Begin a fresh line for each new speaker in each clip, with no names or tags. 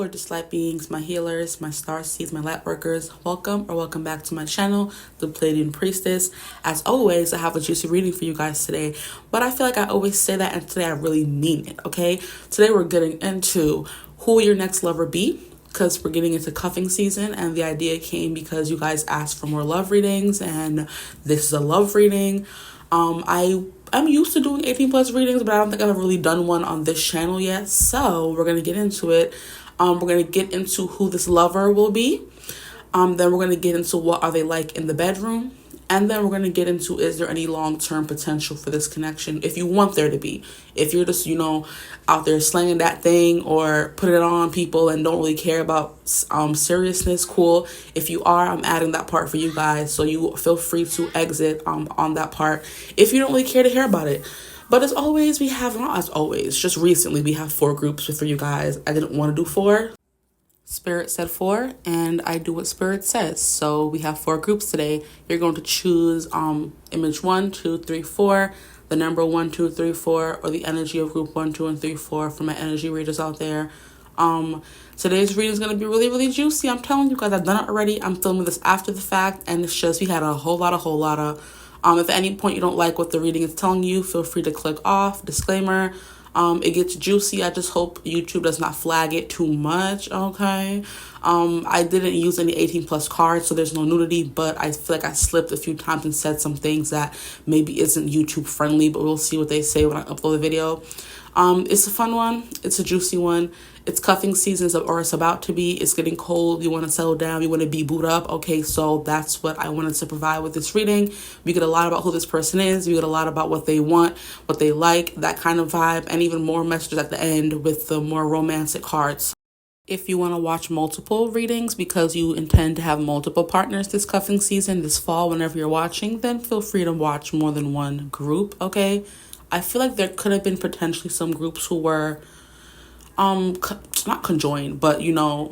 gorgeous light beings, my healers, my star seeds, my light workers. Welcome or welcome back to my channel, The Pleiadian Priestess. As always, I have a juicy reading for you guys today, but I feel like I always say that, and today I really mean it, okay? Today we're getting into who will your next lover be, because we're getting into cuffing season, and the idea came because you guys asked for more love readings, and this is a love reading. I'm used to doing 18 plus readings, but I don't think I've ever really done one on this channel yet. So we're going to get into it. We're going to get into who this lover will be. Then we're going to get into what are they like in the bedroom. And then we're going to get into, is there any long-term potential for this connection? If you want there to be. If you're just, out there slanging that thing or putting it on people and don't really care about seriousness, cool. If you are, I'm adding that part for you guys. So you feel free to exit on that part if you don't really care to hear about it. But as always, just recently we have 4 groups for you guys. I didn't want to do 4. Spirit said 4, and I do what Spirit says. So we have 4 groups today. You're going to choose image 1, 2, 3, 4, the number 1, 2, 3, 4, or the energy of group 1, 2, and 3, 4 for my energy readers out there. Today's reading is going to be really, really juicy. I'm telling you guys, I've done it already. I'm filming this after the fact, and it's just, we had a whole lot of, if at any point you don't like what the reading is telling you, feel free to click off. Disclaimer. It gets juicy. I just hope YouTube does not flag it too much, okay? I didn't use any 18 plus cards, so there's no nudity, but I feel like I slipped a few times and said some things that maybe isn't YouTube friendly, but we'll see what they say when I upload the video. It's a fun one. It's a juicy one. It's cuffing season, or it's about to be. It's getting cold. You want to settle down. You want to be booed up. Okay, so that's what I wanted to provide with this reading. We get a lot about who this person is. We get a lot about what they want, what they like, that kind of vibe, and even more messages at the end with the more romantic cards. If you want to watch multiple readings because you intend to have multiple partners this cuffing season, this fall, whenever you're watching, then feel free to watch more than one group, okay? I feel like there could have been potentially some groups who were not conjoined, but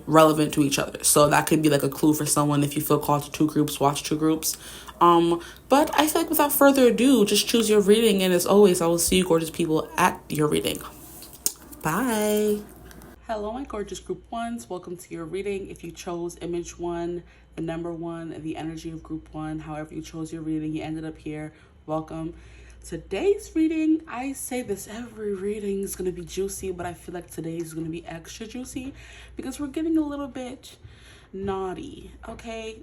relevant to each other. So that could be like a clue for someone. If you feel called to 2 groups, watch 2 groups. But I feel like without further ado, just choose your reading, and as always, I will see you gorgeous people at your reading. Bye. Hello, my gorgeous group 1s. Welcome to your reading. If you chose image 1, the number 1, the energy of group 1, however you chose your reading, you ended up here. Welcome. Today's reading, I say this every reading is going to be juicy, but I feel like today's is going to be extra juicy because we're getting a little bit naughty, okay?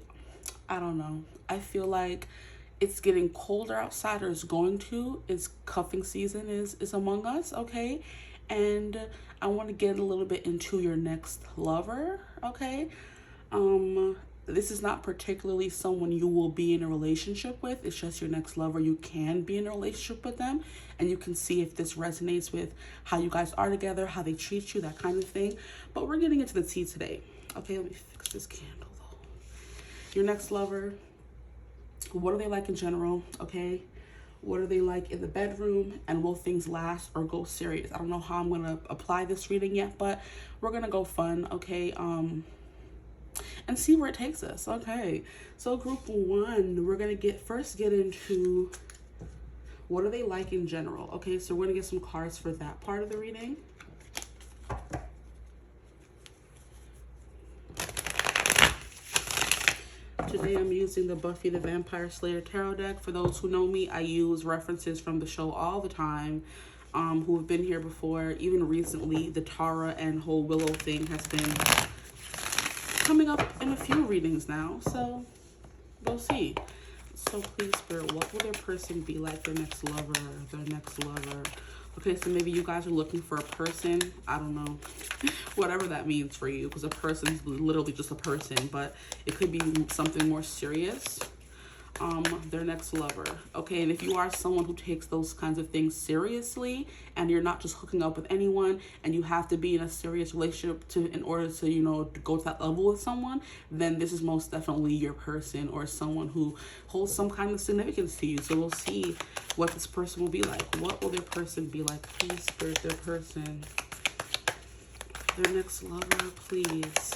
I don't know. I feel like it's getting colder outside, or it's going to. It's cuffing season is among us, okay? And I want to get a little bit into your next lover, okay? This is not particularly someone you will be in a relationship with. It's just your next lover. You can be in a relationship with them, and you can see if this resonates with how you guys are together, how they treat you, that kind of thing. But we're getting into the tea today. Okay, let me fix this candle though. Your next lover, what are they like in general, okay? What are they like in the bedroom, and will things last or go serious? I don't know how I'm going to apply this reading yet, but we're going to go fun, okay? And see where it takes us. Okay, so group 1, we're gonna get into what are they like in general. Okay, so we're gonna get some cards for that part of the reading. Today I'm using the Buffy the Vampire Slayer tarot deck. For those who know me, I use references from the show all the time, who have been here before. Even recently, the Tara and whole Willow thing has been coming up in a few readings now, so we'll see. So please, Spirit, what will their person be like, their next lover? Okay, so maybe you guys are looking for a person. I don't know, whatever that means for you, because a person is literally just a person, but it could be something more serious. Their next lover, okay? And if you are someone who takes those kinds of things seriously, and you're not just hooking up with anyone, and you have to be in a serious relationship in order to to go to that level with someone, then this is most definitely your person, or someone who holds some kind of significance to you. So we'll see what this person will be like. What will their person be like? Please, Spirit, their person, their next lover, please.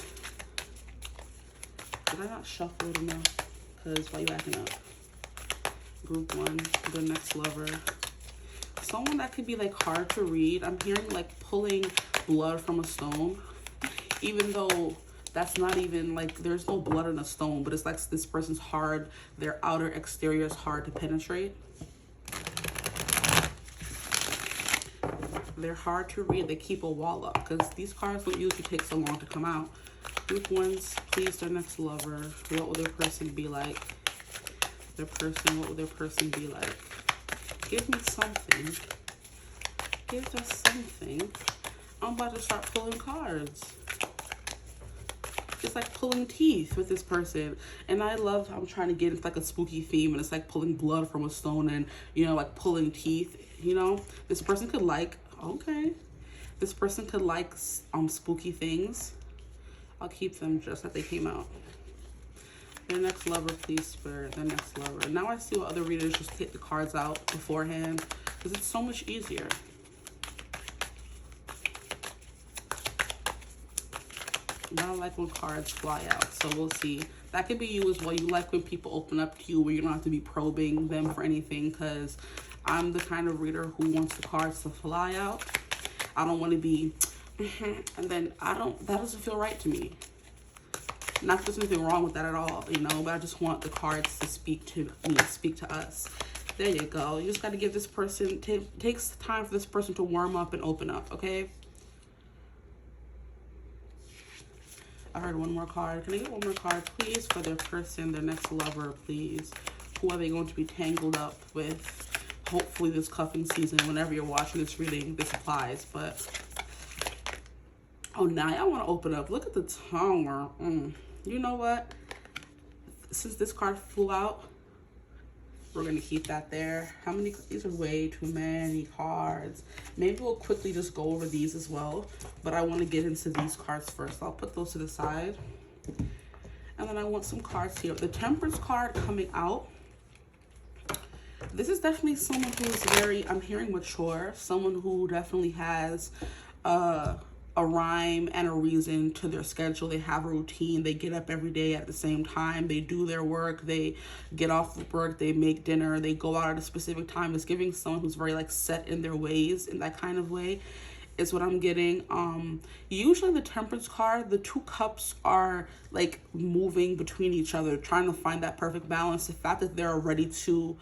Did I not shuffle it enough? Because why you acting up? Group 1, the next lover. Someone that could be like hard to read. I'm hearing like pulling blood from a stone. even though that's not even like, there's no blood in a stone, but it's like this person's hard, their outer exterior is hard to penetrate. They're hard to read. They keep a wall up because these cards don't usually take so long to come out. Group ones, please their next lover. What will their person be like? Their person, what will their person be like? Give me something. Give us something. I'm about to start pulling cards. It's like pulling teeth with this person. And I love how I'm trying to get into like a spooky theme, and it's like pulling blood from a stone and, you know, like pulling teeth, you know? This person could like, okay. This person could like spooky things. I'll keep them just as they came out. Their next lover, please, Spirit. Their next lover. Now I see what other readers just take the cards out beforehand because it's so much easier. I don't like when cards fly out, so we'll see. That could be you as well. You like when people open up to you where you don't have to be probing them for anything, because I'm the kind of reader who wants the cards to fly out. I don't want to be, and then that doesn't feel right to me. Not that there's anything wrong with that at all, you know, but I just want the cards to speak to me, speak to us. There you go. You just got to give this person, takes time for this person to warm up and open up, okay? I heard one more card. Can I get one more card, please, for their person, their next lover, please? Who are they going to be tangled up with? Hopefully this cuffing season, whenever you're watching this reading, this applies. But, oh, now I want to open up. Look at the tongue. You know what? Since this card flew out, we're going to keep that there. How many? These are way too many cards. Maybe we'll quickly just go over these as well. But I want to get into these cards first. I'll put those to the side. And then I want some cards here. The Temperance card coming out. This is definitely someone who is very, I'm hearing mature. Someone who definitely has a rhyme and a reason to their schedule. They have a routine. They get up every day at the same time. They do their work. They get off of work. They make dinner. They go out at a specific time. It's giving someone who's very like set in their ways in that kind of way is what I'm getting. Usually the Temperance card, the two cups are like moving between each other, trying to find that perfect balance. The fact that they're already two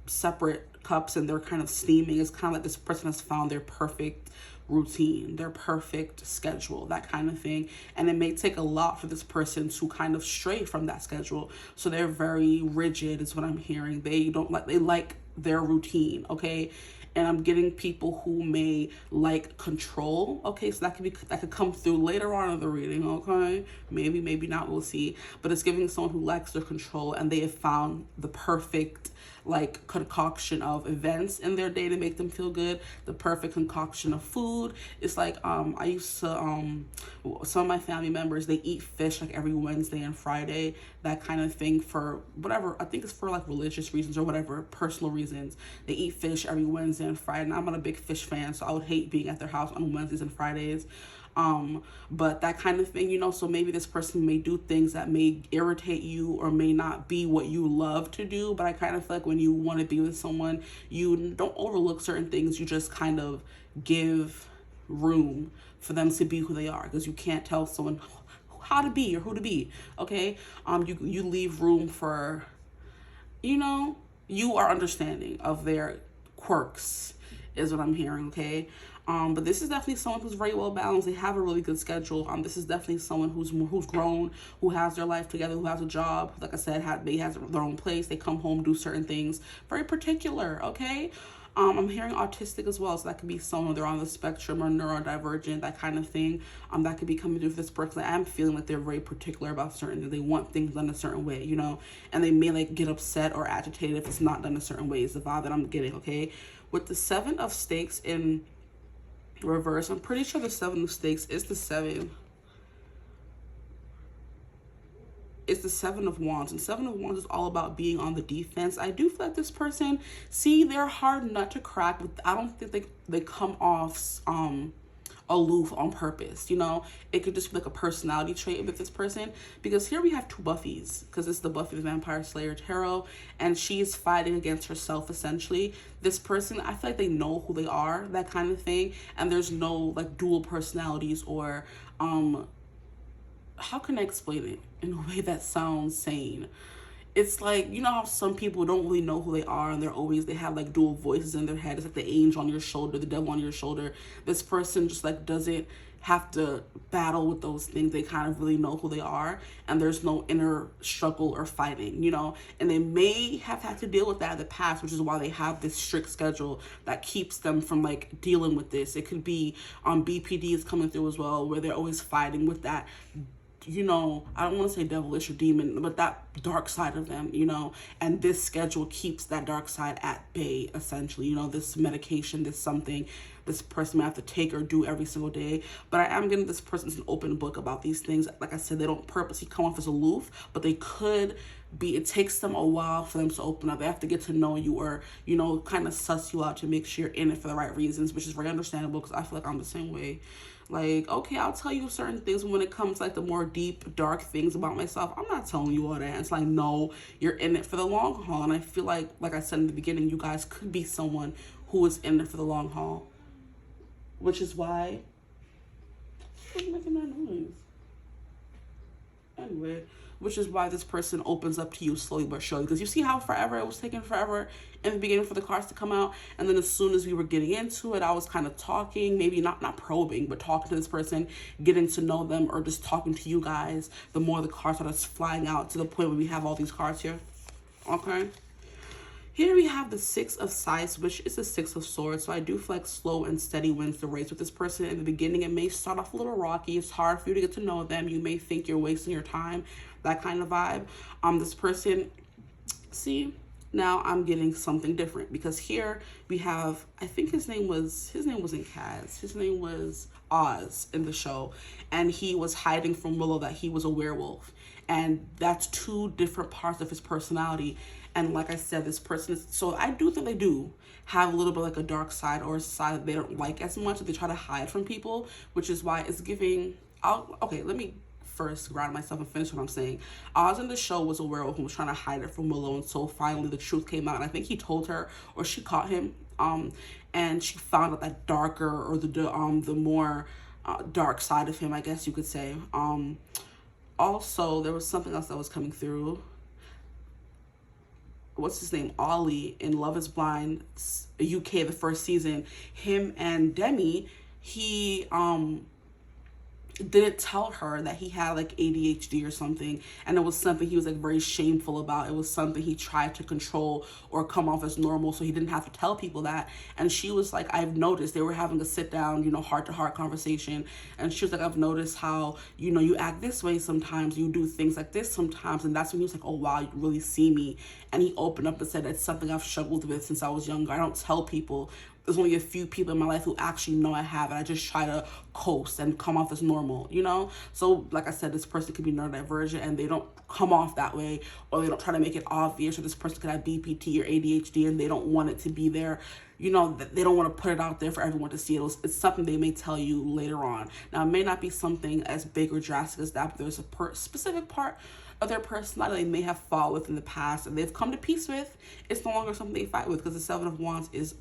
separate cups and they're kind of steaming is kind of like this person has found their perfect routine, their perfect schedule, that kind of thing. And it may take a lot for this person to kind of stray from that schedule. So they're very rigid is what I'm hearing. They like their routine, okay? And I'm getting people who may like control, okay? So that could come through later on in the reading, okay? Maybe not, we'll see. But it's giving someone who likes their control, and they have found the perfect like concoction of events in their day to make them feel good, the perfect concoction of food. It's like I used to some of my family members, they eat fish like every Wednesday and Friday, that kind of thing, for whatever, I think it's for like religious reasons or whatever, personal reasons. They eat fish every Wednesday and Friday, and I'm not a big fish fan, so I would hate being at their house on Wednesdays and Fridays. But that kind of thing, you know, so maybe this person may do things that may irritate you or may not be what you love to do. But I kind of feel like when you want to be with someone, you don't overlook certain things. You just kind of give room for them to be who they are, because you can't tell someone how to be or who to be. Okay. You leave room for, you know, you are understanding of their quirks is what I'm hearing. Okay. But this is definitely someone who's very well balanced. They have a really good schedule. This is definitely someone who's grown, who has their life together, who has a job. Like I said, they has their own place. They come home, do certain things. Very particular, okay? I'm hearing autistic as well, so that could be someone, they're on the spectrum or neurodivergent, that kind of thing. That could be coming through for this person. I'm feeling like they're very particular about certain things. They want things done a certain way, you know? And they may like get upset or agitated if it's not done a certain way, is the vibe that I'm getting, okay? With the 7 of Stakes in reverse, I'm pretty sure the 7 of Stakes is the 7. It's the 7 of Wands, and 7 of Wands is all about being on the defense. I do feel like this person, see, they're hard nut to crack, but I don't think they come off aloof on purpose, you know? It could just be like a personality trait with this person, because here we have 2 Buffys, because it's the Buffy the Vampire Slayer tarot, and she's fighting against herself essentially. This person, I feel like they know who they are, that kind of thing, and there's no like dual personalities or How can I explain it in a way that sounds sane? It's like, you know how some people don't really know who they are, and they have like dual voices in their head. It's like the angel on your shoulder, the devil on your shoulder. This person just like doesn't have to battle with those things. They kind of really know who they are, and there's no inner struggle or fighting, you know. And they may have had to deal with that in the past, which is why they have this strict schedule that keeps them from like dealing with this. It could be BPD is coming through as well, where they're always fighting with that, you know, I don't want to say devilish or demon, but that dark side of them, you know, and this schedule keeps that dark side at bay, essentially. You know, this medication, this something this person may have to take or do every single day. But I am getting this person's an open book about these things. Like I said, they don't purposely come off as aloof, but they could be. It takes them a while for them to open up. They have to get to know you, or, you know, kind of suss you out to make sure you're in it for the right reasons, which is very understandable, because I feel like I'm the same way. Like, okay, I'll tell you certain things, but when it comes to like the more deep, dark things about myself, I'm not telling you all that. It's like, no, you're in it for the long haul. And I feel like I said in the beginning, you guys could be someone who is in it for the long haul. Which is why, who's making that noise? Anyway, which is why this person opens up to you slowly but surely. Because you see how it was taking forever in the beginning for the cards to come out. And then as soon as we were getting into it, I was kind of talking, maybe not probing, but talking to this person, getting to know them, or just talking to you guys. The more the cards started flying out, to the point where we have all these cards here. Okay. Here we have the Six of Scythes, which is the Six of Swords. So I do feel like slow and steady wins the race with this person. In the beginning, it may start off a little rocky. It's hard for you to get to know them. You may think you're wasting your time, that kind of vibe. This person, see, now I'm getting something different, because here we have, I think his name wasn't Kaz. His name was Oz in the show, and he was hiding from Willow that he was a werewolf. And that's two different parts of his personality. And like I said, this person is, so I do think they do have a little bit like a dark side, or a side that they don't like as much, that they try to hide from people, which is why it's giving, okay, let me first ground myself and finish what I'm saying. Oz in the show was a werewolf who was trying to hide it from Willow, and so finally the truth came out, and I think he told her, or she caught him, and she found out that darker, or the more dark side of him, I guess you could say. Also, there was something else that was coming through. What's his name? Ollie in Love is Blind UK, the first season. Him and Demi, he didn't tell her that he had like ADHD or something, and it was something he was like very shameful about. It was something he tried to control or come off as normal, so he didn't have to tell people that. And she was like, I've noticed, they were having a sit down, you know, heart-to-heart conversation, and she was like, I've noticed how, you know, you act this way sometimes, you do things like this sometimes. And that's when he was like, oh wow, you really see me. And he opened up and said, it's something I've struggled with since I was younger. I don't tell people. There's only a few people in my life who actually know I have it. I just try to coast and come off as normal, you know? So like I said, this person could be neurodivergent and they don't come off that way, or they don't try to make it obvious, or this person could have BPT or ADHD and they don't want it to be there. You know, they don't want to put it out there for everyone to see. It's something they may tell you later on. Now, it may not be something as big or drastic as that, but there's a specific part of their personality they may have fought with in the past and they've come to peace with. It's no longer something they fight with, because the Seven of Wands is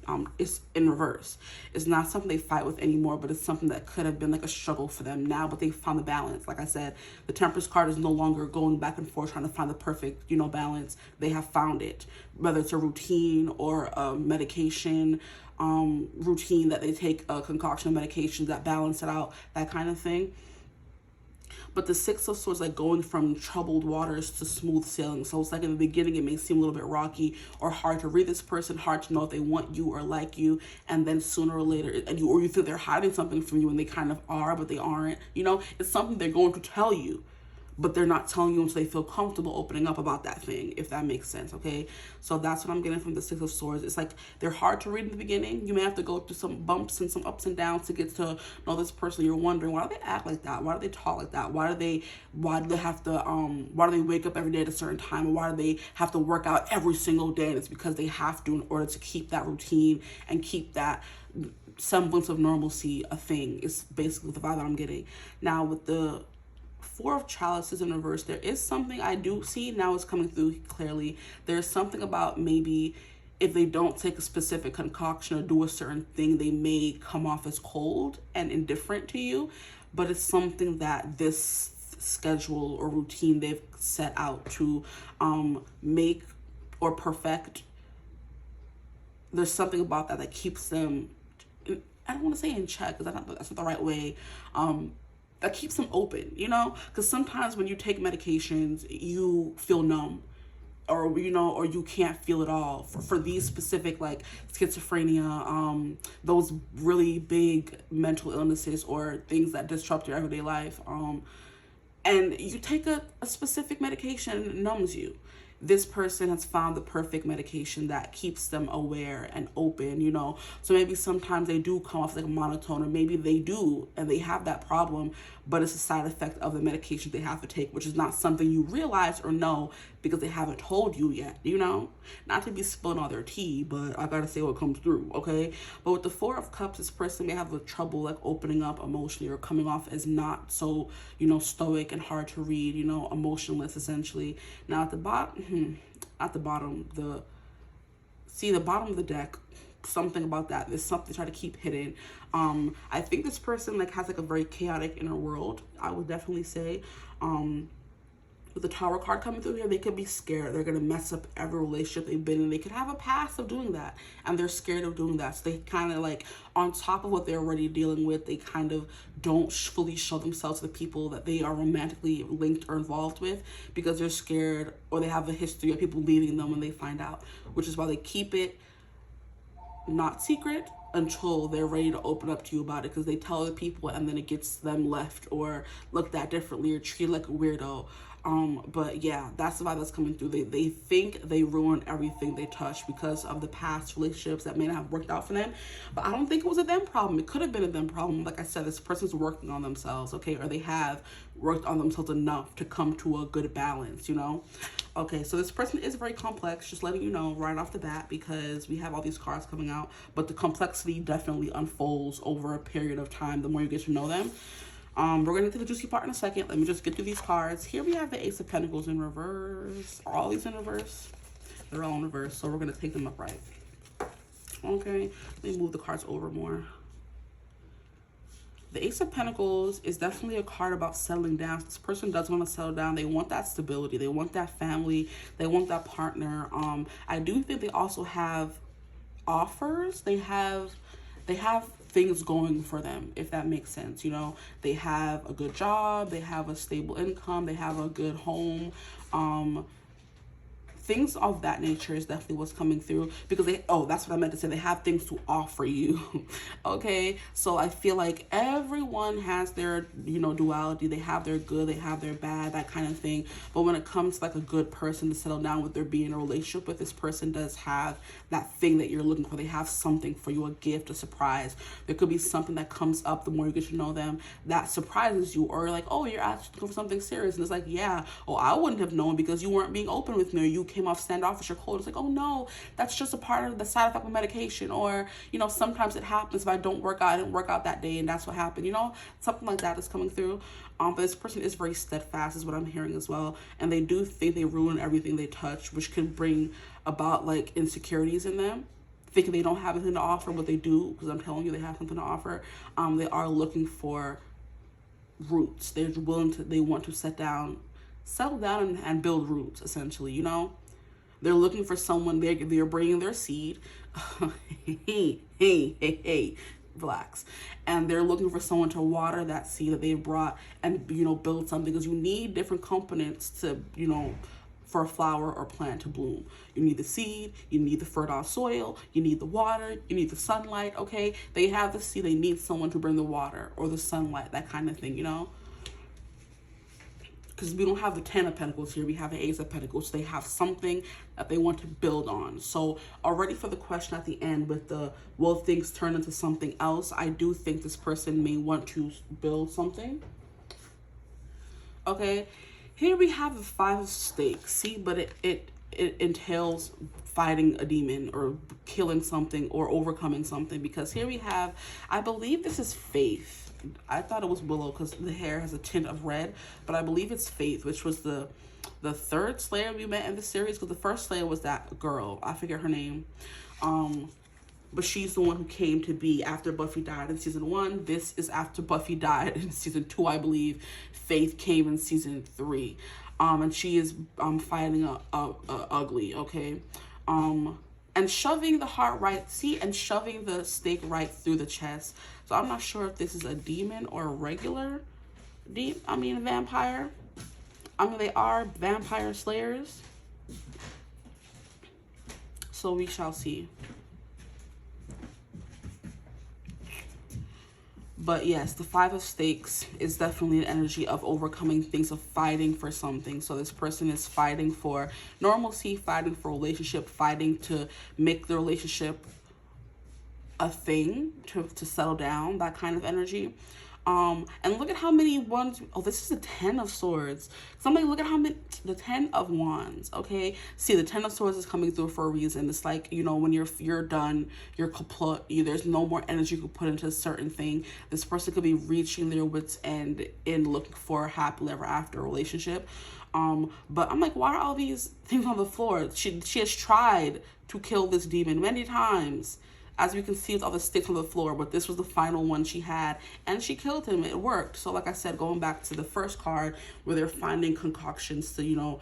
in reverse. It's not something they fight with anymore, but it's something that could have been like a struggle for them now, but they found the balance. Like I said, the Temperance card is no longer going back and forth trying to find the perfect, you know, balance. They have found it, whether it's a routine or a medication routine that they take, a concoction of medications that balance it out, that kind of thing. But the Six of Swords, like going from troubled waters to smooth sailing. So it's like in the beginning, it may seem a little bit rocky or hard to read this person, hard to know if they want you or like you. And then sooner or later, or you think they're hiding something from you and they kind of are, but they aren't. You know, it's something they're going to tell you, but they're not telling you until they feel comfortable opening up about that thing, if that makes sense, okay? So that's what I'm getting from the Six of Swords. It's like they're hard to read in the beginning. You may have to go through some bumps and some ups and downs to get to know this person. You're wondering, why do they act like that? Why do they talk like that? Why do they have to, why do they wake up every day at a certain time? Or why do they have to work out every single day? And it's because they have to, in order to keep that routine and keep that semblance of normalcy a thing. It's basically the vibe that I'm getting. Now with the Four of Chalices in reverse, there is something I do see now, is coming through clearly. There's something about maybe if they don't take a specific concoction or do a certain thing, they may come off as cold and indifferent to you. but it's something that this schedule or routine they've set out to make or perfect. There's something about that keeps them, I don't want to say in check, because that's not the right way, that keeps them open, you know? Because sometimes when you take medications, you feel numb, or or you can't feel it all. For these specific, like schizophrenia, those really big mental illnesses or things that disrupt your everyday life, and you take a specific medication, and it numbs you. This person has found the perfect medication that keeps them aware and open, So maybe sometimes they do come off like a monotone, or maybe they do and they have that problem, but it's a side effect of the medication they have to take, which is not something you realize or know because they haven't told you yet, Not to be spilling all their tea, but I gotta say what comes through, okay? But with the Four of Cups, this person may have trouble like opening up emotionally, or coming off as not so, stoic and hard to read, emotionless essentially. Now at the bottom, the bottom of the deck, something about that. There's something to try to keep hidden. I think this person has a very chaotic inner world, I would definitely say. With the Tower card coming through here, they could be scared. They're going to mess up every relationship they've been in. They could have a past of doing that, and they're scared of doing that. So they kind of on top of what they're already dealing with, they kind of don't fully show themselves to the people that they are romantically linked or involved with, because they're scared, or they have a history of people leaving them when they find out, which is why they keep it not secret until they're ready to open up to you about it, because they tell other people and then it gets them left or looked at differently or treated like a weirdo. But yeah, that's the vibe that's coming through. They think they ruin everything they touch because of the past relationships that may not have worked out for them. But I don't think it was a them problem. It could have been a them problem. Like I said, this person's working on themselves, okay? Or they have worked on themselves enough to come to a good balance, Okay, so this person is very complex, just letting you know right off the bat, because we have all these cards coming out, but the complexity definitely unfolds over a period of time the more you get to know them. We're going to get to the juicy part in a second. Let me just get through these cards. Here we have the Ace of Pentacles in reverse. Are all these in reverse? They're all in reverse, so we're going to take them upright. Okay, let me move the cards over more. The Ace of Pentacles is definitely a card about settling down. This person does want to settle down. They want that stability. They want that family. They want that partner. I do think they also have offers. They have things going for them, if that makes sense. They have a good job, they have a stable income, they have a good home. Things of that nature is definitely what's coming through, because that's what I meant to say. They have things to offer you. Okay, so I feel like everyone has their duality. They have their good, they have their bad, that kind of thing. But when it comes to a good person to settle down with, or be in a relationship with, this person does have that thing that you're looking for. They have something for you, a gift, a surprise. There could be something that comes up the more you get to know them that surprises you, or you're actually looking for something serious, and it's yeah, I wouldn't have known because you weren't being open with me, or you came off standoffish or cold. It's oh no, that's just a part of the side effect of medication. Or sometimes it happens. If I don't work out, I didn't work out that day, and that's what happened. Something like that is coming through. But this person is very steadfast, is what I'm hearing as well, and they do think they ruin everything they touch, which can bring about insecurities in them, thinking they don't have anything to offer, but they do, because I'm telling you, they have something to offer. They are looking for roots. They want to settle down and build roots, essentially. They're looking for someone. They're bringing their seed. hey, relax. And they're looking for someone to water that seed that they brought, and build something, because you need different components to for a flower or plant to bloom. You need the seed, you need the fertile soil, you need the water, you need the sunlight. Okay, they have the seed, they need someone to bring the water or the sunlight, that kind of thing. Because we don't have the Ten of Pentacles here, we have the Ace of Pentacles. So they have something that they want to build on. So already for the question at the end with the will things turn into something else, I do think this person may want to build something. Okay, here we have the Five of Stakes. See, but it entails fighting a demon or killing something or overcoming something, because here we have, I believe this is Faith. I thought it was Willow because the hair has a tint of red, but I believe it's Faith, which was the third Slayer we met in the series, because the first Slayer was that girl, I forget her name. but she's the one who came to be after Buffy died in season 1. This is after Buffy died in season 2, I believe. Faith came in season 3. And she is fighting a ugly, okay? And shoving the heart right, see, and shoving the stake right through the chest. So I'm not sure if this is a demon or a regular vampire. They are vampire slayers. So we shall see. But yes, the 5 of stakes is definitely an energy of overcoming things, of fighting for something. So this person is fighting for normalcy, fighting for relationship, fighting to make the relationship a thing, to settle down, that kind of energy. And look at how many ones. Oh, this is the 10 of swords. Somebody look at how many, the 10 of wands. Okay, see, the 10 of swords is coming through for a reason. It's like, you know, when you're done, you're kaput. There's no more energy you could put into a certain thing. This person could be reaching their wits end in looking for a happily ever after relationship. But I'm like, why are all these things on the floor? She has tried to kill this demon many times. As we can see, with all the sticks on the floor, but this was the final one she had, and she killed him. It worked. So like I said, going back to the first card, where they're finding concoctions to, you know,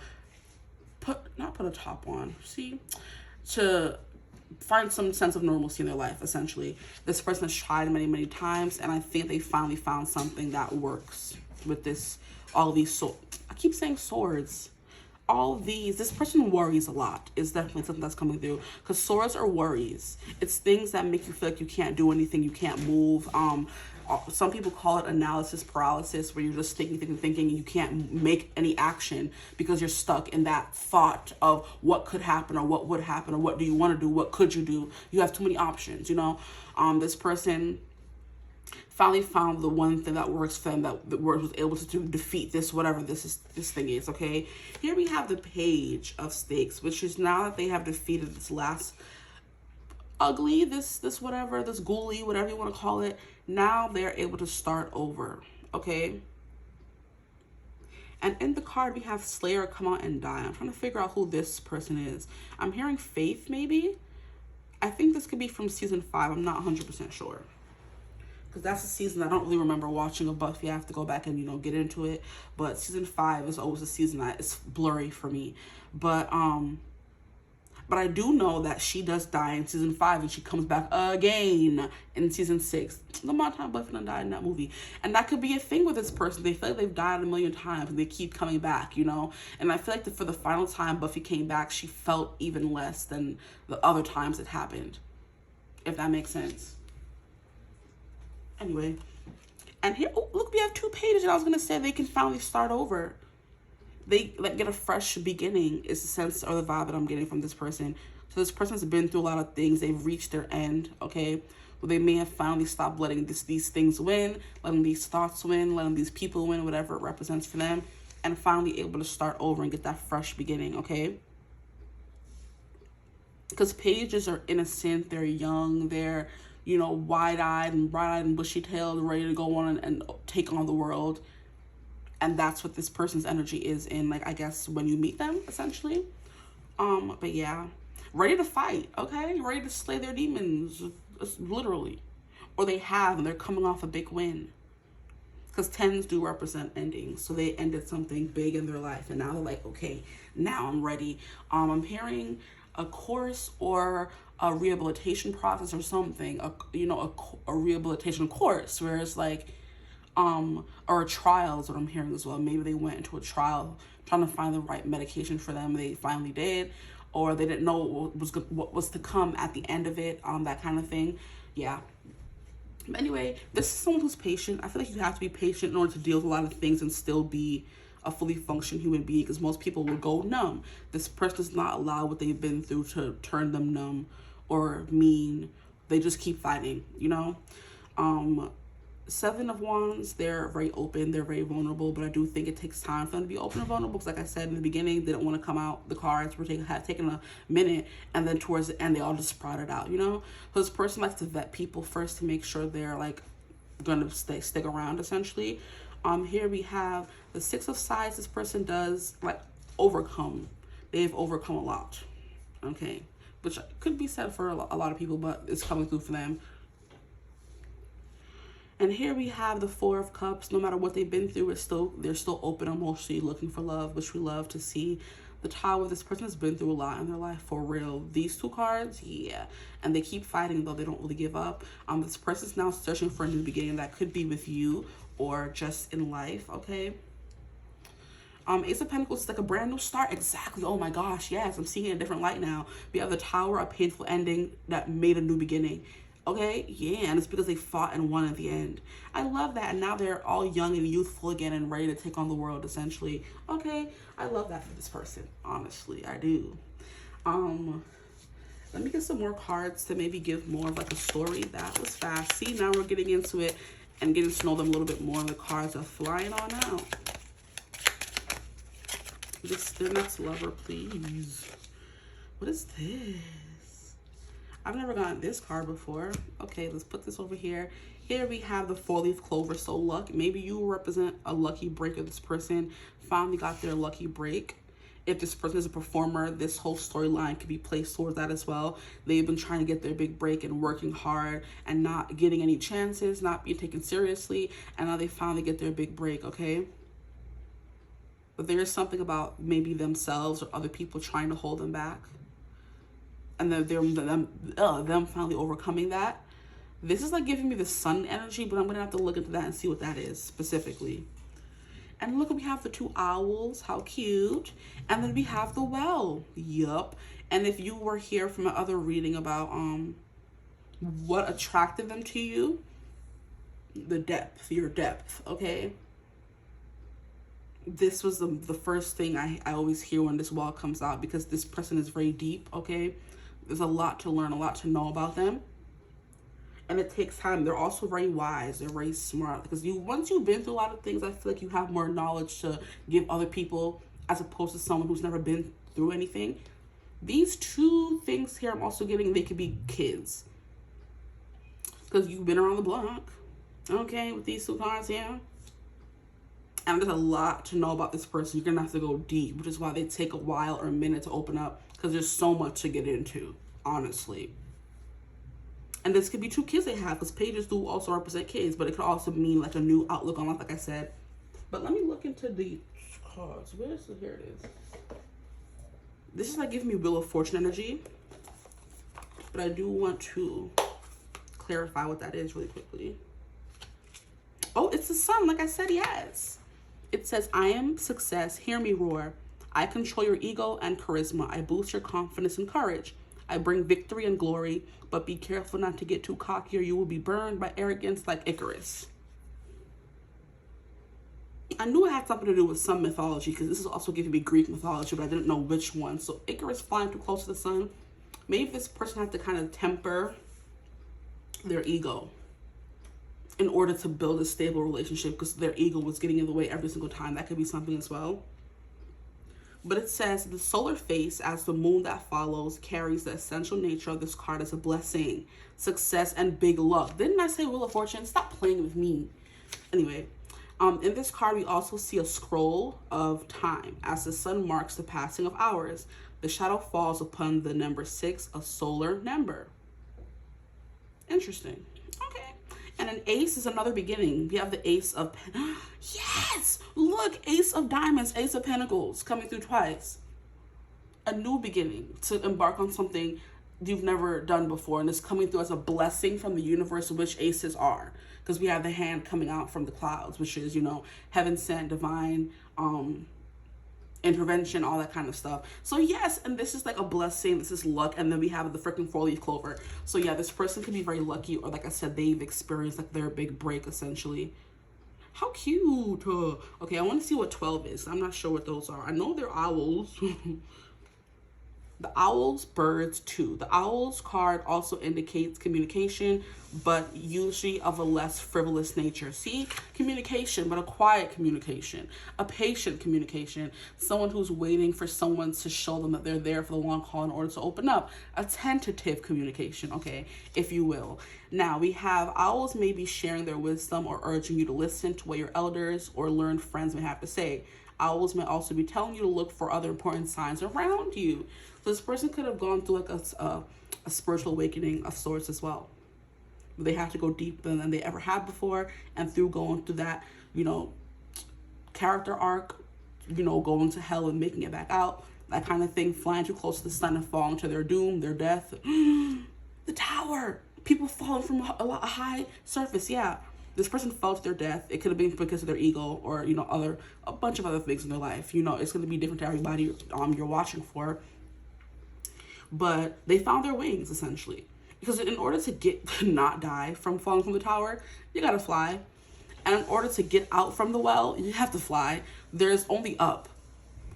not put a top on, see, to find some sense of normalcy in their life, essentially. This person has tried many, many times, and I think they finally found something that works with this, all these, I keep saying swords. All these, this person worries a lot, is definitely something that's coming through, because swords are worries. It's things that make you feel like you can't do anything, you can't move. Some people call it analysis paralysis, where you're just thinking, and you can't make any action because you're stuck in that thought of what could happen, or what would happen, or what do you want to do, what could you do. You have too many options, you know. This person finally found the one thing that works for them, that was able to defeat this, whatever this thing is, okay? Here we have the Page of Stakes, which is now that they have defeated this last ugly, this whatever, this ghoulie, whatever you want to call it, now they're able to start over, okay? And in the card, we have Slayer come out and die. I'm trying to figure out who this person is. I'm hearing Faith, maybe? I think this could be from season 5. I'm not 100% sure. Because that's a season I don't really remember watching of Buffy. I have to go back and, you know, get into it. But season 5 is always a season that is blurry for me. But I do know that she does die in season 5, and she comes back again in season 6. The amount of time Buffy done died in that movie. And that could be a thing with this person. They feel like they've died a million times, and they keep coming back, you know? And I feel like for the final time Buffy came back, she felt even less than the other times it happened. If that makes sense. Anyway, and here, oh, look, we have 2 pages, and I was gonna say they can finally start over. They like get a fresh beginning, is the sense or the vibe that I'm getting from this person. So this person's been through a lot of things. They've reached their end, okay? Well, they may have finally stopped letting these things win, letting these thoughts win, letting these people win, whatever it represents for them, and finally able to start over and get that fresh beginning, okay? Because pages are innocent, they're young, they're, you know, wide-eyed and bushy-tailed, ready to go on and take on the world. And that's what this person's energy is in, like, I guess, when you meet them, essentially. But yeah, ready to fight, okay? Ready to slay their demons, literally. Or they have, and they're coming off a big win. Because 10s do represent endings. So they ended something big in their life, and now they're like, okay, now I'm ready. I'm hearing a course or a rehabilitation process or something, a rehabilitation course where it's like, or a trial is what I'm hearing as well. Maybe they went into a trial trying to find the right medication for them. They finally did, or they didn't know what was to come at the end of it, that kind of thing. Yeah. But anyway, this is someone who's patient. I feel like you have to be patient in order to deal with a lot of things and still be a fully functioning human being, because most people will go numb. This person does not allow what they've been through to turn them numb or mean. They just keep fighting, you know? 7 of Wands, they're very open, they're very vulnerable, but I do think it takes time for them to be open and vulnerable, because like I said in the beginning, they don't want to come out. The cards were taking a minute, and then towards the end, they all just sprouted out, you know? So this person likes to vet people first to make sure they're, like, gonna stick around, essentially. Here we have the 6 of Scythes. This person does, like, overcome. They've overcome a lot, okay? which could be said for a lot of people, but it's coming through for them. And here we have the Four of Cups. No matter what they've been through, they're still open emotionally, looking for love, which we love to see. The Tower, this person has been through a lot in their life, for real. These two cards, yeah. And they keep fighting, though they don't really give up. This person's now searching for a new beginning. That could be with you or just in life, okay? Ace of Pentacles is like a brand new start. Exactly. Oh my gosh, yes. I'm seeing it in a different light now. We have the Tower, a painful ending that made a new beginning. Okay, yeah, and it's because they fought and won at the end. I love that, and now they're all young and youthful again and ready to take on the world, essentially. Okay, I love that for this person, honestly, I do. Let me get some more cards to maybe give more of like a story. That was fast. See, now we're getting into it and getting to know them a little bit more, and the cards are flying on out. Just the next lover, please. What is this? I've never gotten this card before. Okay, let's put this over here. Here we have the four-leaf clover. So luck. Maybe you represent a lucky break, of this person finally got their lucky break. If this person is a performer, this whole storyline could be placed towards that as well. They've been trying to get their big break and working hard and not getting any chances, not being taken seriously, and now they finally get their big break, okay? But there is something about maybe themselves or other people trying to hold them back. And then them finally overcoming that. This is like giving me the sun energy, but I'm gonna have to look into that and see what that is specifically. And look, we have the two owls, how cute. And then we have the well, yup. And if you were here from my other reading about what attracted them to you, the depth, your depth, okay? This was the first thing I always hear when this well comes out, because this person is very deep, okay? There's a lot to learn, a lot to know about them. And it takes time. They're also very wise. They're very smart. Because once you've been through a lot of things, I feel like you have more knowledge to give other people as opposed to someone who's never been through anything. These two things here I'm also getting, they could be kids. Because you've been around the block. Okay, with these two cards here. And there's a lot to know about this person. You're going to have to go deep, which is why they take a while or a minute to open up, because there's so much to get into, honestly. And this could be two kids they have, because pages do also represent kids, but it could also mean like a new outlook on life, like I said. But let me look into the cards. Where is it? Here it is. This is like giving me Wheel of Fortune energy, but I do want to clarify what that is really quickly. Oh, it's the sun, like I said, yes. It says, I am success, hear me roar. I control your ego and charisma. I boost your confidence and courage. I bring victory and glory, but be careful not to get too cocky or you will be burned by arrogance like Icarus. I knew it had something to do with some mythology, because this is also giving me Greek mythology, but I didn't know which one. So Icarus flying too close to the sun. Maybe this person has to kind of temper their ego in order to build a stable relationship, because their ego was getting in the way every single time. That could be something as well. But it says, the solar face, as the moon that follows, carries the essential nature of this card as a blessing, success, and big luck. Didn't I say Wheel of Fortune? Stop playing with me. Anyway, in this card, we also see a scroll of time. As the sun marks the passing of hours, the shadow falls upon the number 6, a solar number. Interesting. Okay. And an ace is another beginning. We have the ace of yes, look, ace of diamonds, ace of pentacles coming through twice. A new beginning, to embark on something you've never done before, and it's coming through as a blessing from the universe, which aces are, because we have the hand coming out from the clouds, which is, you know, heaven sent, divine intervention, all that kind of stuff. So yes, and this is like a blessing, this is luck. And then we have the freaking four-leaf clover. So yeah, this person could be very lucky, or like I said, they've experienced like their big break essentially. How cute. Okay, I want to see what 12 is. I'm not sure what those are. I know they're owls. The owls, birds too. The owls card also indicates communication, but usually of a less frivolous nature. See, communication, but a quiet communication, a patient communication, someone who's waiting for someone to show them that they're there for the long haul in order to open up. A tentative communication, okay, if you will. Now, we have owls may be sharing their wisdom or urging you to listen to what your elders or learned friends may have to say. Owls may also be telling you to look for other important signs around you. So this person could have gone through like a spiritual awakening of sorts as well. They have to go deeper than they ever had before, and through going through that, character arc, going to hell and making it back out, that kind of thing, flying too close to the sun and falling to their doom, their death. The tower. People falling from a high surface. Yeah. This person fell to their death. It could have been because of their ego or, a bunch of other things in their life. It's going to be different to everybody you're watching for. But they found their wings, essentially. Because in order to not die from falling from the tower, you got to fly. And in order to get out from the well, you have to fly. There's only up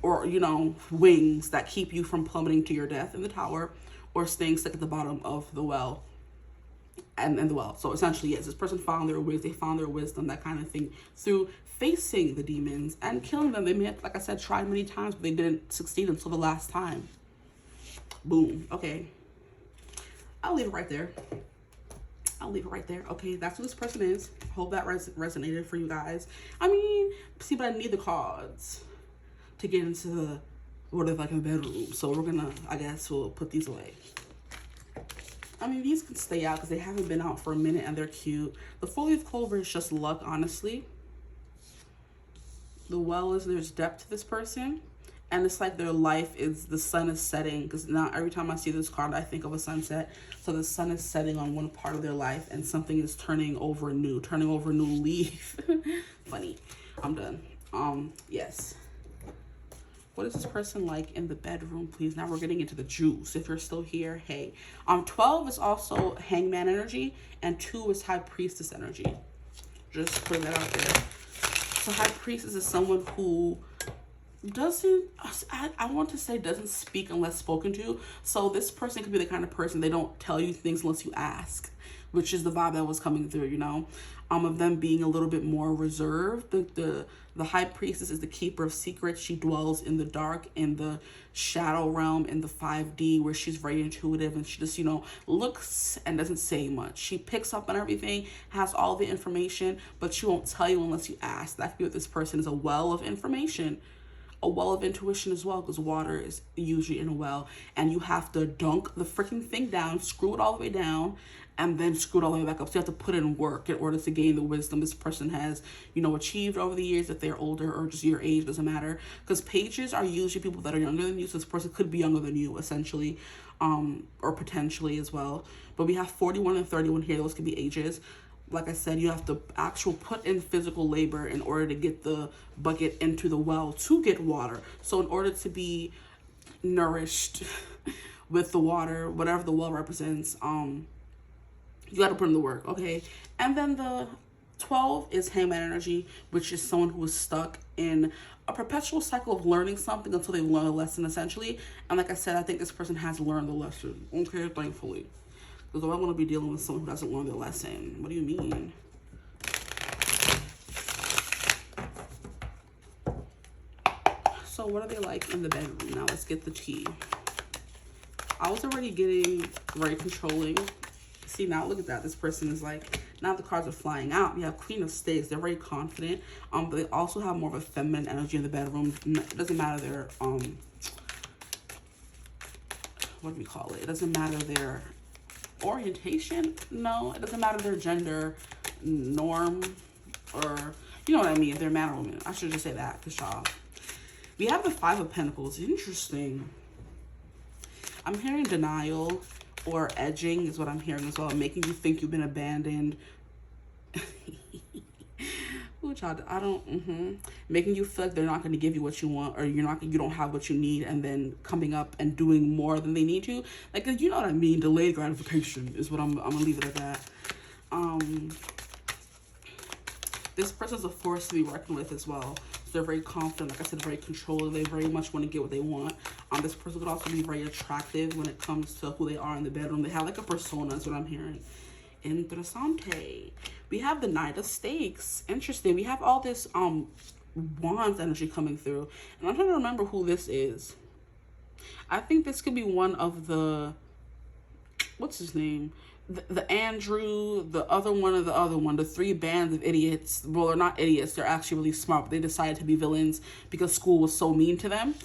or, wings that keep you from plummeting to your death in the tower or staying stuck at the bottom of the well and the well. So essentially, yes, this person found their wings, they found their wisdom, that kind of thing, through facing the demons and killing them. They may have, like I said, tried many times, but they didn't succeed until the last time. Boom. Okay. I'll leave it right there. Okay, that's who this person is. Hope that resonated for you guys. But I need the cards to get into what is like a bedroom. So we're gonna, I guess we'll put these away. These can stay out because they haven't been out for a minute and they're cute. The 4-leaf clover is just luck, honestly. The well is there's depth to this person. And it's like their life is, the sun is setting, because now every time I see this card, I think of a sunset. So the sun is setting on one part of their life and something is turning over a new leaf. Funny. I'm done. Yes. What is this person like in the bedroom, please? Now we're getting into the juice. If you're still here, hey. 12 is also hangman energy, and 2 is high priestess energy. Just putting that out there. So high priestess is someone who doesn't speak unless spoken to. So this person could be the kind of person, they don't tell you things unless you ask, which is the vibe that was coming through, of them being a little bit more reserved. The high priestess is the keeper of secrets. She dwells in the dark, in the shadow realm, in the 5D, where she's very intuitive and she just, looks and doesn't say much. She picks up on everything, has all the information, but she won't tell you unless you ask. That could be what this person is, a well of information. A well of intuition as well, because water is usually in a well, and you have to dunk the freaking thing down, screw it all the way down, and then screw it all the way back up. So you have to put in work in order to gain the wisdom this person has, achieved over the years. If they're older or just your age, doesn't matter. Because pages are usually people that are younger than you, so this person could be younger than you, essentially, or potentially as well. But we have 41 and 31 here. Those could be ages. Like I said, you have to put in physical labor in order to get the bucket into the well to get water. So in order to be nourished with the water, whatever the well represents, you got to put in the work, okay? And then the 12 is hangman energy, which is someone who is stuck in a perpetual cycle of learning something until they learn a lesson, essentially. And like I said, I think this person has learned the lesson, okay, thankfully. Because I want to be dealing with someone who doesn't learn their lesson. What do you mean? So what are they like in the bedroom? Now let's get the tea. I was already getting very controlling. See, now look at that. This person is like, now the cards are flying out. You have Queen of Spades. They're very confident. But they also have more of a feminine energy in the bedroom. It doesn't matter their, what do we call it? It doesn't matter their orientation. No, it doesn't matter their gender norm, or you know what I mean, if they're man or woman. I should just say that, because y'all, we have the 5 of Pentacles. Interesting. I'm hearing denial or edging is what I'm hearing as well, making you think you've been abandoned. Ooh, child, making you feel like they're not going to give you what you want, or you don't have what you need, and then coming up and doing more than they need to. Like, you know what I mean? Delayed gratification is what I'm gonna leave it at that. This person's a force to be reckoned with as well. So they're very confident, like I said, very controlling. They very much want to get what they want. This person could also be very attractive when it comes to who they are in the bedroom. They have like a persona, is what I'm hearing. Interessante. We have the Knight of Stakes. Interesting. We have all this Wands energy coming through, and I'm trying to remember who this is. I think this could be one of the, what's his name, the Andrew, the other one, the 3 bands of idiots. Well, they're not idiots, they're actually really smart, but they decided to be villains because school was so mean to them.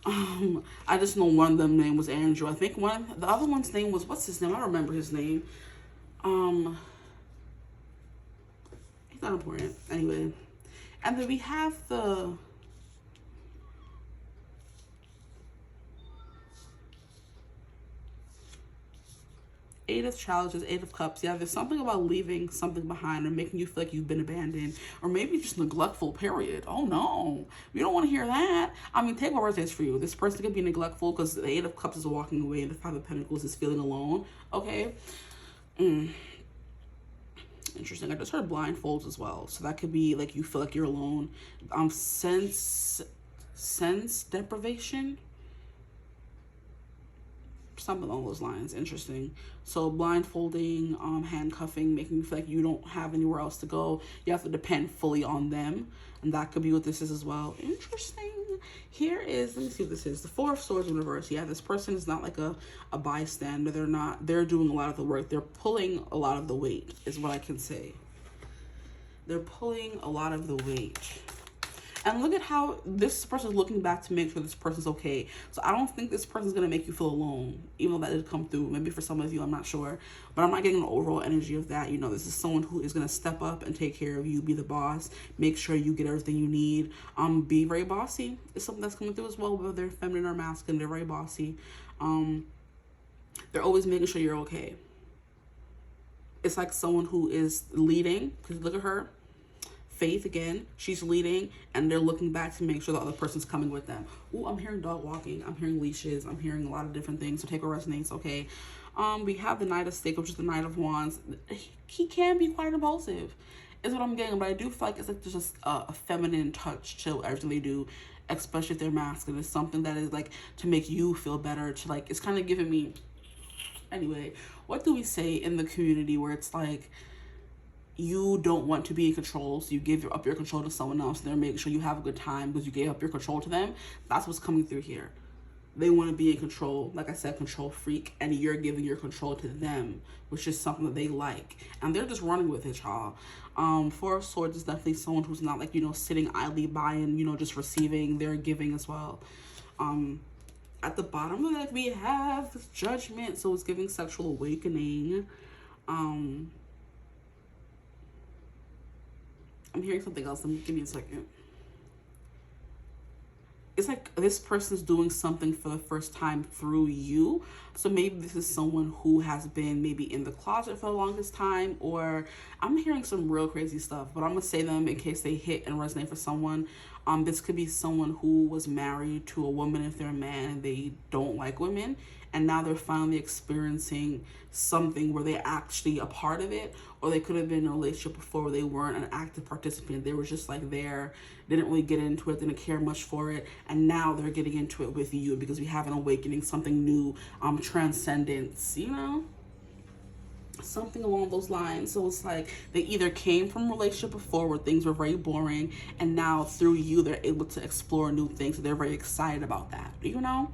I just know one of them name was Andrew. I think the other one's name was, what's his name? I don't remember his name. He's not important. Anyway. And then we have the Eight of Challenges, Eight of Cups. Yeah, there's something about leaving something behind or making you feel like you've been abandoned, or maybe just neglectful, period. Oh no, we don't want to hear that. I mean, take what resonates for you. This person could be neglectful because the Eight of Cups is walking away and the Five of Pentacles is feeling alone. Okay. Interesting. I just heard blindfolds as well. So that could be like you feel like you're alone. Sense deprivation. Something along those lines. Interesting. So blindfolding, handcuffing, making you feel like you don't have anywhere else to go. You have to depend fully on them. And that could be what this is as well. Interesting. Here is, let me see what this is. The Four of Swords in reverse. Yeah, this person is not like a bystander. They're doing a lot of the work. They're pulling a lot of the weight, is what I can say. They're pulling a lot of the weight. And look at how this person's looking back to make sure this person's okay. So I don't think this person's going to make you feel alone, even though that did come through. Maybe for some of you, I'm not sure. But I'm not getting an overall energy of that. You know, this is someone who is going to step up and take care of you, be the boss, make sure you get everything you need. Be very bossy. It's something that's coming through as well, whether they're feminine or masculine. They're very bossy. They're always making sure you're okay. It's like someone who is leading, because look at her. Faith again, she's leading and they're looking back to make sure the other person's coming with them. Oh, I'm hearing dog walking, I'm hearing leashes, I'm hearing a lot of different things. So take what resonates. Okay. We have the Knight of Stakes, which is the Knight of Wands. He can be quite impulsive, is what I'm getting, but I do feel like it's like there's just a feminine touch to everything they do, especially if they're masculine. It's something that is like to make you feel better, to like, it's kind of giving me, anyway, what do we say in the community where it's like, you don't want to be in control, so you give up your control to someone else. They're making sure you have a good time because you gave up your control to them. That's what's coming through here. They want to be in control, like I said, control freak, and you're giving your control to them, which is something that they like, and they're just running with it, y'all. Four of Swords is definitely someone who's not like, you know, sitting idly by and, you know, just receiving. They're giving as well. At the bottom of that, we have Judgment, so it's giving sexual awakening. I'm hearing something else. Give me a second. It's like this person's doing something for the first time through you. So maybe this is someone who has been maybe in the closet for the longest time, or I'm hearing some real crazy stuff, but I'm gonna say them in case they hit and resonate for someone. This could be someone who was married to a woman if they're a man and they don't like women, and now they're finally experiencing something where they're actually a part of it, or they could have been in a relationship before where they weren't an active participant. They were just like there, didn't really get into it, didn't care much for it, and now they're getting into it with you because we have an awakening, something new, transcendence, you know? Something along those lines. So it's like they either came from a relationship before where things were very boring, and now through you they're able to explore new things, so they're very excited about that, you know?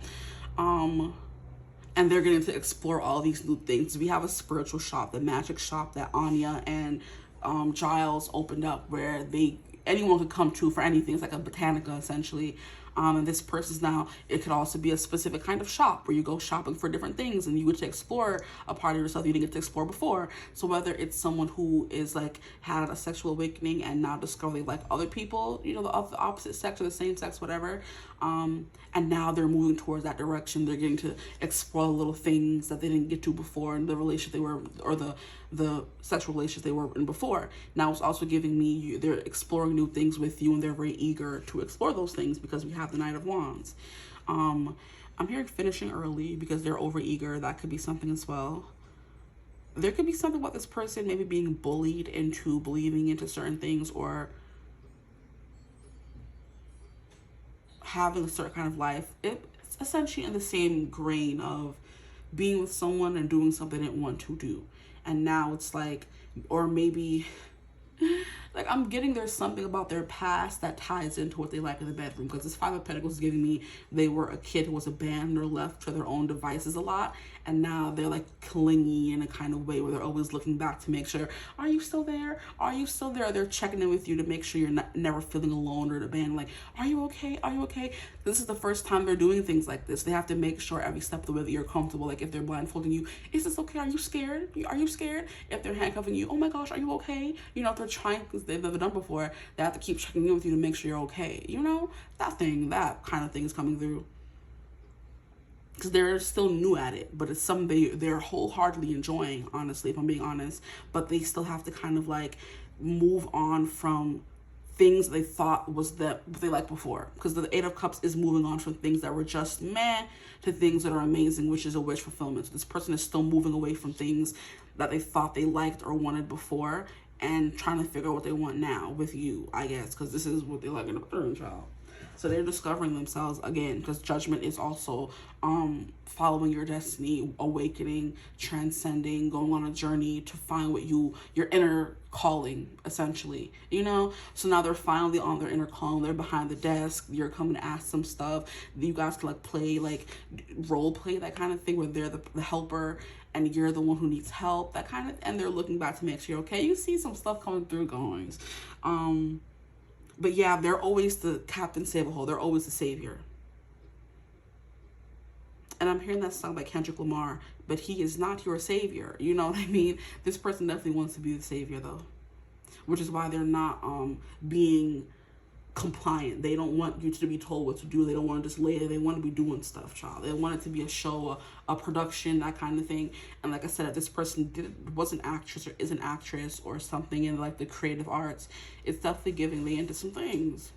And they're getting to explore all these new things. We have a spiritual shop, the magic shop that Anya and Giles opened up, where anyone could come to for anything. It's like a botanica essentially. And this person's now, it could also be a specific kind of shop where you go shopping for different things and you get to explore a part of yourself you didn't get to explore before. So whether it's someone who is like had a sexual awakening and now discover they like other people, you know, the opposite sex or the same sex, whatever, and now they're moving towards that direction. They're getting to explore little things that they didn't get to before in the relationship they were, or the sexual relationship they were in before. Now it's also giving me, they're exploring new things with you, and they're very eager to explore those things because we have the Knight of Wands. I'm hearing finishing early because they're over eager. That could be something as well. There could be something about this person maybe being bullied into believing into certain things, or having a certain kind of life. It's essentially in the same grain of being with someone and doing something they didn't want to do. And now it's like, or maybe like, I'm getting there's something about their past that ties into what they like in the bedroom, because this Five of Pentacles is giving me they were a kid who was abandoned or left to their own devices a lot, and now they're like clingy in a kind of way where they're always looking back to make sure, are you still there? Are you still there? They're checking in with you to make sure you're never feeling alone or abandoned. Like, are you okay? Are you okay? This is the first time they're doing things like this. They have to make sure every step of the way that you're comfortable. Like, if they're blindfolding you, is this okay? Are you scared? Are you scared? If they're handcuffing you, oh my gosh, are you okay? You know, if they're trying, because they've never done before, they have to keep checking in with you to make sure you're okay. You know, that kind of thing is coming through. Because they're still new at it, but it's something they're wholeheartedly enjoying, honestly, if I'm being honest. But they still have to kind of like move on from things they thought was what they liked before. Because the Eight of Cups is moving on from things that were just meh to things that are amazing, which is a wish fulfillment. So this person is still moving away from things that they thought they liked or wanted before and trying to figure out what they want now with you, I guess, because this is what they like in the bedroom, child. So they're discovering themselves again, because Judgment is also following your destiny, awakening, transcending, going on a journey to find what your inner calling, essentially, you know? So now they're finally on their inner calling. They're behind the desk. You're coming to ask them stuff. You guys can like play, like role play, that kind of thing, where they're the helper and you're the one who needs help, that kind of, and they're looking back to make sure you're okay. You see some stuff coming through goings. But yeah, they're always the Captain Save-A-Hole. They're always the savior. And I'm hearing that song by Kendrick Lamar, but he is not your savior. You know what I mean? This person definitely wants to be the savior, though. Which is why they're not being compliant. They don't want you to be told what to do. They don't want to just lay there. They want to be doing stuff, child. They want it to be a show, a production, that kind of thing. And like I said, if this person was an actress or is an actress or something in like the creative arts, it's definitely giving they into some things.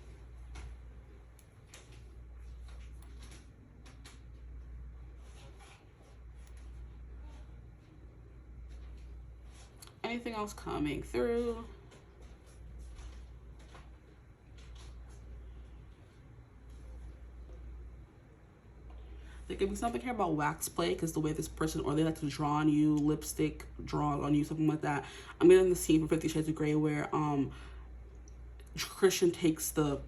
Anything else coming through? There could be something here about wax play, because the way this person, or they like to draw on you, lipstick, draw on you, something like that. I'm getting the scene from 50 Shades of Grey where Christian takes the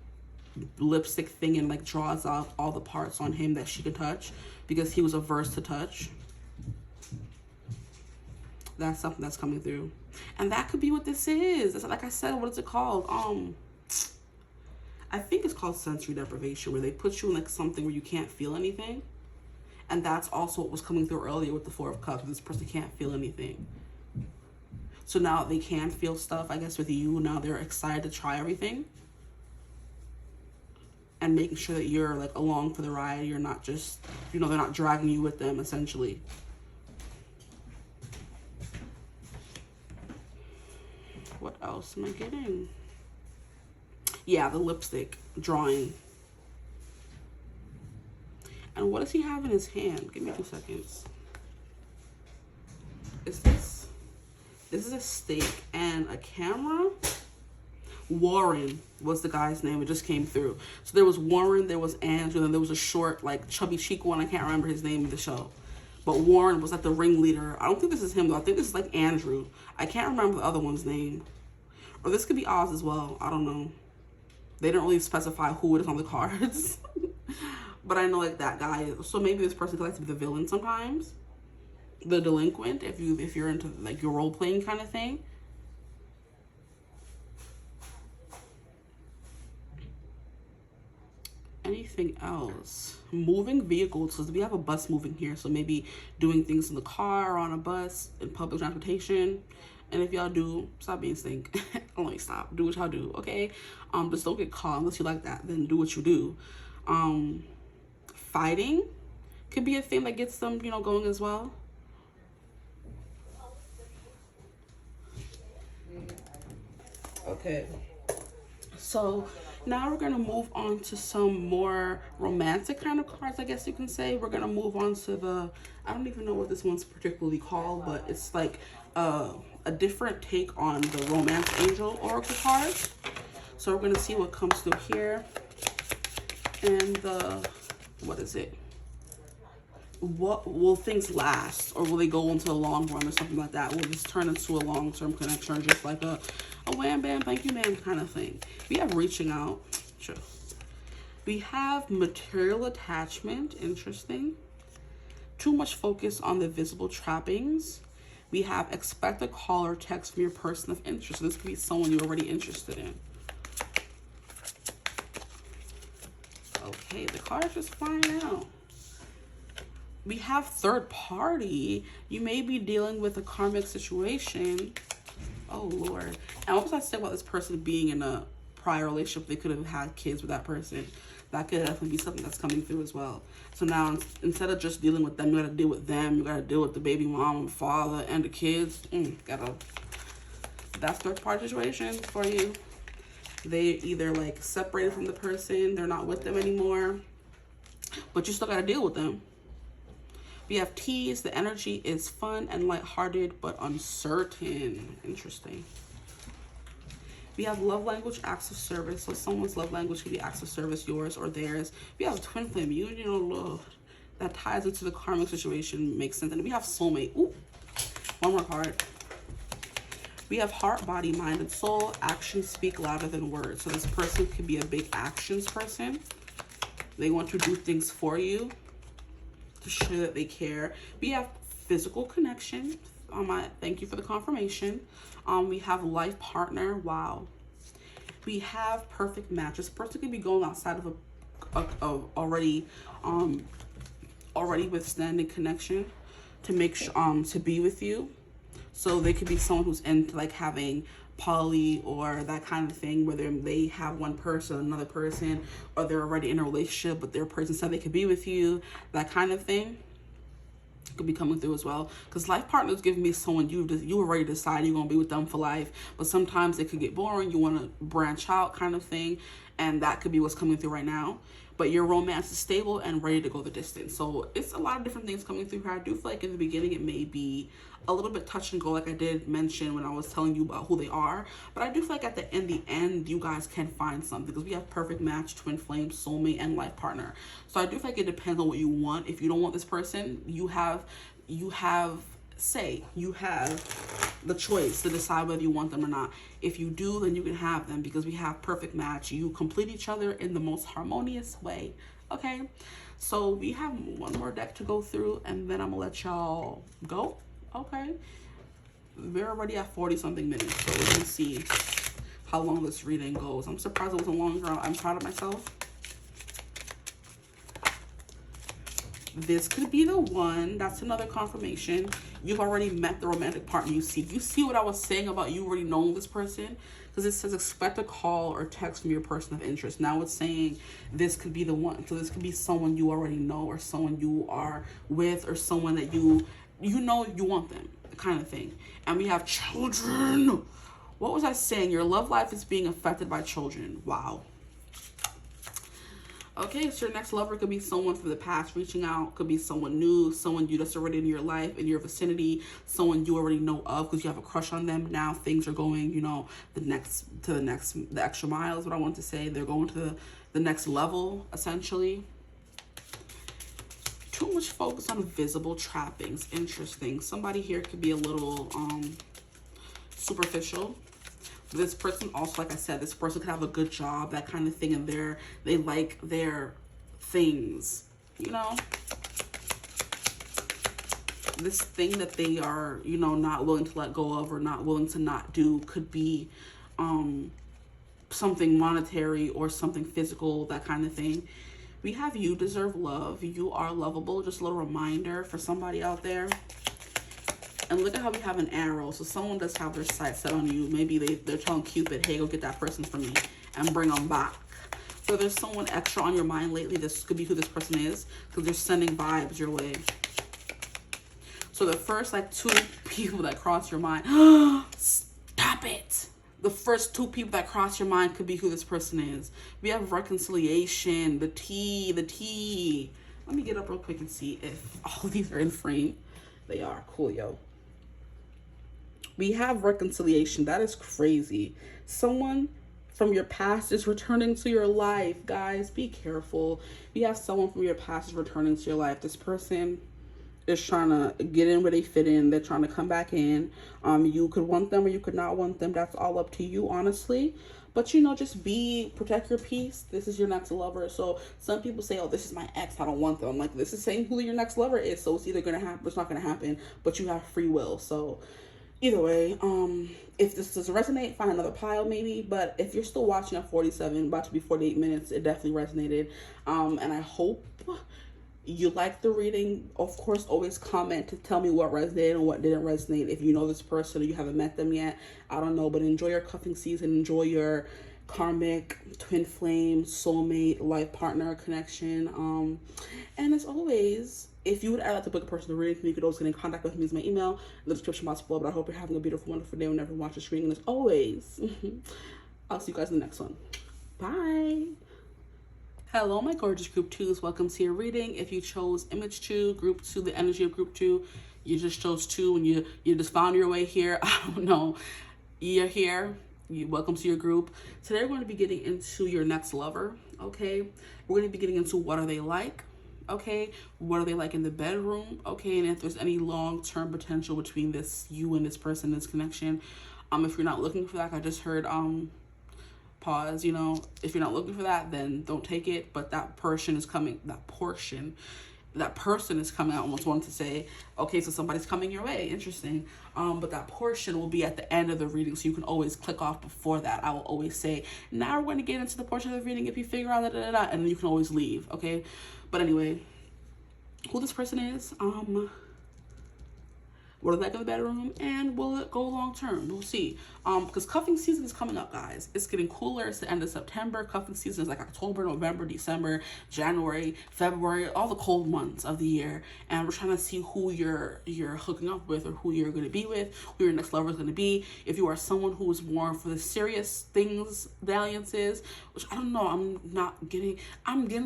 lipstick thing and like draws out all the parts on him that she can touch, because he was averse to touch. That's something that's coming through. And that could be what this is. It's like I said, what is it called? I think it's called sensory deprivation, where they put you in like something where you can't feel anything. And that's also what was coming through earlier with the Four of Cups. This person can't feel anything. So now they can feel stuff, I guess, with you. Now they're excited to try everything. And making sure that you're like along for the ride. You're not just, you know, they're not dragging you with them, essentially. What else am I getting? Yeah, the lipstick drawing. And what does he have in his hand? Give me 2 seconds. This is a stake and a camera. Warren was the guy's name. It just came through. So there was Warren, there was Andrew, and then there was a short, like chubby cheek one. I can't remember his name in the show. But Warren was like the ringleader. I don't think this is him though. I think this is like Andrew. I can't remember the other one's name. Or this could be Oz as well. I don't know. They don't really specify who it is on the cards. But I know like that guy. So maybe this person could like to be the villain sometimes. The delinquent, if you're into like your role playing kind of thing. Anything else? Moving vehicles, because we have a bus moving here, so maybe doing things in the car or on a bus, in public transportation. And if y'all do, stop being stink. Only stop. Do what y'all do, okay? Just don't get caught unless you like that. Then do what you do. Fighting could be a thing that gets them, you know, going as well. Okay. So now we're going to move on to some more romantic kind of cards, I guess you can say. We're going to move on to the, I don't even know what this one's particularly called, but it's like a different take on the Romance Angel Oracle cards. So we're going to see what comes through here. And the, what is it? what will things last, or will they go into a long run or something like that? Will this turn into a long-term connection, or just like a wham bam thank you ma'am kind of thing? We have reaching out. Sure. We have material attachment. Interesting. Too much focus on the visible trappings. We have expect a call or text from your person of interest. So this could be someone you're already interested in. Okay, the cards just flying out. We have third party. You may be dealing with a karmic situation. Oh, Lord. And what was I saying about this person being in a prior relationship? They could have had kids with that person. That could definitely be something that's coming through as well. So now, instead of just dealing with them, you got to deal with them. You got to deal with the baby mom and father and the kids. That's third party situation for you. They either like separated from the person. They're not with them anymore. But you still got to deal with them. We have T's. The energy is fun and lighthearted, but uncertain. Interesting. We have love language, acts of service. So someone's love language could be acts of service, yours or theirs. We have twin flame, union or love. That ties into the karmic situation, makes sense. And we have soulmate. Ooh, one more card. We have heart, body, mind, and soul. Actions speak louder than words. So this person could be a big actions person. They want to do things for you to show that they care. We have physical connection. Thank you for the confirmation. We have life partner. Wow. We have perfect match. This person could be going outside of a already withstanding connection to make to be with you. So they could be someone who's into like having poly or that kind of thing, where they have one person, another person, or they're already in a relationship, but their person said they could be with you. That kind of thing could be coming through as well. Because life partner is giving me someone you already decided you're gonna be with them for life, but sometimes it could get boring. You want to branch out, kind of thing, and that could be what's coming through right now. But your romance is stable and ready to go the distance. So it's a lot of different things coming through here. I do feel like in the beginning it may be a little bit touch and go, like I did mention when I was telling you about who they are. But I do feel like at the end, you guys can find something, because we have perfect match, twin flame, soulmate, and life partner. So I do feel like it depends on what you want. If you don't want this person, you have the choice to decide whether you want them or not. If you do, then you can have them, because we have perfect match. You complete each other in the most harmonious way. Okay, so we have one more deck to go through, and then I'm gonna let y'all go. Okay, we're already at 40 something minutes, so we're gonna see how long this reading goes. I'm surprised it wasn't longer. I'm proud of myself. This could be the one. That's another confirmation. You've already met the romantic partner you seek. You see what I was saying about you already knowing this person? Because it says expect a call or text from your person of interest. Now it's saying this could be the one. So this could be someone you already know, or someone you are with, or someone that you know you want them, kind of thing. And we have children. What was I saying? Your love life is being affected by children. Wow. Okay, so your next lover could be someone from the past reaching out, could be someone new, someone you that's already in your life, in your vicinity, someone you already know of because you have a crush on them. Now things are going, the extra mile is what I want to say. They're going to the next level, essentially. Too much focus on visible trappings. Interesting. Somebody here could be a little superficial. This person also, like I said, this person could have a good job, that kind of thing, and they like their things, This thing that they are, not willing to let go of or not willing to not do could be something monetary or something physical, that kind of thing. We have you deserve love. You are lovable. Just a little reminder for somebody out there. And look at how we have an arrow. So someone does have their sights set on you. Maybe they're telling Cupid, hey, go get that person for me and bring them back. So there's someone extra on your mind lately. This could be who this person is, because they're sending vibes your way. So the first two people that cross your mind, stop it. The first two people that cross your mind could be who this person is. We have reconciliation, the T. Let me get up real quick and see if all of these are in frame. They are. Cool, yo. We have reconciliation. That is crazy. Someone from your past is returning to your life. Guys, be careful. We have someone from your past is returning to your life. This person is trying to get in where they fit in. They're trying to come back in. You could want them or you could not want them. That's all up to you, honestly. But, you know, just protect your peace. This is your next lover. So some people say, oh, this is my ex, I don't want them. I'm like, this is saying who your next lover is. So it's either going to happen, it's not going to happen, but you have free will. So either way, if this doesn't resonate, find another pile maybe. But if you're still watching at 47, about to be 48 minutes, it definitely resonated. And I hope you like the reading. Of course, always comment to tell me what resonated and what didn't resonate. If you know this person or you haven't met them yet, I don't know, but enjoy your cuffing season. Enjoy your karmic, twin flame, soulmate, life partner connection. And as always, if you would like to book a personal reading for me, you could always get in contact with me. Is my email in the description box below. But I hope you're having a beautiful, wonderful day whenever you watch this reading. And as always, I'll see you guys in the next one. Bye. Hello, my gorgeous group 2s. Welcome to your reading. If you chose image 2, group 2, the energy of group 2, you just chose 2 and you just found your way here. I don't know. You're here. Welcome to your group. Today we're going to be getting into your next lover, okay? We're going to be getting into what are they like, okay? What are they like in the bedroom, okay? And if there's any long-term potential between you and this person, this connection. If you're not looking for that, I just heard, pause, you know, if you're not looking for that, then don't take it. But that person is coming, that person is coming. I almost wanted to say, okay, so somebody's coming your way. Interesting. But that portion will be at the end of the reading, so you can always click off before that. I will always say, now we're going to get into the portion of the reading if you figure out and then you can always leave, okay? But anyway, who this person is, what are they like in the bedroom, and will it go long term? We'll see. Because cuffing season is coming up, guys. It's getting cooler. It's the end of September. Cuffing season is like October, November, December, January, February, all the cold months of the year. And we're trying to see who you're hooking up with, or who you're going to be with, who your next lover is going to be. If you are someone who is more for the serious things, dalliances, which I don't know, I'm getting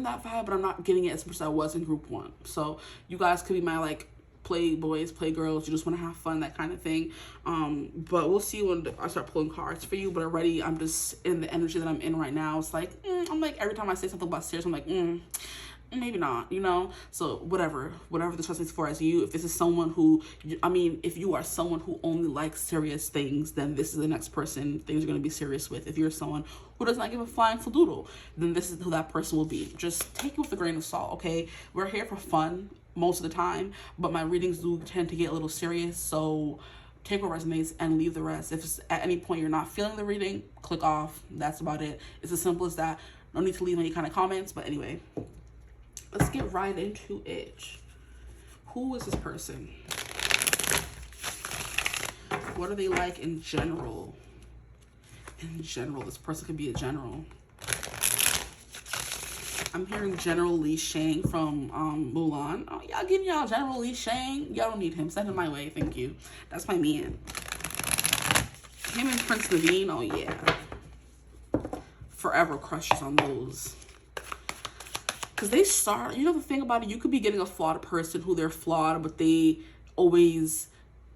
that vibe, but I'm not getting it as much as I was in group 1. So you guys could be my like play boys, play girls, you just want to have fun, that kind of thing. But we'll see when I start pulling cards for you. But already I'm just in the energy that I'm in right now. It's like, I'm like, every time I say something about serious, I'm like, maybe not, you know? So whatever this person is for as you. If this is someone who, if you are someone who only likes serious things, then this is the next person things are going to be serious with. If you're someone who does not give a flying fladoodle, then this is who that person will be. Just take it with a grain of salt, okay? We're here for fun most of the time, but my readings do tend to get a little serious, so take what resonates and leave the rest. If it's at any point you're not feeling the reading, click off. That's about it. It's as simple as that. No need to leave any kind of comments. But anyway, let's get right into it. Who is this person? What are they like in general? In general, this person could be a general. I'm hearing General Li Shang from Mulan. Oh, y'all giving y'all General Li Shang? Y'all don't need him. Send him my way. Thank you. That's my man. Him and Prince Naveen. Oh, yeah. Forever crushes on those. Because they start, you know the thing about it, you could be getting a flawed person who they're flawed, but they always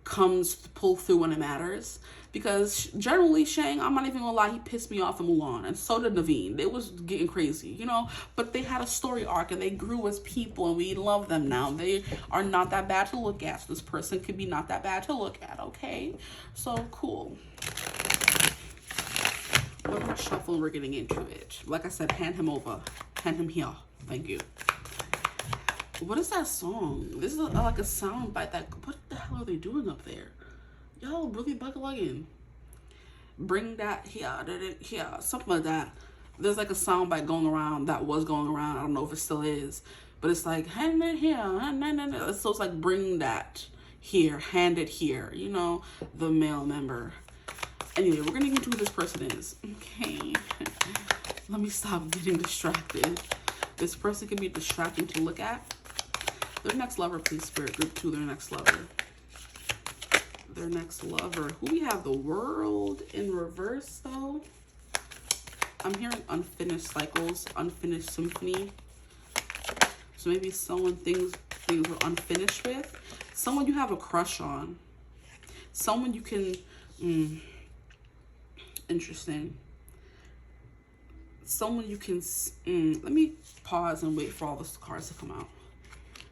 comes to pull through when it matters. Because generally, Shang, I'm not even gonna lie, he pissed me off in Mulan, and so did Naveen. It was getting crazy, you know, but they had a story arc and they grew as people and we love them now. They are not that bad to look at. So this person could be not that bad to look at, okay? So cool. When we're shuffling, we're getting into it. Like I said, hand him over. Hand him here. Thank you. What is that song? This is like a sound bite that, what the hell are they doing up there? Y'all really buckle in. Bring that here, something like that. There's like a sound bite going around that was going around. I don't know if it still is, but it's like, hand it here, so it's like, bring that here, hand it here, you know, the male member. Anyway, we're gonna get into who this person is. Okay. Let me stop getting distracted. This person can be distracting to look at. Their next lover, please, Spirit Group 2, their next lover. Their next lover. Who we have? The World in reverse, though. I'm hearing unfinished cycles, unfinished symphony. So maybe someone things were unfinished with. Someone you have a crush on. Someone you can... interesting. Someone you can... let me pause and wait for all the cards to come out.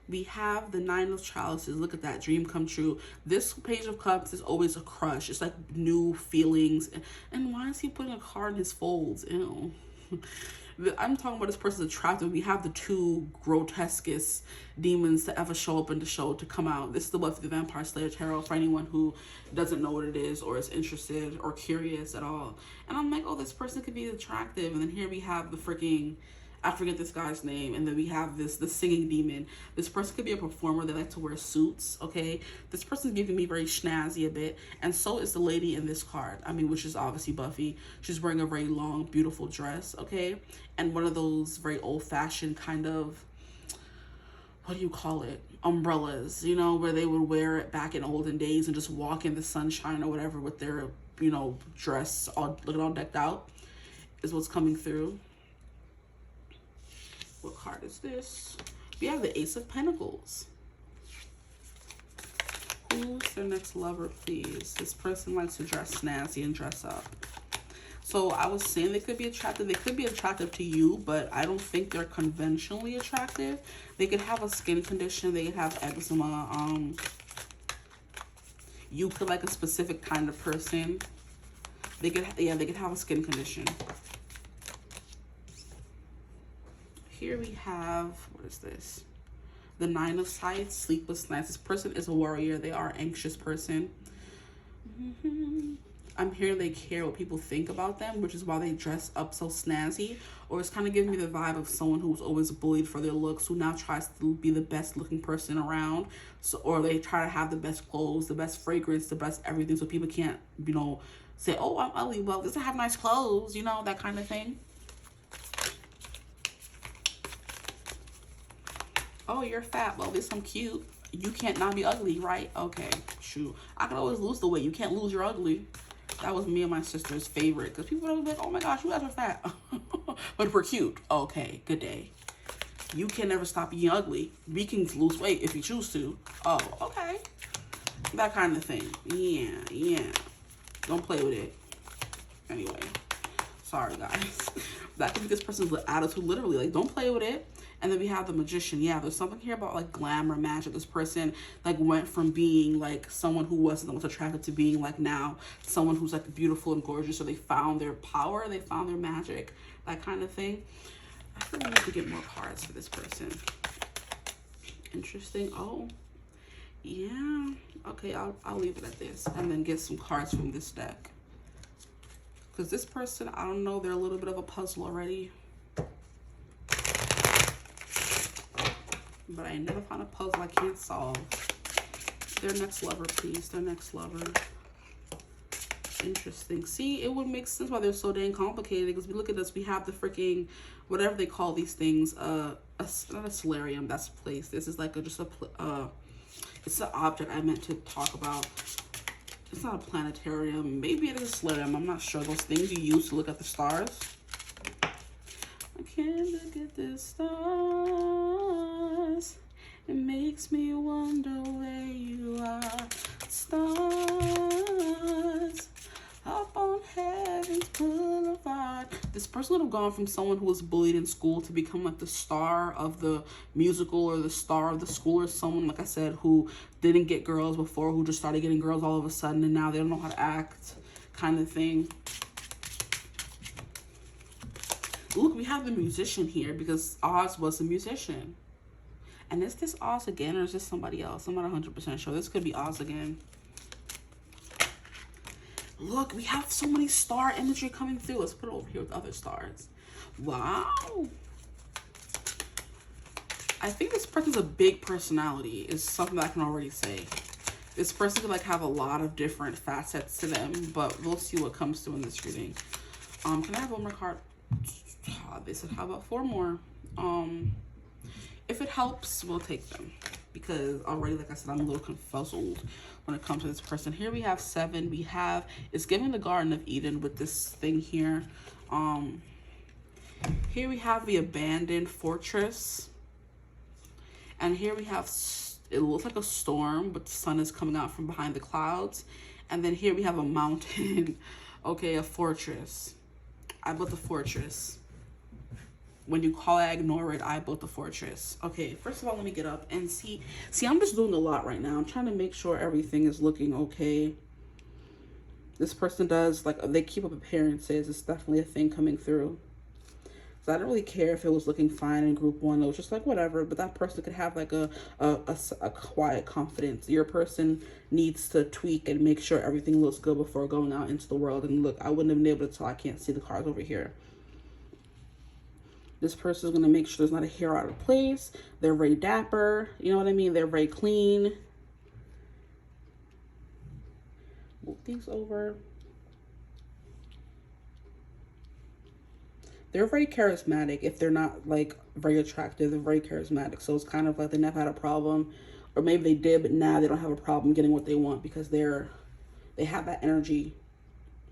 We have the Nine of Chalices. Look at that, dream come true. This Page of Cups is always a crush. It's like new feelings. And why is he putting a card in his folds? Ew. I'm talking about this person's attractive. We have the two grotesquest demons to ever show up in the show to come out. This is the Buffy the Vampire Slayer tarot for anyone who doesn't know what it is or is interested or curious at all. And I'm like, oh, this person could be attractive. And then here we have the freaking, I forget this guy's name, and then we have the singing demon. This person could be a performer. They like to wear suits, okay? This person's giving me very snazzy a bit, and so is the lady in this card. I mean, which is obviously Buffy. She's wearing a very long, beautiful dress, okay? And one of those very old-fashioned kind of, what do you call it? Umbrellas, you know, where they would wear it back in olden days and just walk in the sunshine or whatever with their, you know, dress all looking all decked out, is what's coming through. What card is this? We have the Ace of Pentacles. Who's their next lover, please? This person likes to dress snazzy and dress up. So I was saying they could be attractive. They could be attractive to you, but I don't think they're conventionally attractive. They could have a skin condition. They could have eczema. You could like a specific kind of person. They could, yeah, they could have a skin condition. Here we have, what is this? The Nine of Scythes, sleepless nights. This person is a warrior. They are an anxious person. I'm hearing they care what people think about them, which is why they dress up so snazzy. Or it's kind of giving me the vibe of someone who's always bullied for their looks, who now tries to be the best looking person around. So, or they try to have the best clothes, the best fragrance, the best everything, so people can't, you know, say, oh, I'm ugly, well, does it have nice clothes, you know, that kind of thing. Oh, you're fat. Well, at least I'm cute. You can't not be ugly, right? Okay, shoot. I can always lose the weight. You can't lose your ugly. That was me and my sister's favorite. Because people are like, oh my gosh, you guys are fat. But we're cute. Okay, good day. You can never stop being ugly. We can lose weight if you choose to. Oh, okay. That kind of thing. Yeah. Don't play with it. Anyway. Sorry, guys. That could be this person's attitude, literally. Like, don't play with it. And then we have the Magician. Yeah, there's something here about like glamour, magic. This person like went from being like someone who wasn't the most attractive to being like now someone who's like beautiful and gorgeous. So they found their power, they found their magic, that kind of thing. I think I need to get more cards for this person. Interesting. Oh, yeah. Okay, I'll leave it at this and then get some cards from this deck. Because this person, I don't know, they're a little bit of a puzzle already. But I never found a puzzle I can't solve. Their next lover, please. Their next lover. Interesting. See, it would make sense why they're so dang complicated. Because we look at this, we have the freaking, whatever they call these things, not a solarium, that's a place. This is like it's an object I meant to talk about. It's not a planetarium. Maybe it is a solarium. I'm not sure. Those things you use to look at the stars. I can't look at the stars. It makes me wonder where you are. Stars up on heaven's boulevard. This person would have gone from someone who was bullied in school to become like the star of the musical or the star of the school, or someone, like I said, who didn't get girls before, who just started getting girls all of a sudden, and now they don't know how to act, kind of thing. Look, we have the Musician here because Oz was a musician. And is this Oz again, or is this somebody else? I'm not 100% sure. This could be Oz again. Look, we have so many star imagery coming through. Let's put it over here with other stars. Wow. I think this person's a big personality, is something that I can already say. This person could like have a lot of different facets to them, but we'll see what comes through in this reading. Can I have one more card? They said, how about 4 more? If it helps, we'll take them, because already, like I said, I'm a little confuzzled when it comes to this person. Here we have 7. We have, it's giving the Garden of Eden with this thing here. Here we have the abandoned fortress, and here we have, it looks like a storm, but the sun is coming out from behind the clouds. And then here we have a mountain. Okay, a fortress. I bought the fortress. When you call it, I ignore it. I built a fortress. Okay, first of all, let me get up and see. I'm just doing a lot right now. I'm trying to make sure everything is looking okay. This person does, like, they keep up appearances. It's definitely a thing coming through. So I don't really care if it was looking fine in group one. It was just like, whatever. But that person could have like a quiet confidence. Your person needs to tweak and make sure everything looks good before going out into the world. And look, I wouldn't have been able to tell. I can't see the cards over here. This person is going to make sure there's not a hair out of place. They're very dapper. You know what I mean? They're very clean. Move these over. They're very charismatic. If they're not like very attractive, they're very charismatic. So it's kind of like they never had a problem, or maybe they did, but now they don't have a problem getting what they want because they have that energy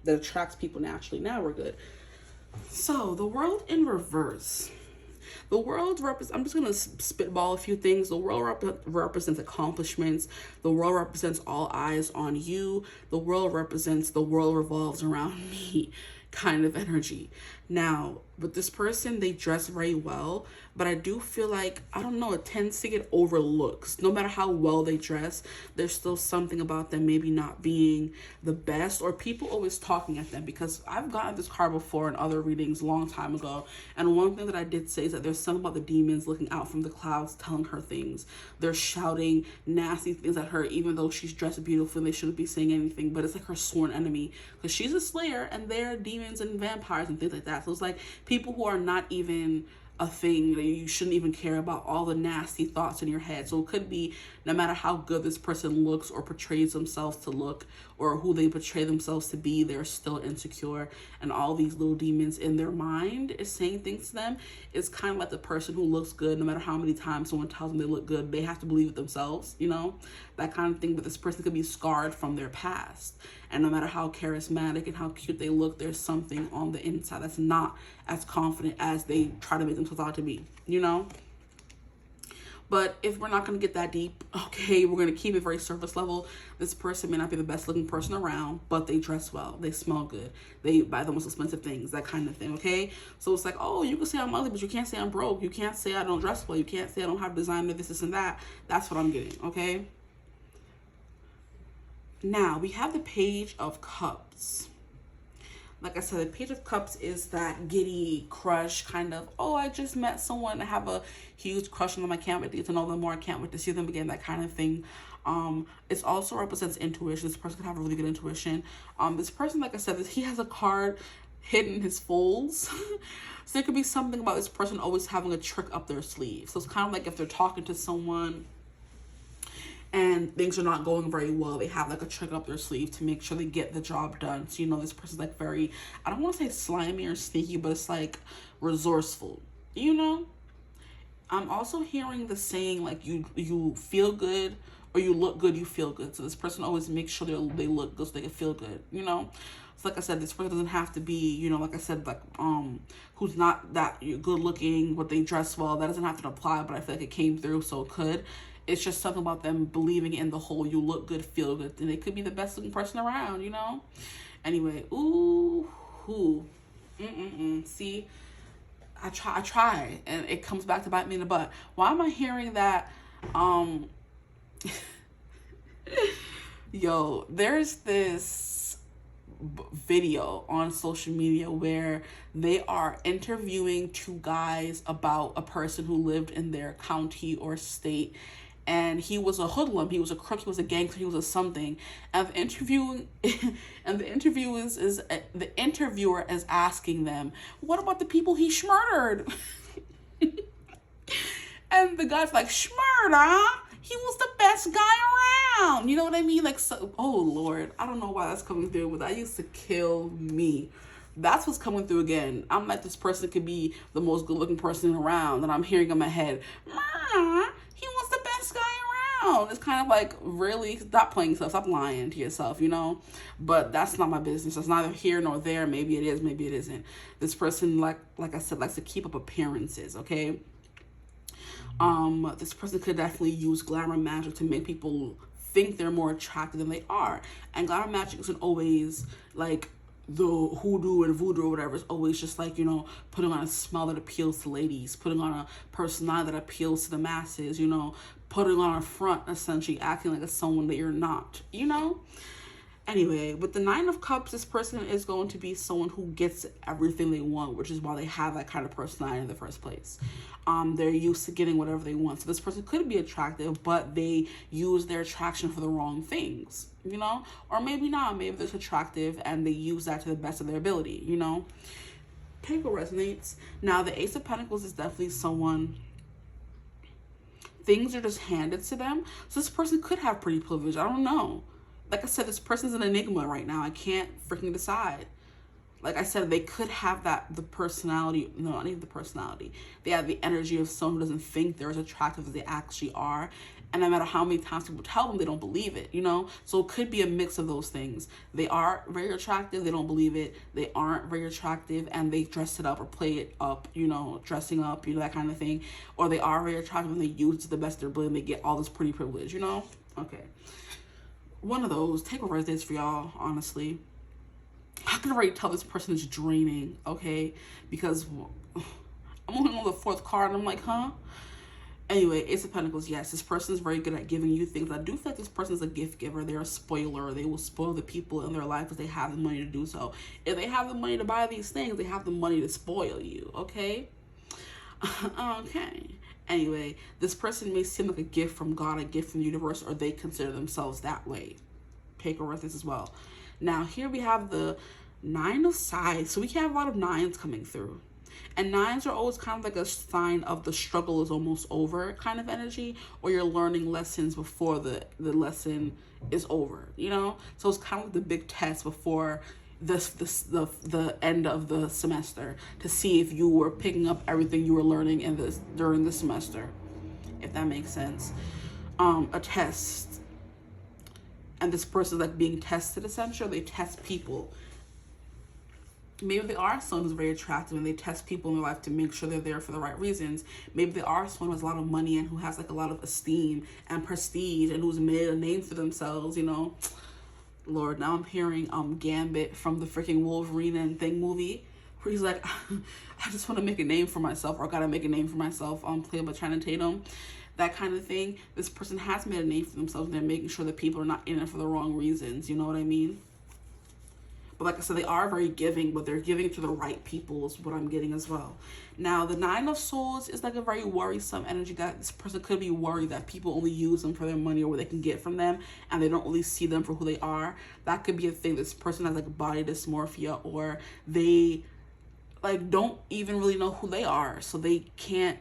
that attracts people naturally. Now we're good. So the world in reverse. The world I'm just going to spitball a few things. The world represents accomplishments. The world represents all eyes on you. The world represents the world revolves around me kind of energy. Now, with this person, they dress very well, but I do feel like, I don't know, it tends to get overlooked. No matter how well they dress, there's still something about them maybe not being the best, or people always talking at them, because I've gotten this card before in other readings a long time ago, and one thing that I did say is that there's something about the demons looking out from the clouds telling her things. They're shouting nasty things at her, even though she's dressed beautifully and they shouldn't be saying anything, but it's like her sworn enemy, because she's a slayer and they're demons and vampires and things like that. So it's like people who are not even a thing that you shouldn't even care about, all the nasty thoughts in your head. So it could be no matter how good this person looks or portrays themselves to look, or who they portray themselves to be, they're still insecure, and all these little demons in their mind is saying things to them. It's kind of like the person who looks good, no matter how many times someone tells them they look good, they have to believe it themselves, you know, that kind of thing. But this person could be scarred from their past, and no matter how charismatic and how cute they look, there's something on the inside that's not as confident as they try to make themselves out to be, you know. But if we're not going to get that deep, okay, we're going to keep it very surface level. This person may not be the best looking person around, but they dress well. They smell good. They buy the most expensive things, that kind of thing, okay? So it's like, oh, you can say I'm ugly, but you can't say I'm broke. You can't say I don't dress well. You can't say I don't have designer, this and that. That's what I'm getting, okay? Now, we have the Page of Cups. Like I said, the Page of Cups is that giddy crush kind of, oh, I just met someone, I have a huge crush on them, I can't wait to get to know them more, I can't wait to see them again, that kind of thing. It also represents intuition. This person could have a really good intuition. This person, like I said, he has a card hidden in his folds. So there could be something about this person always having a trick up their sleeve. So it's kind of like if they're talking to someone and things are not going very well, they have like a trick up their sleeve to make sure they get the job done. So, you know, this person's like very, I don't want to say slimy or sneaky, but it's like resourceful, you know. I'm also hearing the saying like you feel good or you look good, you feel good. So this person always makes sure they look good so they can feel good, you know. So like I said, this person doesn't have to be, you know, like I said, like who's not that good looking, but they dress well. That doesn't have to apply, but I feel like it came through, so it could. It's just something about them believing in the whole you look good, feel good, and they could be the best looking person around, you know. Anyway, see, I try, and it comes back to bite me in the butt. Why am I hearing that? Yo, there's this video on social media where they are interviewing two guys about a person who lived in their county or state, and he was a hoodlum, he was a crook, he was a gangster, he was a something. And the interviewer is asking them, what about the people he schmurdered? And the guy's like, schmurder? He was the best guy around. You know what I mean? Like, so, oh Lord, I don't know why that's coming through, but that used to kill me. That's what's coming through again. I'm like, this person could be the most good looking person around, and I'm hearing in my head, he was the best guy around. It's kind of like, really, stop playing yourself, stop lying to yourself, you know. But that's not my business. That's neither here nor there. Maybe it is, maybe it isn't. This person, like I said, likes to keep up appearances, okay? This person could definitely use glamour magic to make people think they're more attractive than they are. And glamour magic isn't always like the hoodoo and voodoo or whatever is always just like, you know, putting on a smile that appeals to ladies, putting on a personality that appeals to the masses, you know, putting on a front, essentially acting like a someone that you're not, you know. Anyway, with the Nine of Cups, this person is going to be someone who gets everything they want, which is why they have that kind of personality in the first place. They're used to getting whatever they want. So this person could be attractive, but they use their attraction for the wrong things, you know? Or maybe not. Maybe they're attractive and they use that to the best of their ability, you know? Take what resonates. Now, the Ace of Pentacles is definitely someone... Things are just handed to them. So this person could have pretty privilege. I don't know. Like I said, this person's an enigma right now. I can't freaking decide. Like I said, they could have the personality. No, not even the personality. They have the energy of someone who doesn't think they're as attractive as they actually are. And no matter how many times people tell them, they don't believe it, you know? So it could be a mix of those things. They are very attractive. They don't believe it. They aren't very attractive and they dress it up or play it up, you know, dressing up, you know, that kind of thing. Or they are very attractive and they use it to the best of their ability and they get all this pretty privilege, you know? Okay. One of those. Take what resonates for y'all, honestly. I can already tell this person is draining, okay? Because I'm only on the fourth card and I'm like, huh? Anyway, Ace of Pentacles, yes, this person is very good at giving you things. I do feel like this person is a gift giver. They're a spoiler. They will spoil the people in their life because they have the money to do so. If they have the money to buy these things, they have the money to spoil you, okay? Okay. Anyway, this person may seem like a gift from God, a gift from the universe, or they consider themselves that way. Take or this as well. Now, here we have the Nine of Scythes. So we have a lot of nines coming through. And nines are always kind of like a sign of the struggle is almost over kind of energy, or you're learning lessons before the lesson is over, you know? So it's kind of like the big test before the end of the semester to see if you were picking up everything you were learning in this during the semester, if that makes sense. A test, and this person is like being tested essentially. They test people. Maybe they are someone who's very attractive and they test people in their life to make sure they're there for the right reasons. Maybe they are someone who has a lot of money and who has like a lot of esteem and prestige and who's made a name for themselves, you know. Lord, now I'm hearing Gambit from the freaking Wolverine and Thing movie, where he's like, I just want to make a name for myself, or I gotta make a name for myself, played by Channing Tatum, that kind of thing. This person has made a name for themselves and they're making sure that people are not in it for the wrong reasons, you know what I mean? But like I said, they are very giving, but they're giving to the right people is what I'm getting as well. Now, the Nine of Swords is like a very worrisome energy that this person could be worried that people only use them for their money or what they can get from them, and they don't really see them for who they are. That could be a thing. This person has like body dysmorphia, or they like don't even really know who they are, so they can't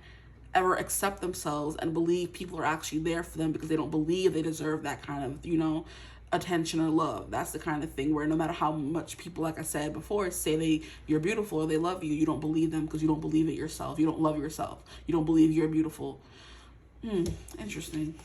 ever accept themselves and believe people are actually there for them because they don't believe they deserve that kind of, you know, attention or love. That's the kind of thing where no matter how much people, like I said before, say you're beautiful or they love you, you don't believe them because you don't believe it yourself. You don't love yourself. You don't believe you're beautiful. Interesting.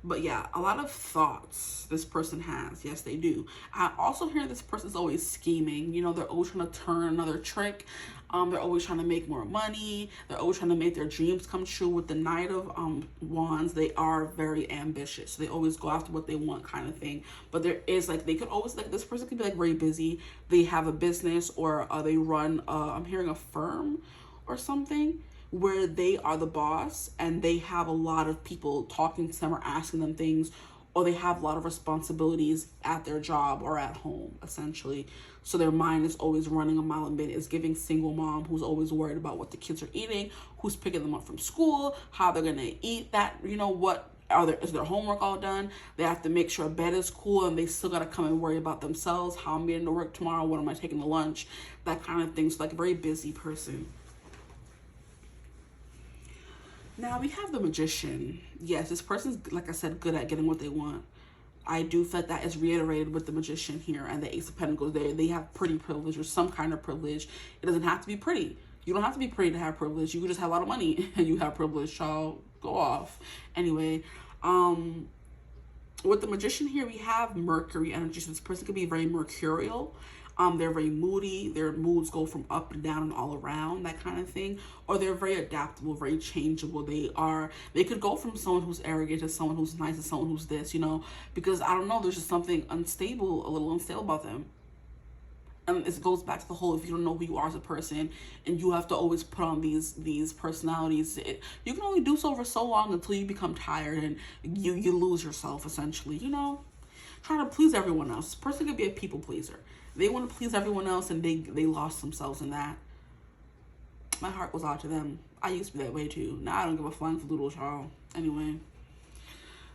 But yeah, a lot of thoughts this person has. Yes, they do. I also hear this person's always scheming. You know, they're always trying to turn another trick. They're always trying to make more money. They're always trying to make their dreams come true. With the Knight of Wands, they are very ambitious. They always go after what they want kind of thing. But there is like, they could always, like, this person could be like very busy. They have a business, or they run, I'm hearing a firm or something, where they are the boss and they have a lot of people talking to them or asking them things, or they have a lot of responsibilities at their job or at home, essentially. So their mind is always running a mile a minute. It's giving single mom who's always worried about what the kids are eating, who's picking them up from school, how they're gonna eat that, you know, what is their homework all done? They have to make sure bed is cool, and they still gotta come and worry about themselves. How I'm getting to work tomorrow, what am I taking to lunch, that kind of thing. So like a very busy person. Now we have the Magician. Yes, this person's, like I said, good at getting what they want. I do feel like that is reiterated with the Magician here and the Ace of Pentacles. They have pretty privilege or some kind of privilege. It doesn't have to be pretty. You don't have to be pretty to have privilege. You can just have a lot of money and you have privilege. Child, go off. Anyway, with the Magician here, we have Mercury energy. So this person could be very mercurial. They're very moody. Their moods go from up and down and all around, that kind of thing. Or they're very adaptable, very changeable. They could go from someone who's arrogant to someone who's nice to someone who's this, you know, because I don't know, there's just something unstable, a little unstable about them. and it goes back to the whole, if you don't know who you are as a person and you have to always put on these personalities, you can only do so for so long until you become tired and you lose yourself, essentially, you know, trying to please everyone else. This person could be a people pleaser. They want to please everyone else and they lost themselves in that. My heart goes out to them. I used to be that way too. Now I don't give a flying fluddle, child. Anyway.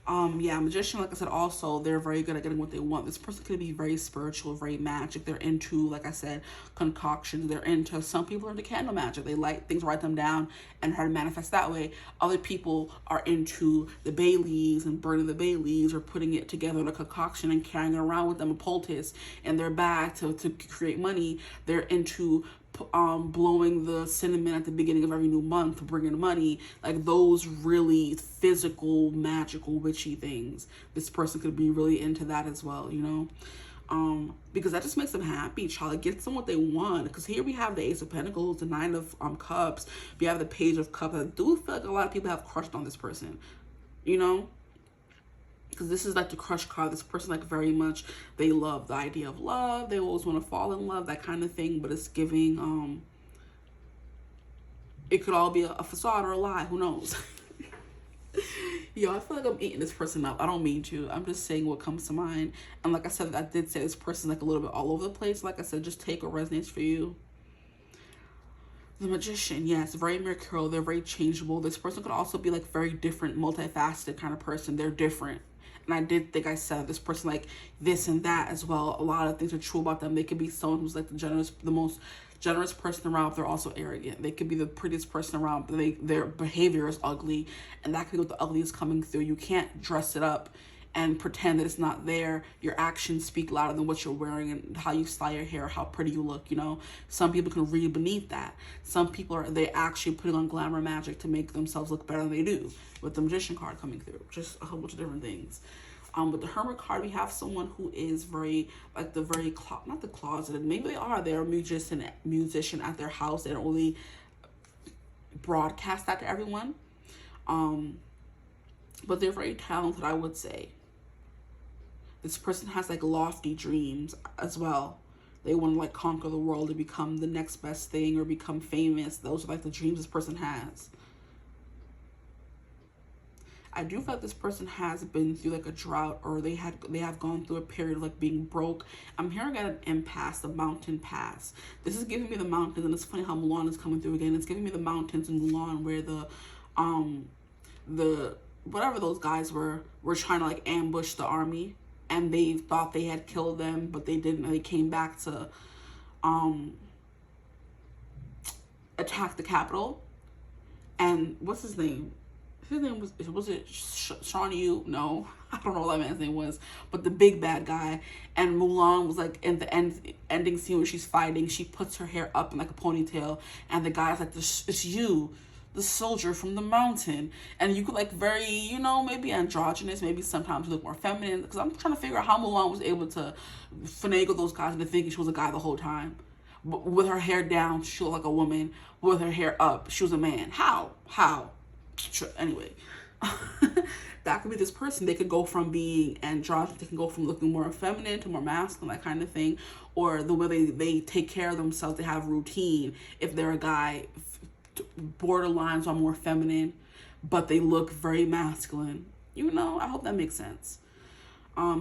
Yeah, magician, like I said, also, they're very good at getting what they want. This person could be very spiritual, very magic. They're into, like I said, concoctions. They're into, some people are into candle magic. They like things, write them down, and try to manifest that way. Other people are into the bay leaves and burning the bay leaves or putting it together in a concoction and carrying it around with them, a poultice in their bag to create money. They're into blowing the cinnamon at the beginning of every new month, bringing money, like those really physical, magical, witchy things. This person could be really into that as well, you know, because that just makes them happy, child. It gets them what they want. Because here we have the Ace of Pentacles, the Nine of Cups, we have the Page of Cups. I do feel like a lot of people have crushed on this person, you know, because this is like the crush card. This person, like, very much, they love the idea of love. They always want to fall in love, that kind of thing. But it's giving, it could all be a facade or a lie. Who knows? Yo, I feel like I'm eating this person up. I don't mean to. I'm just saying what comes to mind. And like I said, I did say this person's like a little bit all over the place. Like I said, just take what resonates for you. The Magician, yes, very mercurial. They're very changeable. This person could also be like very different, multifaceted kind of person. They're different. And I did think I said this person like this and that as well. A lot of things are true about them. They could be someone who's like the most generous person around, but they're also arrogant. They could be the prettiest person around, but their behavior is ugly. And that could be what the ugly is coming through. You can't dress it up and pretend that it's not there. Your actions speak louder than what you're wearing and how you style your hair, how pretty you look, you know. Some people can read beneath that. Some people they actually putting on glamour magic to make themselves look better than they do, with the Magician card coming through. Just a whole bunch of different things. With the Hermit card, we have someone who is very, like, the very, not the closeted, maybe they are, they're a musician at their house. They don't really broadcast that to everyone. But they're very talented, I would say. This person has like lofty dreams as well. They want to like conquer the world or become the next best thing or become famous. Those are like the dreams this person has. I do feel like this person has been through like a drought, or they have gone through a period of like being broke. I'm hearing at an impasse, the mountain pass. This is giving me the mountains, and it's funny how Mulan is coming through again. It's giving me the mountains in Mulan where the whatever those guys were trying to like ambush the army, and they thought they had killed them, but they didn't. They came back to attack the capital. And what's his name? His name was it Sean Yu? No, I don't know what that man's name was. But the big bad guy. And Mulan was like in the ending scene where she's fighting, she puts her hair up in like a ponytail, and the guy's like, "It's you, the soldier from the mountain." And you could like very, you know, maybe androgynous, maybe sometimes look more feminine. Because I'm trying to figure out how Mulan was able to finagle those guys into thinking she was a guy the whole time. But with her hair down, she looked like a woman. With her hair up, she was a man. How? Anyway, that could be this person. They could go from being androgynous, they can go from looking more feminine to more masculine, that kind of thing. Or the way they take care of themselves, they have routine. If they're a guy, borderlines are more feminine, but they look very masculine. You know, I hope that makes sense.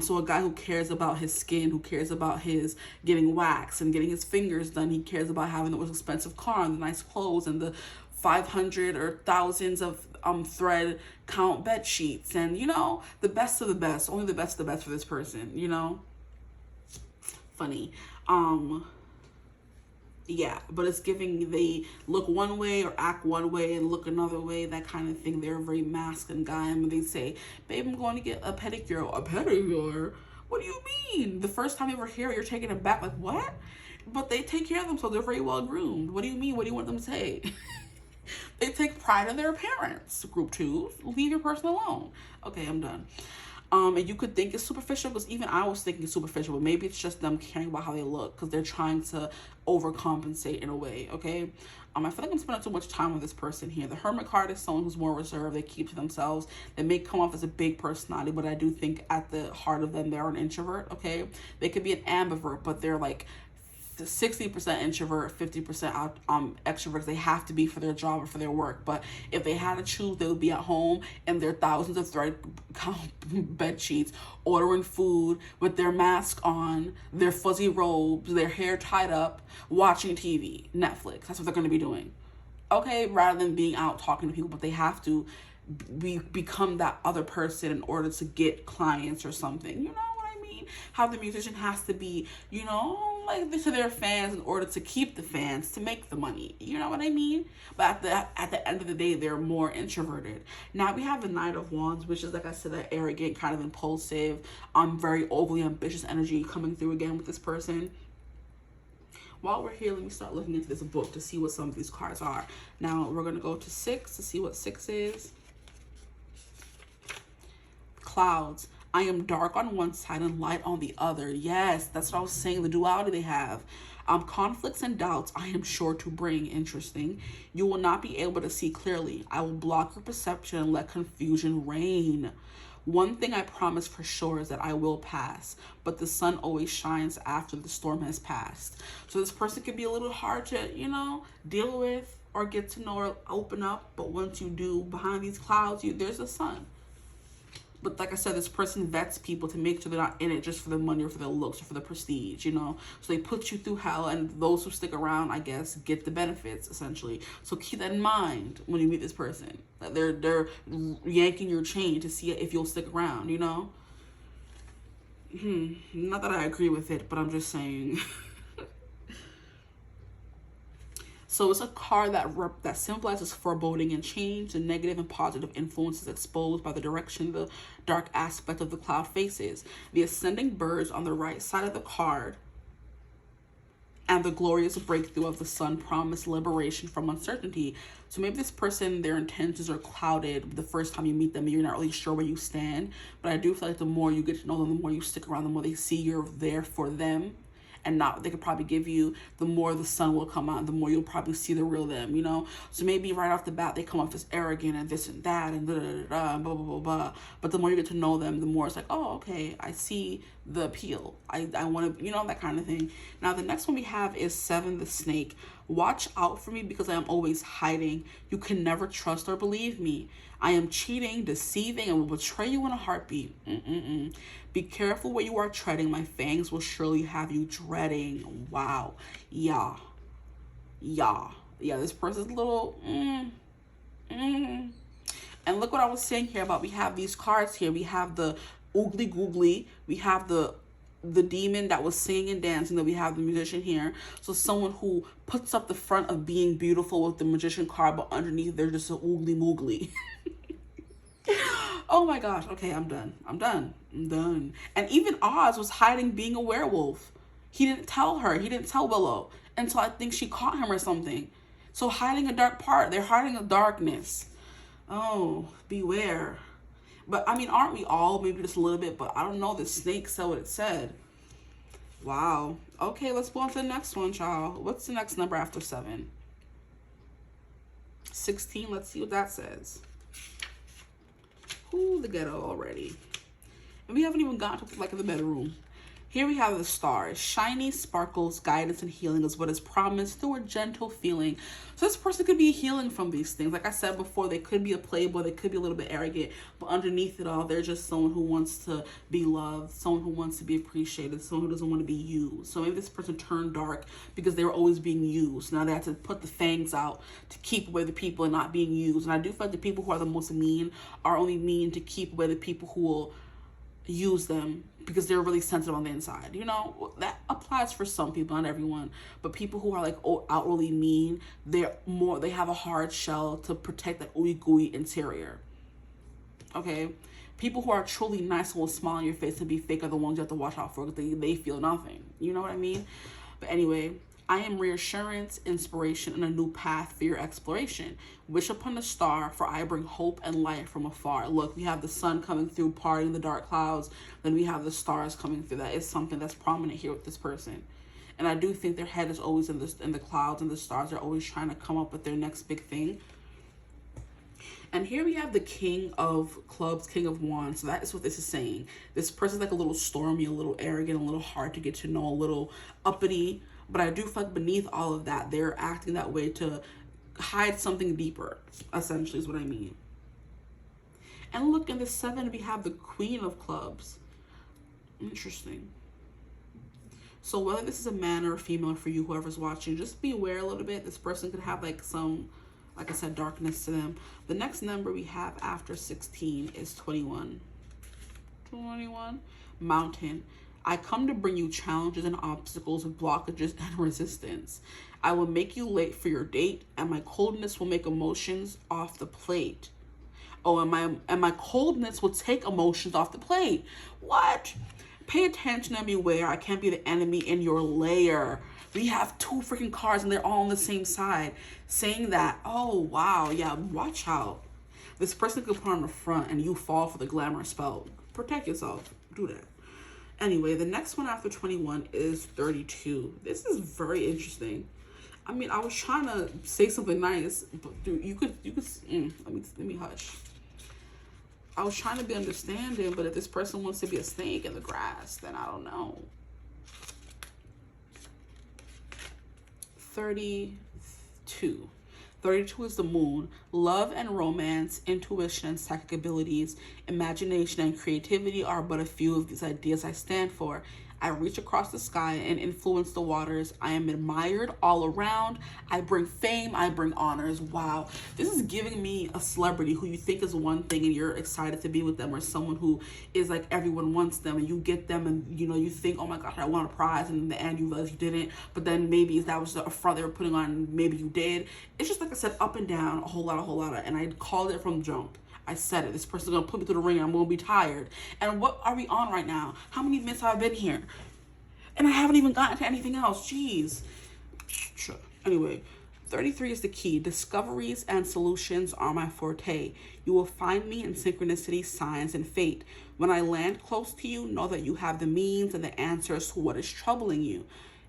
So a guy who cares about his skin, who cares about his getting waxed and getting his fingers done, he cares about having the most expensive car and the nice clothes and the 500 or thousands of thread count bed sheets, and you know, the best of the best, only the best of the best for this person, you know. Funny. Yeah, but it's giving they look one way or act one way and look another way, that kind of thing. They're a very masculine guy, and they say, "Babe, I'm going to get a pedicure." A pedicure? What do you mean? The first time you ever hear it, you're taken aback, like, what? But they take care of themselves. They're very well groomed. What do you mean? What do you want them to say? They take pride in their appearance. Group 2, leave your person alone. Okay, I'm done. And you could think it's superficial, because even I was thinking it's superficial, but maybe it's just them caring about how they look, because they're trying to overcompensate in a way, okay? I feel like I'm spending too much time with this person here. The Hermit card is someone who's more reserved. They keep to themselves. They may come off as a big personality, but I do think at the heart of them, they're an introvert, okay? They could be an ambivert, but they're like 60% introvert, 50% extroverts. They have to be for their job or for their work. But if they had to choose, they would be at home in their thousands of thread bed sheets, ordering food with their mask on, their fuzzy robes, their hair tied up, watching TV, Netflix. That's what they're going to be doing. Okay, rather than being out talking to people, but they have to become that other person in order to get clients or something. You know what I mean? How the musician has to be, you know, like to their fans in order to keep the fans, to make the money. You know what I mean? But at the end of the day, they're more introverted. Now we have the Knight of Wands, which is, like I said, that arrogant, kind of impulsive, very overly ambitious energy coming through again with this person. While we're here, let me start looking into this book to see what some of these cards are. Now we're going to go to 6 to see what 6 is. Clouds. I am dark on one side and light on the other. Yes, that's what I was saying, the duality they have. Conflicts and doubts I am sure to bring. Interesting. You will not be able to see clearly. I will block your perception and let confusion reign. One thing I promise for sure is that I will pass, but the sun always shines after the storm has passed. So this person could be a little hard to, you know, deal with or get to know or open up. But once you do, behind these clouds, there's a sun. But like I said, this person vets people to make sure they're not in it just for the money or for the looks or for the prestige, you know. So they put you through hell, and those who stick around, I guess, get the benefits, essentially. So keep that in mind when you meet this person. That they're yanking your chain to see if you'll stick around, you know. Not that I agree with it, but I'm just saying. So it's a card that symbolizes foreboding and change. The negative and positive influences exposed by the direction the dark aspect of the cloud faces. The ascending birds on the right side of the card and the glorious breakthrough of the sun promise liberation from uncertainty. So maybe this person, their intentions are clouded the first time you meet them. You're not really sure where you stand. But I do feel like the more you get to know them, the more you stick around, the more they see you're there for them. And not they could probably give you, the more the sun will come out, the more you'll probably see the real them, you know. So maybe right off the bat they come off as arrogant and this and that and blah blah blah blah. But the more you get to know them, the more it's like, oh, okay, I see the appeal. I want to, you know, that kind of thing. Now the next one we have is 7, the snake. Watch out for me because I am always hiding. You can never trust or believe me. I am cheating, deceiving, and will betray you in a heartbeat. Be careful where you are treading. My fangs will surely have you dreading. Wow. Yeah. This person's a little... And look what I was saying here about, we have these cards here. We have the oogly googly. We have the demon that was singing and dancing. Then we have the musician here. So someone who puts up the front of being beautiful with the magician card, but underneath they're just an oogly moogly. Oh my gosh. Okay, I'm done. And even Oz was hiding being a werewolf. He didn't tell her. He didn't tell Willow until I think she caught him or something. So hiding a dark part. They're hiding a darkness. Oh, beware. But I mean, aren't we all? Maybe just a little bit, but I don't know. The snake said what it said. Wow. Okay, let's go on to the next one, child. What's the next number after 7? 16. Let's see what that says. Ooh, the ghetto already. And we haven't even gotten to like in the bedroom. Here we have the stars. Shiny sparkles, guidance, and healing is what is promised through a gentle feeling. So this person could be healing from these things. Like I said before, they could be a playboy. They could be a little bit arrogant. But underneath it all, they're just someone who wants to be loved. Someone who wants to be appreciated. Someone who doesn't want to be used. So maybe this person turned dark because they were always being used. Now they have to put the fangs out to keep away the people and not being used. And I do feel like the people who are the most mean are only mean to keep away the people who will use them because they're really sensitive on the inside. You know, that applies for some people, not everyone. But people who are like outwardly mean, they have a hard shell to protect that ooey gooey interior. Okay? People who are truly nice and will smile on your face and be fake are the ones you have to watch out for because they feel nothing. You know what I mean? But anyway, I am reassurance, inspiration, and a new path for your exploration. Wish upon the star, for I bring hope and light from afar. Look, we have the sun coming through, parting the dark clouds. Then we have the stars coming through. That is something that's prominent here with this person. And I do think their head is always in the clouds and the stars. They're always trying to come up with their next big thing. And here we have the King of Clubs, King of Wands. So that is what this is saying. This person's like a little stormy, a little arrogant, a little hard to get to know, a little uppity. But I do feel like beneath all of that, they're acting that way to hide something deeper, essentially, is what I mean. And look, in the 7, we have the Queen of Clubs. Interesting. So whether this is a man or a female for you, whoever's watching, just be aware a little bit. This person could have like some, like I said, darkness to them. The next number we have after 16 is 21. 21. Mountain. I come to bring you challenges and obstacles, blockages, and resistance. I will make you late for your date, and my coldness will make emotions off the plate. Oh, and my coldness will take emotions off the plate. What? Pay attention and beware. I can't be the enemy in your lair. We have 2 freaking cards and they're all on the same side, saying that, oh, wow, yeah, watch out. This person could put on the front and you fall for the glamour spell. Protect yourself. Do that. Anyway, the next one after 21 is 32. This is very interesting. I mean, I was trying to say something nice, but dude, you could, let me hush. I was trying to be understanding, but if this person wants to be a snake in the grass, then I don't know. 32. 32 is the moon. Love and romance, intuition and psychic abilities, imagination and creativity are but a few of these ideas I stand for. I reach across the sky and influence the waters. I am admired all around. I bring fame. I bring honors. Wow. This is giving me a celebrity who you think is one thing and you're excited to be with them, or someone who is like everyone wants them and you get them and you think, oh my gosh, I want a prize, and in the end you realize you didn't, but then maybe that was a front they were putting on, maybe you did. It's just like I said, up and down, a whole lot, and I called it from jump. I said it. This person's going to put me through the ring and I'm going to be tired. And what are we on right now? How many minutes have I been here? And I haven't even gotten to anything else. Jeez. Anyway, 33 is the key. Discoveries and solutions are my forte. You will find me in synchronicity, signs, and fate. When I land close to you, know that you have the means and the answers to what is troubling you.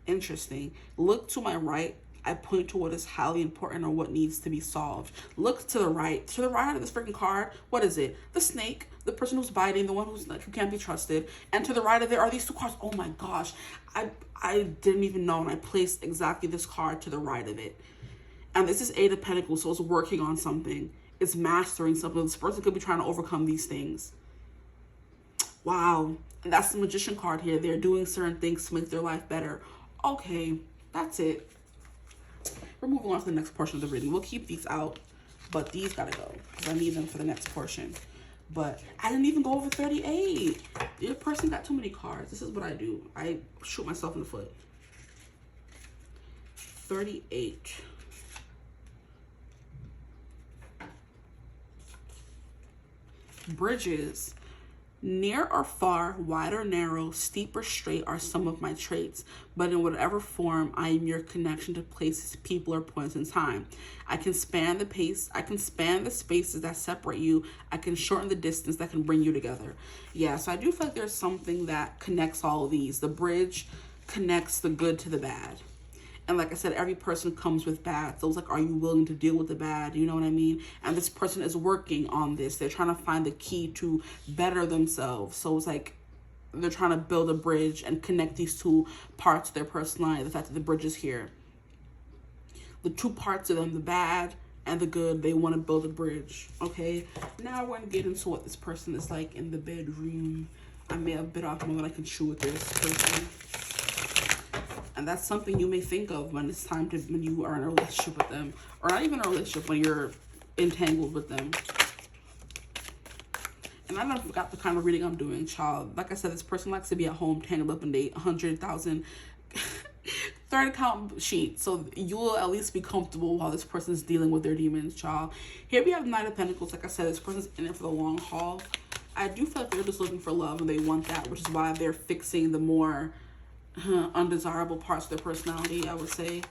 Interesting. Look to my right. I point to what is highly important or what needs to be solved. Look to the right. To the right of this freaking card, what is it? The snake, the person who's biting, the one who can't be trusted. And to the right of there are these 2 cards. Oh my gosh. I didn't even know, and I placed exactly this card to the right of it. And this is 8 of Pentacles, so it's working on something. It's mastering something. This person could be trying to overcome these things. Wow. And that's the Magician card here. They're doing certain things to make their life better. Okay, that's it. We're moving on to the next portion of the reading. We'll keep these out, but these gotta go because I need them for the next portion. But I didn't even go over 38. Your person got too many cards. This is what I do. I shoot myself in the foot. 38. Bridges. Near or far, wide or narrow, steep or straight are some of my traits, but in whatever form, I am your connection to places, people, or points in time. I can span the spaces that separate you. I can shorten the distance that can bring you together. Yeah, so I do feel like there's something that connects all of these. The bridge connects the good to the bad. And like I said, every person comes with bad. So it's like, are you willing to deal with the bad? You know what I mean? And this person is working on this. They're trying to find the key to better themselves. So it's like they're trying to build a bridge and connect these 2 parts of their personality. The fact that the bridge is here. The 2 parts of them, the bad and the good, they want to build a bridge. Okay? Now we're going to get into what this person is like in the bedroom. I may have bit off more than I can chew with this person. And that's something you may think of when it's time to, when you are in a relationship with them. Or not even a relationship, when you're entangled with them. And I never forgot the kind of reading I'm doing, child. Like I said, this person likes to be at home, tangled up in the 100,000 third account sheet. So you will at least be comfortable while this person's dealing with their demons, child. Here we have Knight of Pentacles. Like I said, this person's in it for the long haul. I do feel like they're just looking for love and they want that, which is why they're fixing the more undesirable parts of their personality, I would say.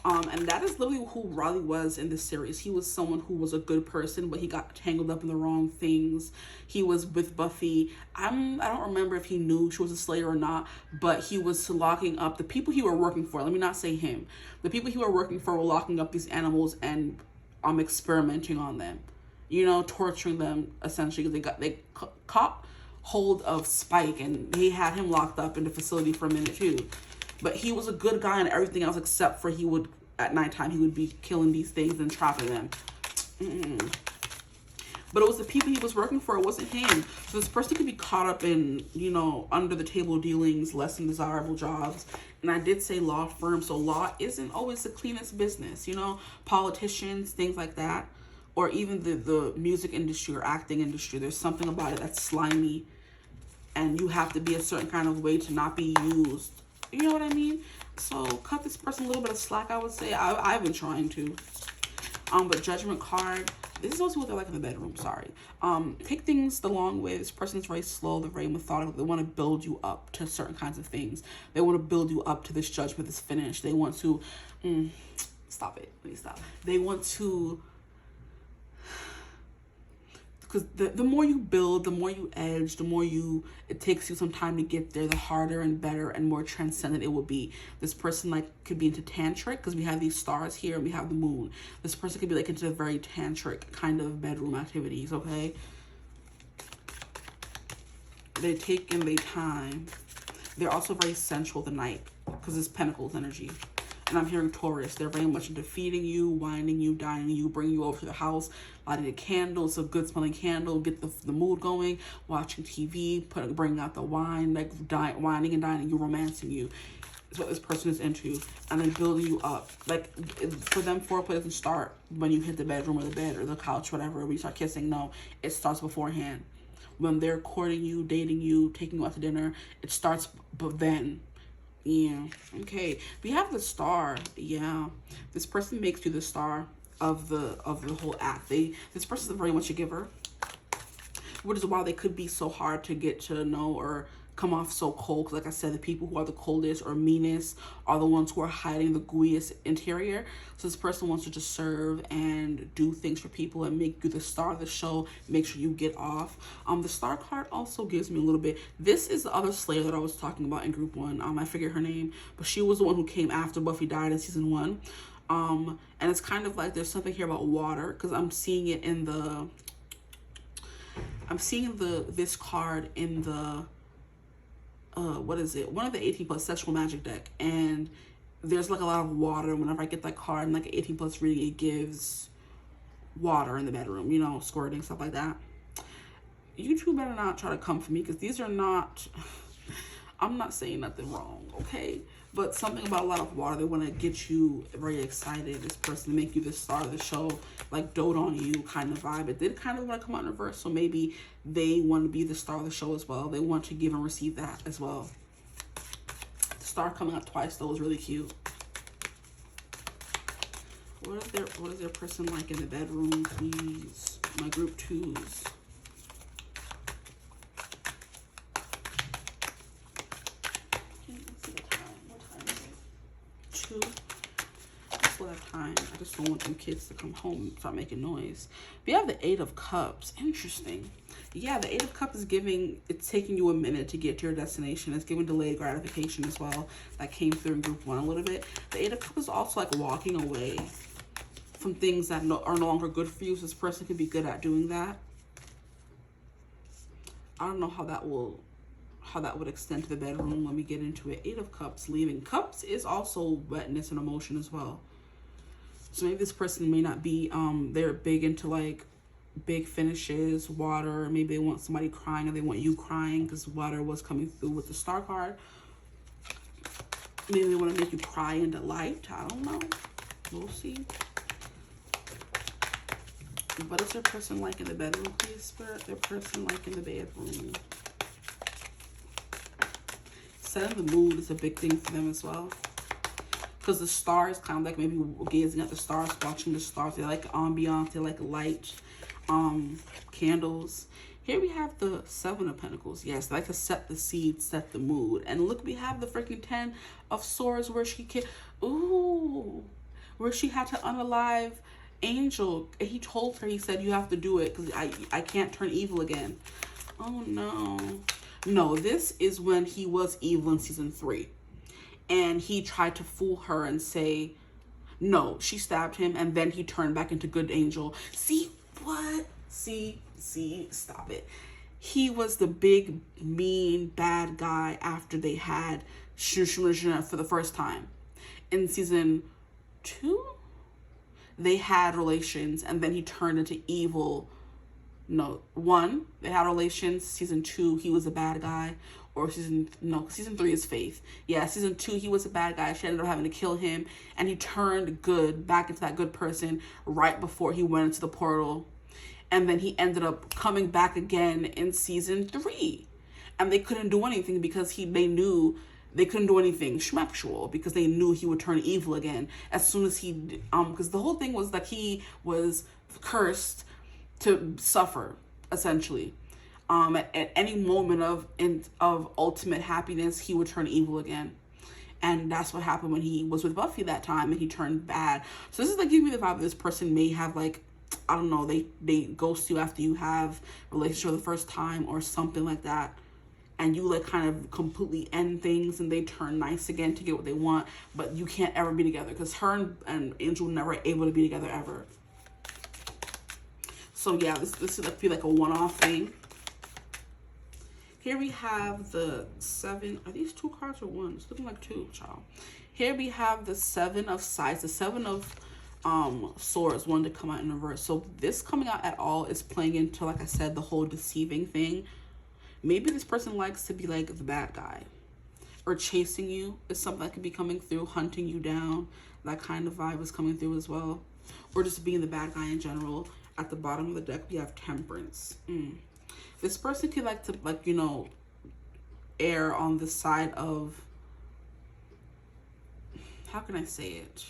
And that is literally who Raleigh was in this series. He was someone who was a good person, but he got tangled up in the wrong things. He was with Buffy. I don't remember if he knew she was a slayer or not, but he was locking up the people he were working for. Let me not say him. The people he were working for were locking up these animals and experimenting on them. You know, torturing them essentially, because they caught hold of Spike, and he had him locked up in the facility for a minute too. But he was a good guy and everything else, except for he would, at nighttime, he would be killing these things and trapping them. But it was the people he was working for. It wasn't him. So this person could be caught up in, you know, under the table dealings, less than desirable jobs. And I did say law firm. So law isn't always the cleanest business, you know, politicians, things like that. Or even the music industry or acting industry. There's something about it that's slimy. And you have to be a certain kind of way to not be used. You know what I mean? So cut this person a little bit of slack, I would say. I've been trying to. But Judgment card. This is also what they're like in the bedroom, sorry. Take things the long way. This person is very slow. They're very methodical. They want to build you up to certain kinds of things. They want to build you up to this judgment, this finish. They want to... stop it. Please stop. They want to... Because the more you build, the more you edge, the more it takes you some time to get there, the harder and better and more transcendent it will be. This person like could be into tantric, because we have these stars here and we have the moon. This person could be like into very tantric kind of bedroom activities, okay? They take in their time. They're also very sensual at night, because it's Pentacles energy. And I'm hearing Taurus. They're very much into feeding you, wining you, dining you, bringing you over to the house, lighting a candle. It's a good smelling candle. Get the mood going. Watching TV, bringing out the wine, like wining and dining you, romancing you. Is what this person is into. And then building you up. Like, for them, foreplay doesn't start when you hit the bedroom or the bed or the couch, whatever, when you start kissing. No, it starts beforehand. When they're courting you, dating you, taking you out to dinner, it starts but then. Yeah, okay. We have the star. Yeah, this person makes you the star of the whole act. This person is very much a giver, which is why they could be so hard to get to know or come off so cold. Because like I said, the people who are the coldest or meanest are the ones who are hiding the gooeyest interior. So this person wants to just serve and do things for people and make you the star of the show, make sure you get off. The star card also gives me a little bit. This is the other Slayer that I was talking about in group 1. I forget her name, but she was the one who came after Buffy died in season 1. And it's kind of like there's something here about water, because I'm seeing it in this card in the what is it? One of the 18 plus sexual magic deck, and there's like a lot of water. Whenever I get that card and like an 18 plus reading, it gives water in the bedroom, you know, squirting, stuff like that. You two better not try to come for me, because these are not, I'm not saying nothing wrong, okay? But something about a lot of water, they want to get you very excited, this person, to make you the star of the show, like dote on you kind of vibe. It did kind of want to come out in reverse, so maybe they want to be the star of the show as well. They want to give and receive that as well. The star coming out twice, though, is really cute. What is their person like in the bedroom, please? My group 2s. Time. I just don't want them kids to come home and start making noise. We have the 8 of Cups. Interesting. Yeah, the 8 of Cups is it's taking you a minute to get to your destination. It's giving delayed gratification as well. That came through in group 1 a little bit. The 8 of Cups is also like walking away from things that are no longer good for you. So this person can be good at doing that. I don't know how that would extend to the bedroom when we get into it. 8 of Cups, leaving. Cups is also wetness and emotion as well. So maybe this person may not be, they're big into like big finishes, water. Maybe they want somebody crying or they want you crying, because water was coming through with the star card. Maybe they want to make you cry in delight. I don't know. We'll see. What is their person like in the bedroom, please, Spirit? Their person like in the bedroom. Setting the mood is a big thing for them as well. Because the stars, kind of like maybe gazing at the stars, watching the stars. They like ambiance, they like light, candles. Here we have the 7 of Pentacles. Yes, they like to set the seed, set the mood. And look, we have the freaking 10 of Swords, where she can, where she had to unalive Angel. He told her, he said, you have to do it because I can't turn evil again. Oh no. No, this is when he was evil in season 3. And he tried to fool her and say, no, she stabbed him, and then he turned back into good angel. See, what? See, stop it. he was the big, mean, bad guy after they had for the first time. In season 2, they had relations, and then he turned into evil. No, 1, they had relations. Season 2, he was a bad guy. Or season 3 is Faith. Yeah, season 2, he was a bad guy. She ended up having to kill him, and he turned good, back into that good person right before he went into the portal. And then he ended up coming back again in season 3. And they couldn't do anything because they knew they couldn't do anything schmexual, because they knew he would turn evil again as soon as he, because the whole thing was that he was cursed to suffer, essentially. At any moment of ultimate happiness, he would turn evil again. And that's what happened when he was with Buffy that time, and he turned bad. So this is like giving me the vibe that this person may have, like, I don't know, they ghost you after you have a relationship for the first time or something like that. And you like kind of completely end things, and they turn nice again to get what they want, but you can't ever be together, because her and Angel were never able to be together ever. So yeah, this is feel like a one-off thing. Here we have the 7. Are these 2 cards or 1? It's looking like 2, child. Here we have the 7 of Scythes, the 7 of Swords, one to come out in reverse. So this coming out at all is playing into, like I said, the whole deceiving thing. Maybe this person likes to be like the bad guy, or chasing you is something that could be coming through, hunting you down. That kind of vibe is coming through as well, or just being the bad guy in general. At the bottom of the deck, we have Temperance. This person could like to, like, you know, err on the side of, how can I say it,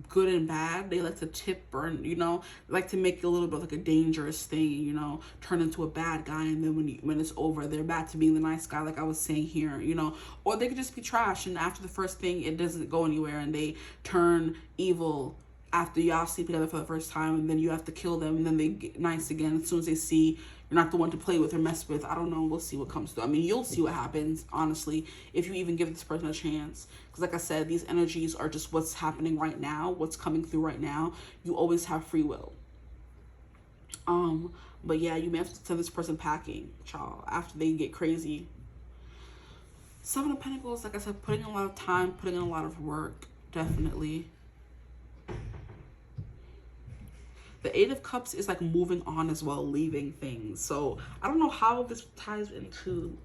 good and bad. They like to tip, or, you know, like to make it a little bit like a dangerous thing, you know, turn into a bad guy, and then when it's over, they're back to being the nice guy, like I was saying here, you know. Or they could just be trash, and after the first thing, it doesn't go anywhere, and they turn evil after y'all sleep together for the first time, and then you have to kill them, and then they get nice again as soon as they see you're not the one to play with or mess with. I don't know. We'll see what comes through. I mean, you'll see what happens, honestly, if you even give this person a chance. Because like I said, these energies are just what's happening right now, what's coming through right now. You always have free will. But yeah, you may have to send this person packing, child, after they get crazy. 7 of Pentacles, like I said, putting in a lot of time, putting in a lot of work, definitely. The 8 of Cups is like moving on as well, leaving things. So I don't know how this ties into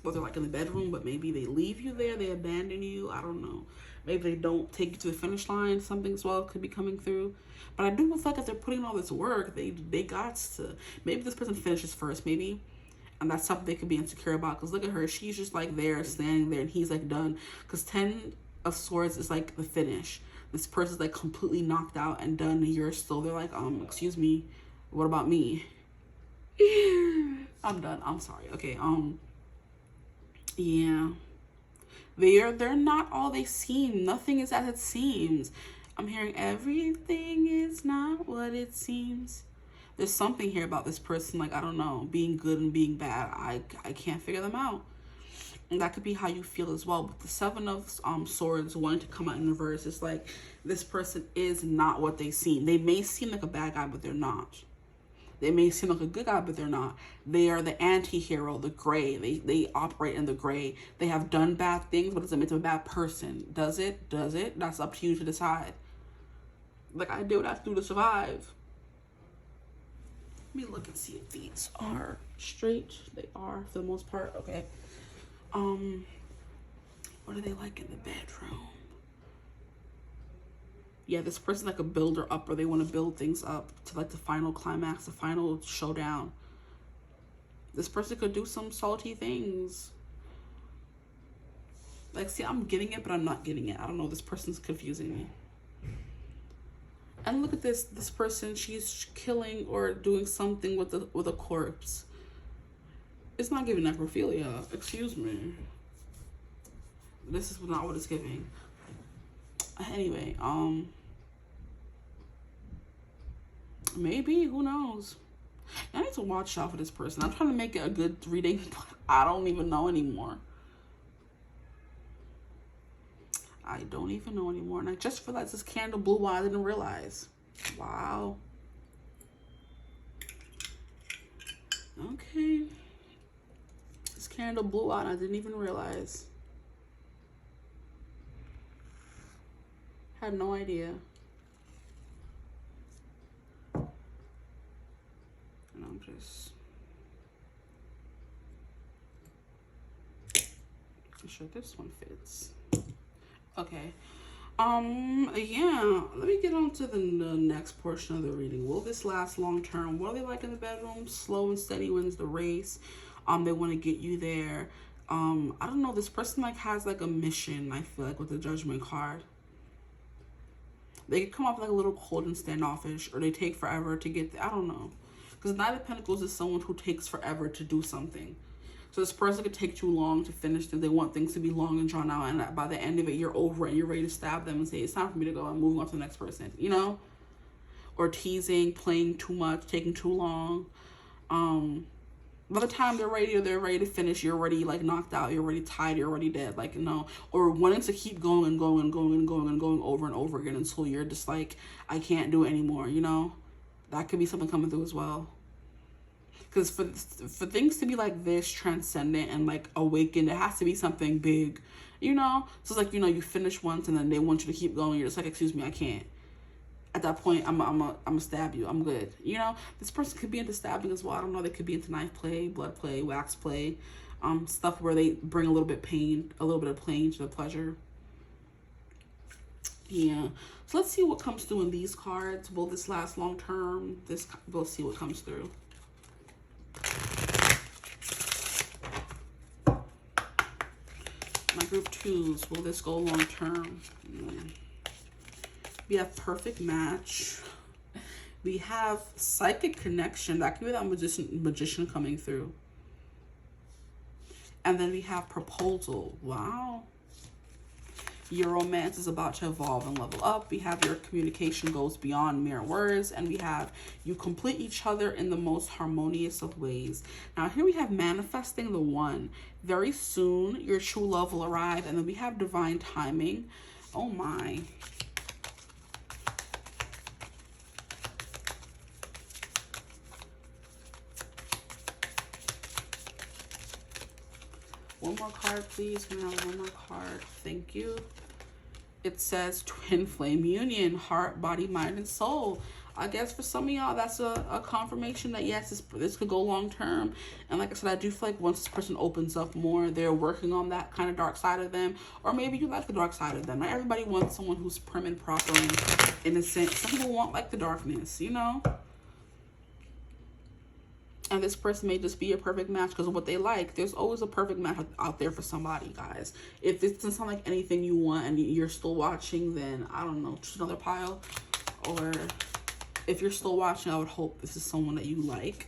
what they're like in the bedroom, but maybe they leave you there, they abandon you. I don't know. Maybe they don't take you to the finish line. Something as well could be coming through. But I do feel like if they're putting in all this work, they got to. Maybe this person finishes first, maybe. And that's something they could be insecure about. Because look at her. She's just like there, standing there, and he's like done. Because 10 of Swords is like the finish. This person's like completely knocked out and done, and you're still there like, excuse me, what about me? I'm done. I'm sorry. Okay, yeah. They're not all they seem. Nothing is as it seems. I'm hearing everything is not what it seems. There's something here about this person, like, I don't know, being good and being bad. I can't figure them out. And that could be how you feel as well. But the 7 of Swords wanting to come out in reverse, it's like this person is not what they seem. They may seem like a bad guy, but they're not. They may seem like a good guy, but they're not. They are the anti-hero, the gray. They operate in the gray. They have done bad things, but does it make them a bad person? Does it? Does it? That's up to you to decide. Like, I did what I have to do to survive. Let me look and see if these are straight. They are, for the most part. Okay. What are they like in the bedroom? Yeah, this person's like a builder up, or they want to build things up to like the final climax, the final showdown. This person could do some salty things. Like, see, I'm getting it, but I'm not getting it. I don't know. This person's confusing me. And look at this person, she's killing or doing something with a corpse. It's not giving necrophilia. Excuse me. This is not what it's giving. Anyway, maybe, who knows? I need to watch out for this person. I'm trying to make it a good reading, but I don't even know anymore. I don't even know anymore. And I just realized this candle blew. I didn't realize. Wow. Okay. This candle blew out and I didn't even realize. Had no idea. And I'm just sure this one fits. Okay. Yeah, let me get on to the next portion of the reading. Will this last long term? What are they like in the bedroom? Slow and steady wins the race. They want to get you there. I don't know, this person like has like a mission, I feel like, with the Judgment card. They could come off like a little cold and standoffish, or they take forever to get there. I don't know. Because Knight of Pentacles is someone who takes forever to do something. So this person could take too long to finish them. They want things to be long and drawn out, and by the end of it, you're over it and you're ready to stab them and say, it's time for me to go. I'm moving on to the next person, you know? Or teasing, playing too much, taking too long. By the time they're ready to finish, you're already like knocked out, you're already tired, you're already dead. Like, no. Or wanting to keep going and going and going and going and going over and over again until you're just like, I can't do it anymore, you know? That could be something coming through as well. Because for things to be like this, transcendent and like awakened, it has to be something big, you know? So it's like, you know, you finish once and then they want you to keep going. You're just like, excuse me, I can't. At that point, I'm a stab you. I'm good. You know, this person could be into stabbing as well. I don't know. They could be into knife play, blood play, wax play, stuff where they bring a little bit of pain to the pleasure. Yeah. So let's see what comes through in these cards. Will this last long term? We'll see what comes through. My group twos. Will this go long term? We have perfect match. We have psychic connection. That could be that magician coming through. And then we have proposal. Wow. Your romance is about to evolve and level up. We have your communication goes beyond mere words. And we have you complete each other in the most harmonious of ways. Now here we have manifesting the one. Very soon your true love will arrive. And then we have divine timing. Oh my. One more card, please. Can I have one more card? Thank you. It says twin flame union, heart, body, mind, and soul. I guess for some of y'all, that's a confirmation that yes, this could go long term. And like I said, I do feel like once this person opens up more, they're working on that kind of dark side of them. Or maybe you like the dark side of them. Not everybody wants someone who's prim and proper and innocent. Some people want like the darkness, you know? And this person may just be a perfect match because of what they like. There's always a perfect match out there for somebody, guys. If this doesn't sound like anything you want and you're still watching, then I don't know, choose another pile. Or if you're still watching, I would hope this is someone that you like.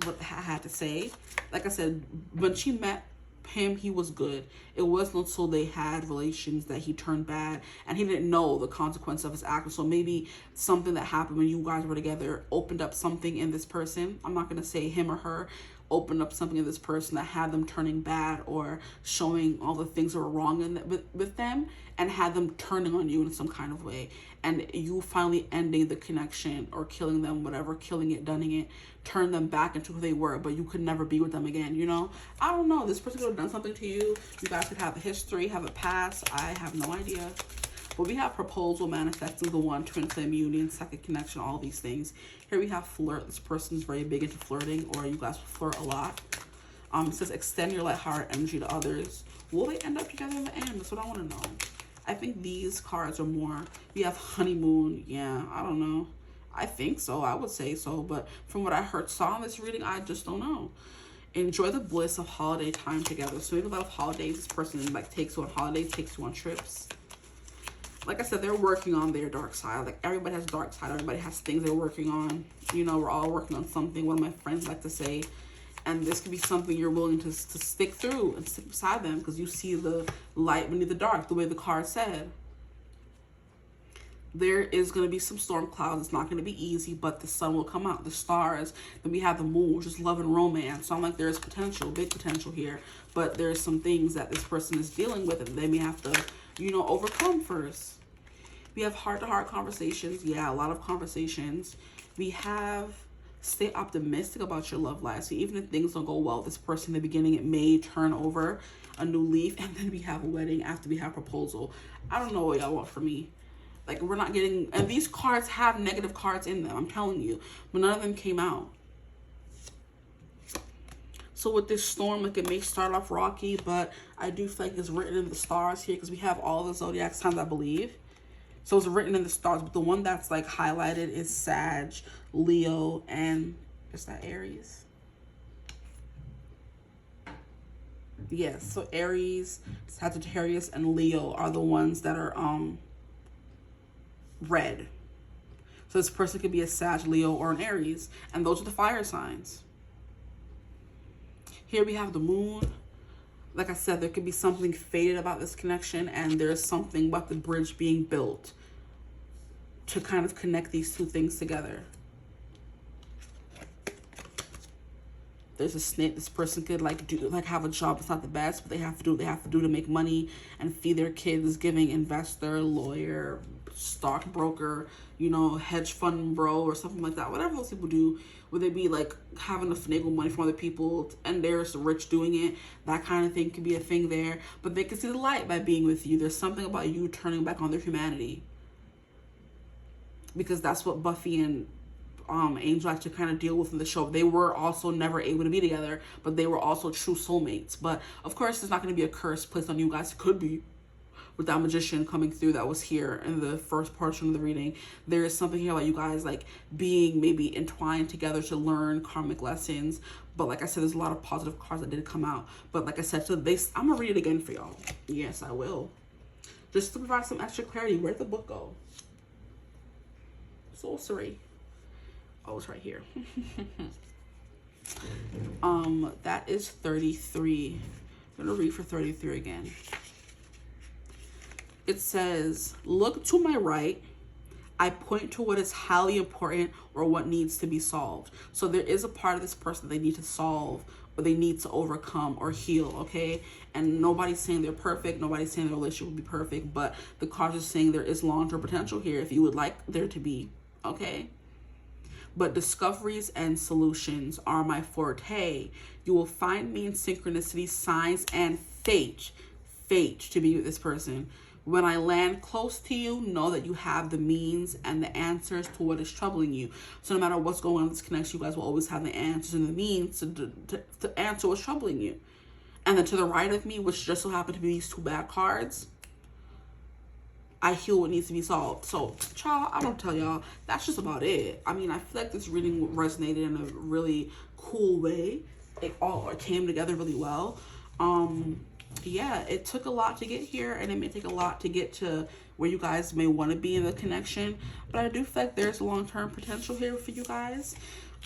What I had to say. Like I said, when she met him, he was good. It wasn't until they had relations that he turned bad, and he didn't know the consequence of his actions. So maybe something that happened when you guys were together opened up something in this person. I'm not going to say him or her. Opened up something in this person that had them turning bad or showing all the things that were wrong with them, and had them turning on you in some kind of way. And you finally ending the connection or killing them, whatever, killing it, dunning it, turn them back into who they were, but you could never be with them again, you know? I don't know. This person could have done something to you. You guys could have a history, have a past. I have no idea. But we have proposal, manifesting the one, twin flame union, second connection, all these things. Here we have flirt. This person's very big into flirting, or you guys flirt a lot. It says extend your light-hearted energy to others. Will they end up together in the end? That's what I want to know. I think these cards are more. We have honeymoon. Yeah, I don't know. I think so. I would say so. But from what I saw in this reading, I just don't know. Enjoy the bliss of holiday time together. So maybe a lot of holidays. This person like takes you on holidays, takes you on trips. Like I said, they're working on their dark side. Like everybody has a dark side. Everybody has things they're working on. You know, we're all working on something. One of my friends like to say, and this could be something you're willing to stick through and stick beside them because you see the light beneath the dark, the way the card said. There is going to be some storm clouds. It's not going to be easy, but the sun will come out. The stars. Then we have the moon, which is love and romance. So I'm like, there's potential, big potential here. But there's some things that this person is dealing with and they may have to, you know, overcome first. We have heart-to-heart conversations. Yeah, a lot of conversations. We have Stay optimistic about your love life. So even if things don't go well, this person in the beginning, it may turn over a new leaf, and then we have a wedding after we have proposal. I don't know what y'all want from me. Like, we're not getting, and these cards have negative cards in them, I'm telling you, but none of them came out. So with this storm, like, it may start off rocky, but I do feel like it's written in the stars here, because we have all the zodiac signs, I believe. So it's written in the stars, but the one that's like highlighted is Sag, Leo, and is that Aries? Yes, so Aries, Sagittarius, and Leo are the ones that are red. So this person could be a Sag, Leo, or an Aries, and those are the fire signs. Here we have the moon. Like I said, there could be something fated about this connection, and there's something about the bridge being built to kind of connect these two things together. There's a snake. This person could have a job that's not the best, but they have to do what they have to do to make money and feed their kids, giving investor, lawyer, stockbroker, you know, hedge fund bro, or something like that. Whatever those people do, where they be like having to finagle money from other people and they're rich doing it. That kind of thing could be a thing there. But they can see the light by being with you. There's something about you turning back on their humanity, because that's what Buffy and Angel actually kind of deal with in the show. They were also never able to be together, but they were also true soulmates. But of course, there's not going to be a curse placed on you guys. It could be with that magician coming through that was here in the first portion of the reading. There is something here about you guys like being maybe entwined together to learn karmic lessons. But like I said, there's a lot of positive cards that did come out. But like I said, so I'm gonna read it again for y'all. Yes, I will, just to provide some extra clarity. Where'd the book go? Sorcery. Oh, it's right here. That is 33. I'm gonna read for 33 again. It says, look to my right. I point to what is highly important or what needs to be solved. So there is a part of this person they need to solve, or they need to overcome or heal, okay? And nobody's saying they're perfect. Nobody's saying their relationship will be perfect, but the cards are saying there is long-term potential here if you would like there to be, okay? But discoveries and solutions are my forte. You will find me in synchronicity, signs, and fate to be with this person. When I land close to you, know that you have the means and the answers to what is troubling you. So no matter what's going on in this connection, you guys will always have the answers and the means to answer what's troubling you. And then to the right of me, which just so happened to be these two bad cards, I heal what needs to be solved. So, child, I don't tell y'all, that's just about it. I mean, I feel like this reading resonated in a really cool way. It all came together really well. Yeah, it took a lot to get here, and it may take a lot to get to where you guys may want to be in the connection. But I do feel like there's long-term potential here for you guys.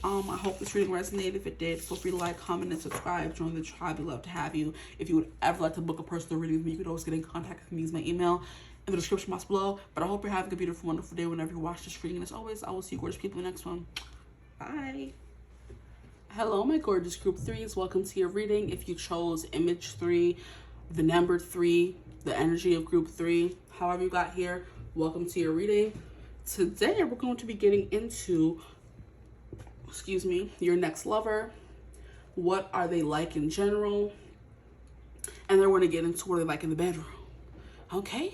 I hope this reading resonated. If it did, feel free to like, comment, and subscribe. Join the tribe. We'd love to have you. If you would ever like to book a personal reading with me, you could always get in contact with me. Use my email in the description box below. But I hope you're having a beautiful, wonderful day whenever you watch this reading. And as always, I will see you gorgeous people in the next one. Bye. Hello, my gorgeous group threes. Welcome to your reading. If you chose image 3, the number 3, the energy of group 3, however you got here, welcome to your reading. Today, we're going to be getting into, your next lover. What are they like in general? And then we're going to get into what they like in the bedroom. Okay?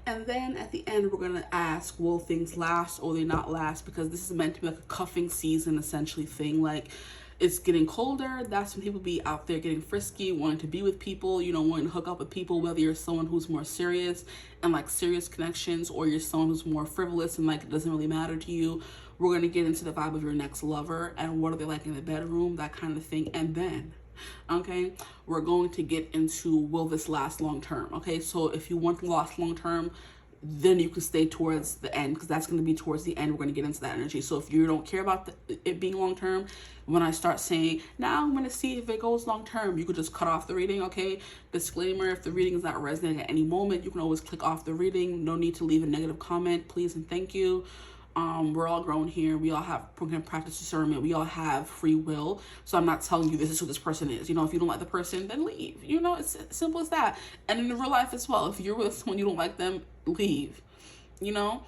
And then at the end, we're going to ask, will things last or will they not last? Because this is meant to be like a cuffing season, essentially thing. Like, it's getting colder. That's when people be out there getting frisky, wanting to be with people, you know, wanting to hook up with people, whether you're someone who's more serious and like serious connections, or you're someone who's more frivolous and like it doesn't really matter to you. We're going to get into the vibe of your next lover and what are they like in the bedroom, that kind of thing. And then, okay, we're going to get into, will this last long term? Okay, so if you want to last long term, then you can stay towards the end, because that's going to be towards the end. We're going to get into that energy. So if you don't care about it being long term, when I start saying, now I'm going to see if it goes long term, you could just cut off the reading, okay? Disclaimer, if the reading is not resonating at any moment, you can always click off the reading. No need to leave a negative comment, please and thank you. We're all grown here. We all can practice discernment. We all have free will. So I'm not telling you this is who this person is. You know, if you don't like the person, then leave. You know, it's as simple as that. And in real life as well, if you're with someone you don't like them, leave. You know?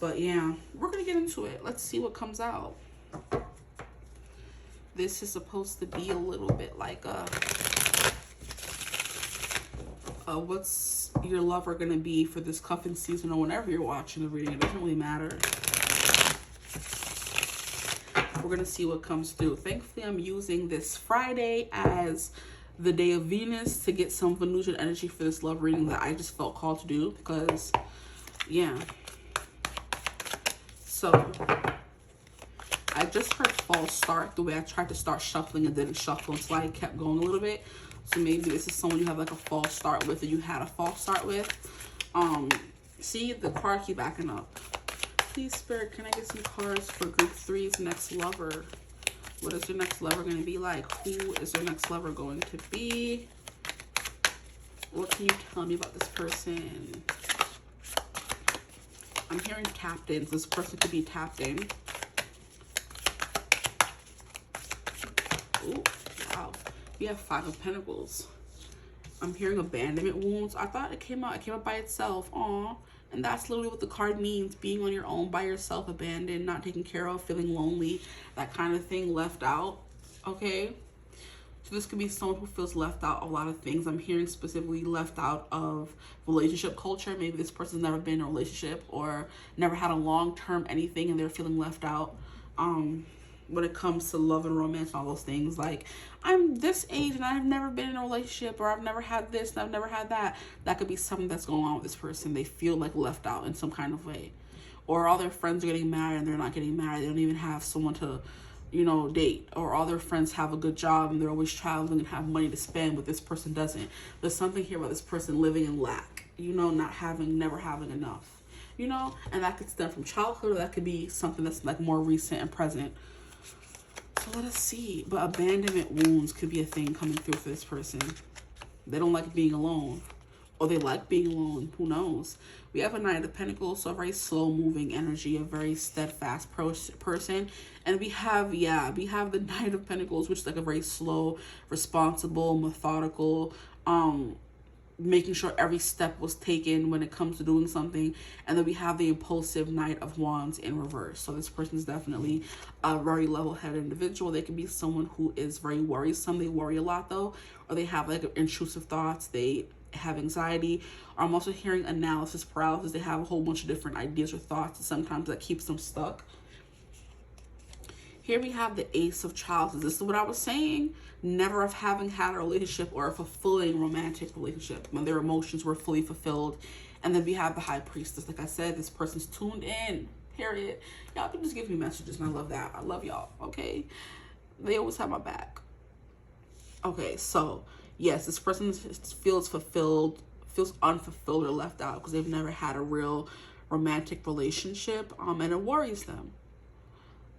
But yeah, we're gonna get into it. Let's see what comes out. This is supposed to be a little bit like what's your lover gonna be for this cuffing season, or whenever you're watching the reading. It doesn't really matter. We're gonna see what comes through. Thankfully, I'm using this Friday as the day of Venus to get some Venusian energy for this love reading that I just felt called to do, because yeah. So I just heard false start. The way I tried to start shuffling, it didn't shuffle until I kept going a little bit. So maybe this is someone you have like a false start with, or you had a false start with. See, the card keep backing up. Please, Spirit, can I get some cards for group 3's next lover? What is your next lover going to be like? Who is your next lover going to be? What can you tell me about this person? I'm hearing tapped in. So this person could be tapped in. Ooh, wow. We have 5 of Pentacles. I'm hearing abandonment wounds. I thought it came out by itself. Aw. And that's literally what the card means. Being on your own, by yourself, abandoned, not taken care of, feeling lonely, that kind of thing, left out. Okay? So this could be someone who feels left out a lot of things. I'm hearing specifically left out of relationship culture. Maybe this person's never been in a relationship or never had a long-term anything, and they're feeling left out. When it comes to love and romance and all those things, like, I'm this age and I've never been in a relationship, or I've never had this and I've never had that. That could be something that's going on with this person. They feel like left out in some kind of way, or all their friends are getting married and they're not getting married. They don't even have someone to, you know, date, or all their friends have a good job and they're always traveling and have money to spend, but this person doesn't. There's something here about this person living in lack, you know, never having enough, you know, and that could stem from childhood, or that could be something that's like more recent and present. So let us see. But abandonment wounds could be a thing coming through for this person. They don't like being alone, or they like being alone. Who knows? We have a Knight of Pentacles, so a very slow moving energy, a very steadfast person. And we have the Knight of Pentacles, which is like a very slow, responsible, methodical, making sure every step was taken when it comes to doing something. And then we have the impulsive Knight of Wands in reverse. So this person is definitely a very level-headed individual. They can be someone who is very worrisome. They worry a lot though, or they have like intrusive thoughts. They have anxiety. Or I'm also hearing analysis paralysis. They have a whole bunch of different ideas or thoughts, and sometimes that keeps them stuck. Here we have the Ace of Chalices. This is what I was saying. Never of having had a relationship or a fulfilling romantic relationship when their emotions were fully fulfilled. And then we have the High Priestess. Like I said, this person's tuned in, period. Y'all can just give me messages, and I love that. I love y'all, okay? They always have my back. Okay, so yes, this person feels fulfilled, feels unfulfilled or left out because they've never had a real romantic relationship, and it worries them.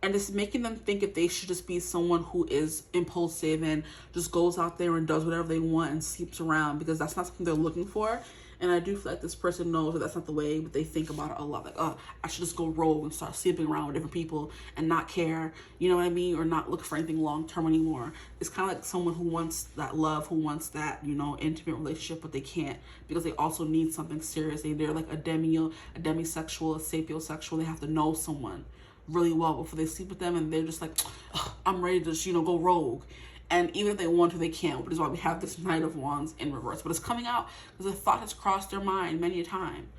And it's making them think if they should just be someone who is impulsive and just goes out there and does whatever they want and sleeps around, because that's not something they're looking for. And I do feel like this person knows that that's not the way, but they think about it a lot. Like, oh, I should just go rogue and start sleeping around with different people and not care, you know what I mean? Or not look for anything long-term anymore. It's kind of like someone who wants that love, who wants that, you know, intimate relationship, but they can't because they also need something serious. They're like a demisexual, a sapiosexual. They have to know someone really well before they sleep with them, and they're just like, oh, I'm ready to just, you know, go rogue. And even if they want to, they can't, which is why we have this Knight of Wands in reverse. But it's coming out because the thought has crossed their mind many a time,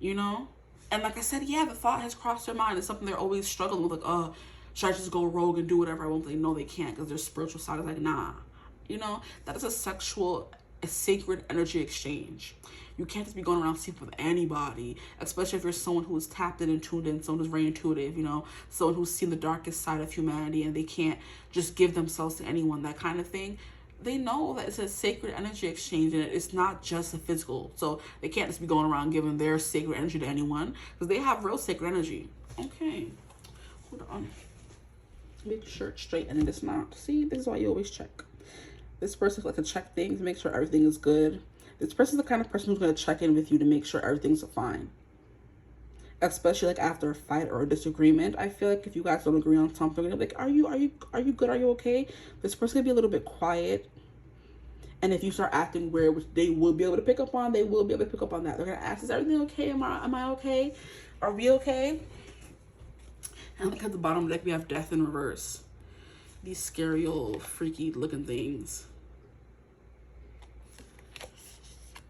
you know? And like I said, yeah, the thought has crossed their mind. It's something they're always struggling with, like, oh, should I just go rogue and do whatever I want? But they know they can't because their spiritual side is like, nah. You know, that is a sacred energy exchange. You can't just be going around sleeping with anybody, especially if you're someone who is tapped in and tuned in, someone who's very intuitive, you know, someone who's seen the darkest side of humanity, and they can't just give themselves to anyone, that kind of thing. They know that it's a sacred energy exchange, and it's not just a physical. So they can't just be going around giving their sacred energy to anyone, because they have real sacred energy. Okay, hold on. Make sure it's straight and it's not. See, this is why you always check. This person likes to check things, make sure everything is good. This person's the kind of person who's going to check in with you to make sure everything's fine. Especially like after a fight or a disagreement. I feel like if you guys don't agree on something, you're like, are you good? Are you okay? This person's going to be a little bit quiet. And if you start acting weird, which they will be able to pick up on, they will be able to pick up on that. They're going to ask, is everything okay? Am I okay? Are we okay? And like at the bottom of the deck, we have death in reverse. These scary old freaky looking things.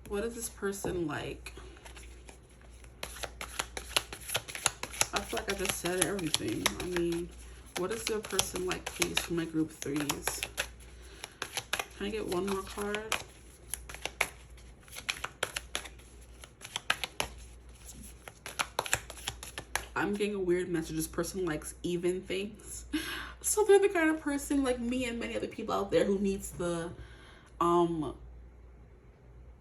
What is this person like? I feel like I just said everything. I mean, what is the person like, please, for my group threes? Can I get one more card? I'm getting a weird message. This person likes even things. So they're the kind of person like me and many other people out there who needs the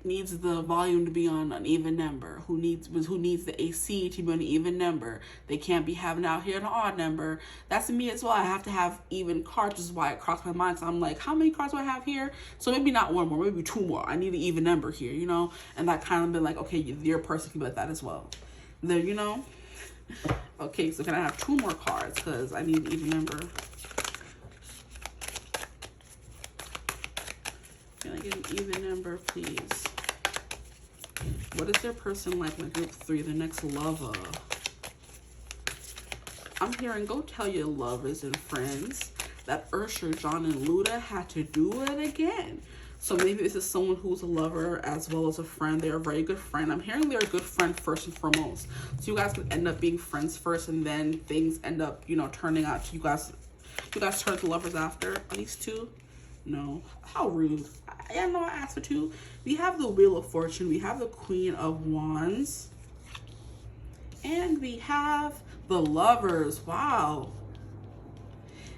volume to be on an even number, who needs the AC to be on an even number. They can't be having out here an odd number. That's me as well. I have to have even cards, which is why it crossed my mind. So I'm like, how many cards do I have here? So maybe not one more, maybe two more. I need an even number here, you know? And that kind of been like, okay, your person can be like that as well. Then, you know? Okay, so can I have two more cards? Because I need an even number. Can I get an even number, please? What is their person like in group three, the next lover? I'm hearing, go tell your lovers and friends that Ursher, John, and Luda had to do it again. So maybe this is someone who's a lover as well as a friend. They're a very good friend. I'm hearing they're a good friend first and foremost. So you guys can end up being friends first, and then things end up, you know, turning out to you guys turn to lovers after. Are these two? No. How rude. I know I asked for two. We have the Wheel of Fortune. We have the Queen of Wands. And we have the Lovers. Wow.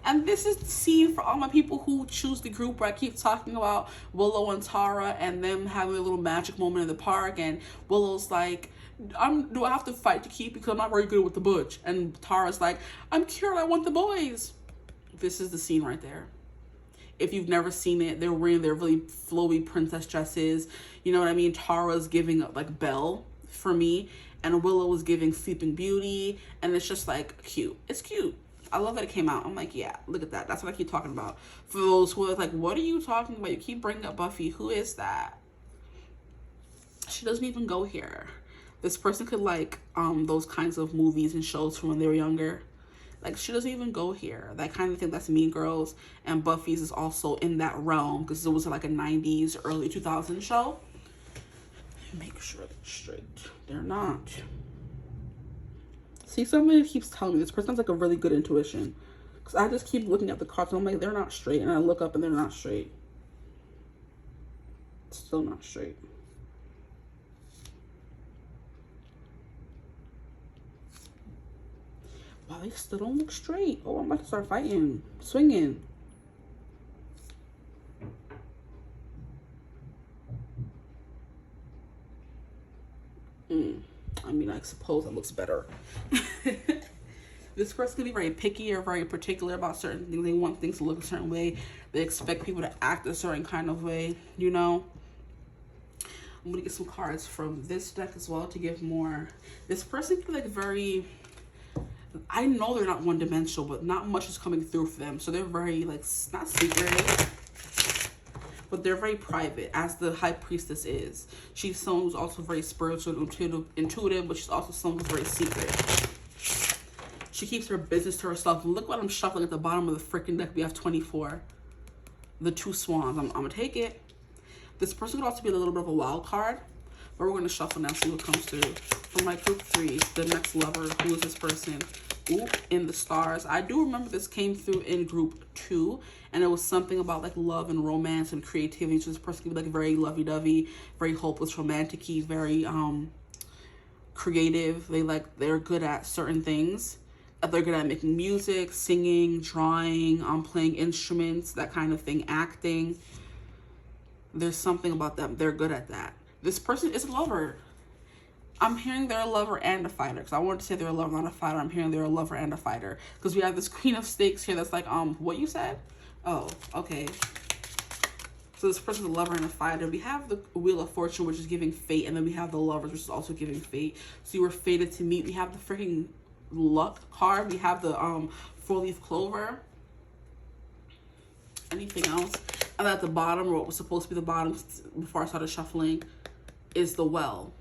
And this is the scene for all my people who choose the group where I keep talking about Willow and Tara and them having a little magic moment in the park. And Willow's like, do I have to fight to keep because I'm not very good with the butch? And Tara's like, I'm cured, I want the boys. This is the scene right there. If you've never seen it, they're wearing their really flowy princess dresses. You know what I mean? Tara's giving up like Belle for me. And Willow was giving Sleeping Beauty. And it's just like cute. It's cute. I love that it came out. I'm like, yeah, look at that. That's what I keep talking about. For those who are like, what are you talking about? You keep bringing up Buffy. Who is that? She doesn't even go here. This person could like those kinds of movies and shows from when they were younger. Like, she doesn't even go here. That kind of thing. That's Mean Girls. And Buffy's is also in that realm because it was like a 90s, early 2000s show. Make sure they're straight. They're not. See, somebody keeps telling me this person has like a really good intuition. Because I just keep looking at the cards and I'm like, they're not straight. And I look up and they're not straight. Still not straight. Wow, they still don't look straight. Oh, I'm about to start fighting. Swinging. I mean, I suppose it looks better. This person can be very picky or very particular about certain things. They want things to look a certain way. They expect people to act a certain kind of way, you know? I'm gonna get some cards from this deck as well to give more. This person can be like very, I know they're not one-dimensional, but not much is coming through for them. So they're very like, not secretive, but they're very private, as the High Priestess is. She's someone who's also very spiritual and intuitive, but she's also someone who's very secret. She keeps her business to herself. Look what I'm shuffling at the bottom of the freaking deck. We have 24. The two swans. I'm gonna take it. This person could also be a little bit of a wild card, but we're gonna shuffle now, see what comes through. For my group three, the next lover, who is this person? Ooh, in the stars. I do remember this came through in group 2, and it was something about like love and romance and creativity. So this person can be like very lovey-dovey, very hopeless, romantic-y, very creative. They're good at certain things. They're good at making music, singing, drawing, playing instruments, that kind of thing, acting. There's something about them. They're good at that. This person is a lover. I'm hearing they're a lover and a fighter. Because I wanted to say they're a lover, not a fighter. I'm hearing they're a lover and a fighter. Because we have this Queen of Stakes here that's like, what you said? Oh, okay. So this person's a lover and a fighter. We have the Wheel of Fortune, which is giving fate. And then we have the Lovers, which is also giving fate. So you were fated to meet. We have the freaking luck card. We have the 4-leaf clover. Anything else? And at the bottom, or what was supposed to be the bottom before I started shuffling, is the Well.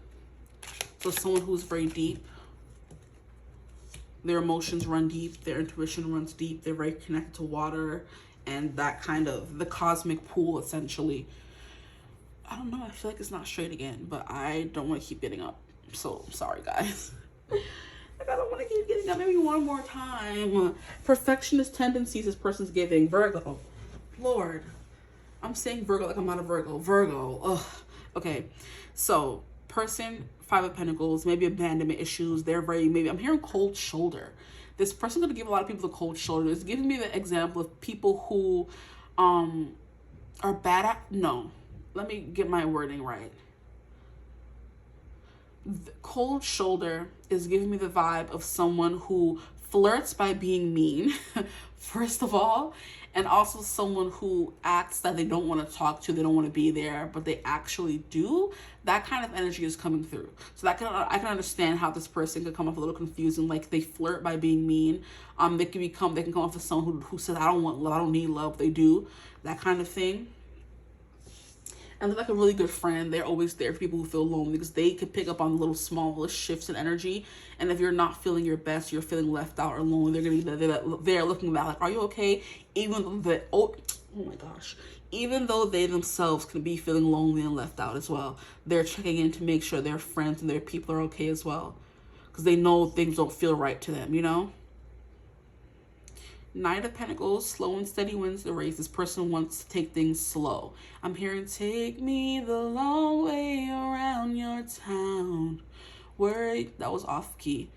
So someone who's very deep. Their emotions run deep, their intuition runs deep, they're very connected to water and that kind of the cosmic pool, essentially. I don't know, I feel like it's not straight again, but I don't want to keep getting up. So, sorry, guys. Like, I don't want to keep getting up. Maybe one more time. Perfectionist tendencies this person's giving. Virgo. Lord. I'm saying Virgo like I'm not a Virgo. Virgo. Ugh. Okay. So, person, Five of Pentacles, maybe abandonment issues. They're very, maybe, I'm hearing cold shoulder. This person's going to give a lot of people the cold shoulder. It's giving me the example of people who are bad at, no. Let me get my wording right. The cold shoulder is giving me the vibe of someone who flirts by being mean, first of all, and also someone who acts that they don't want to talk to, they don't want to be there, but they actually do. That kind of energy is coming through. So that I can understand how this person could come off a little confusing, like they flirt by being mean. They can come off as someone who says, I don't want love, I don't need love. They do, that kind of thing. And they're like a really good friend. They're always there for people who feel lonely because they can pick up on little small shifts in energy. And if you're not feeling your best, you're feeling left out or lonely, they're gonna be there looking back like, are you okay? Even though oh my gosh, even though they themselves can be feeling lonely and left out as well, they're checking in to make sure their friends and their people are okay as well, because they know things don't feel right to them, you know. Knight of Pentacles, slow and steady wins the race. This person wants to take things slow. I'm hearing, take me the long way around your town. That was off key.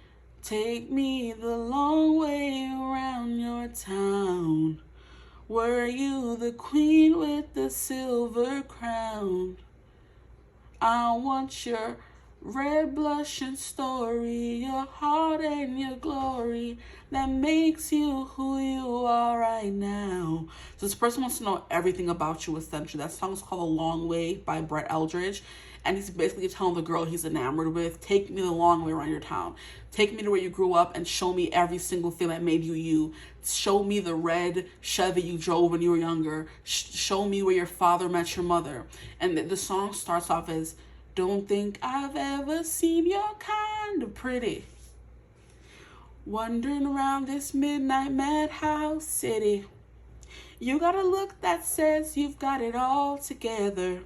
Take me the long way around your town. Were you the queen with the silver crown? I want your red blush and story, your heart and your glory that makes you who you are right now. So this person wants to know everything about you, essentially. That song is called A Long Way by Brett Eldridge. And he's basically telling the girl he's enamored with, take me the long way around your town. Take me to where you grew up and show me every single thing that made you you. Show me the red Chevy you drove when you were younger. Show me where your father met your mother. And the song starts off as, don't think I've ever seen your kind of pretty. Wandering around this midnight madhouse city. You got a look that says you've got it all together.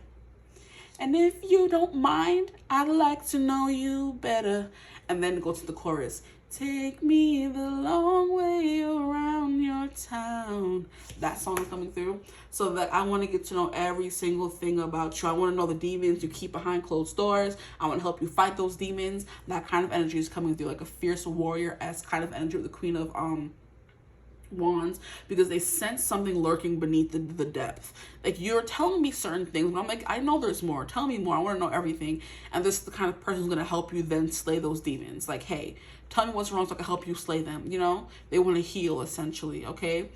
And if you don't mind, I'd like to know you better. And then go to the chorus. Take me the long way around your town. That song is coming through. So that I want to get to know every single thing about you. I want to know the demons you keep behind closed doors. I want to help you fight those demons. That kind of energy is coming through, like a fierce warrior-esque kind of energy with the Queen of Wands, because they sense something lurking beneath the depth. Like, you're telling me certain things, but I'm like, I know there's more. Tell me more. I want to know everything. And this is the kind of person who's going to help you then slay those demons. Like, hey, tell me what's wrong so I can help you slay them. You know, they want to heal, essentially. Okay.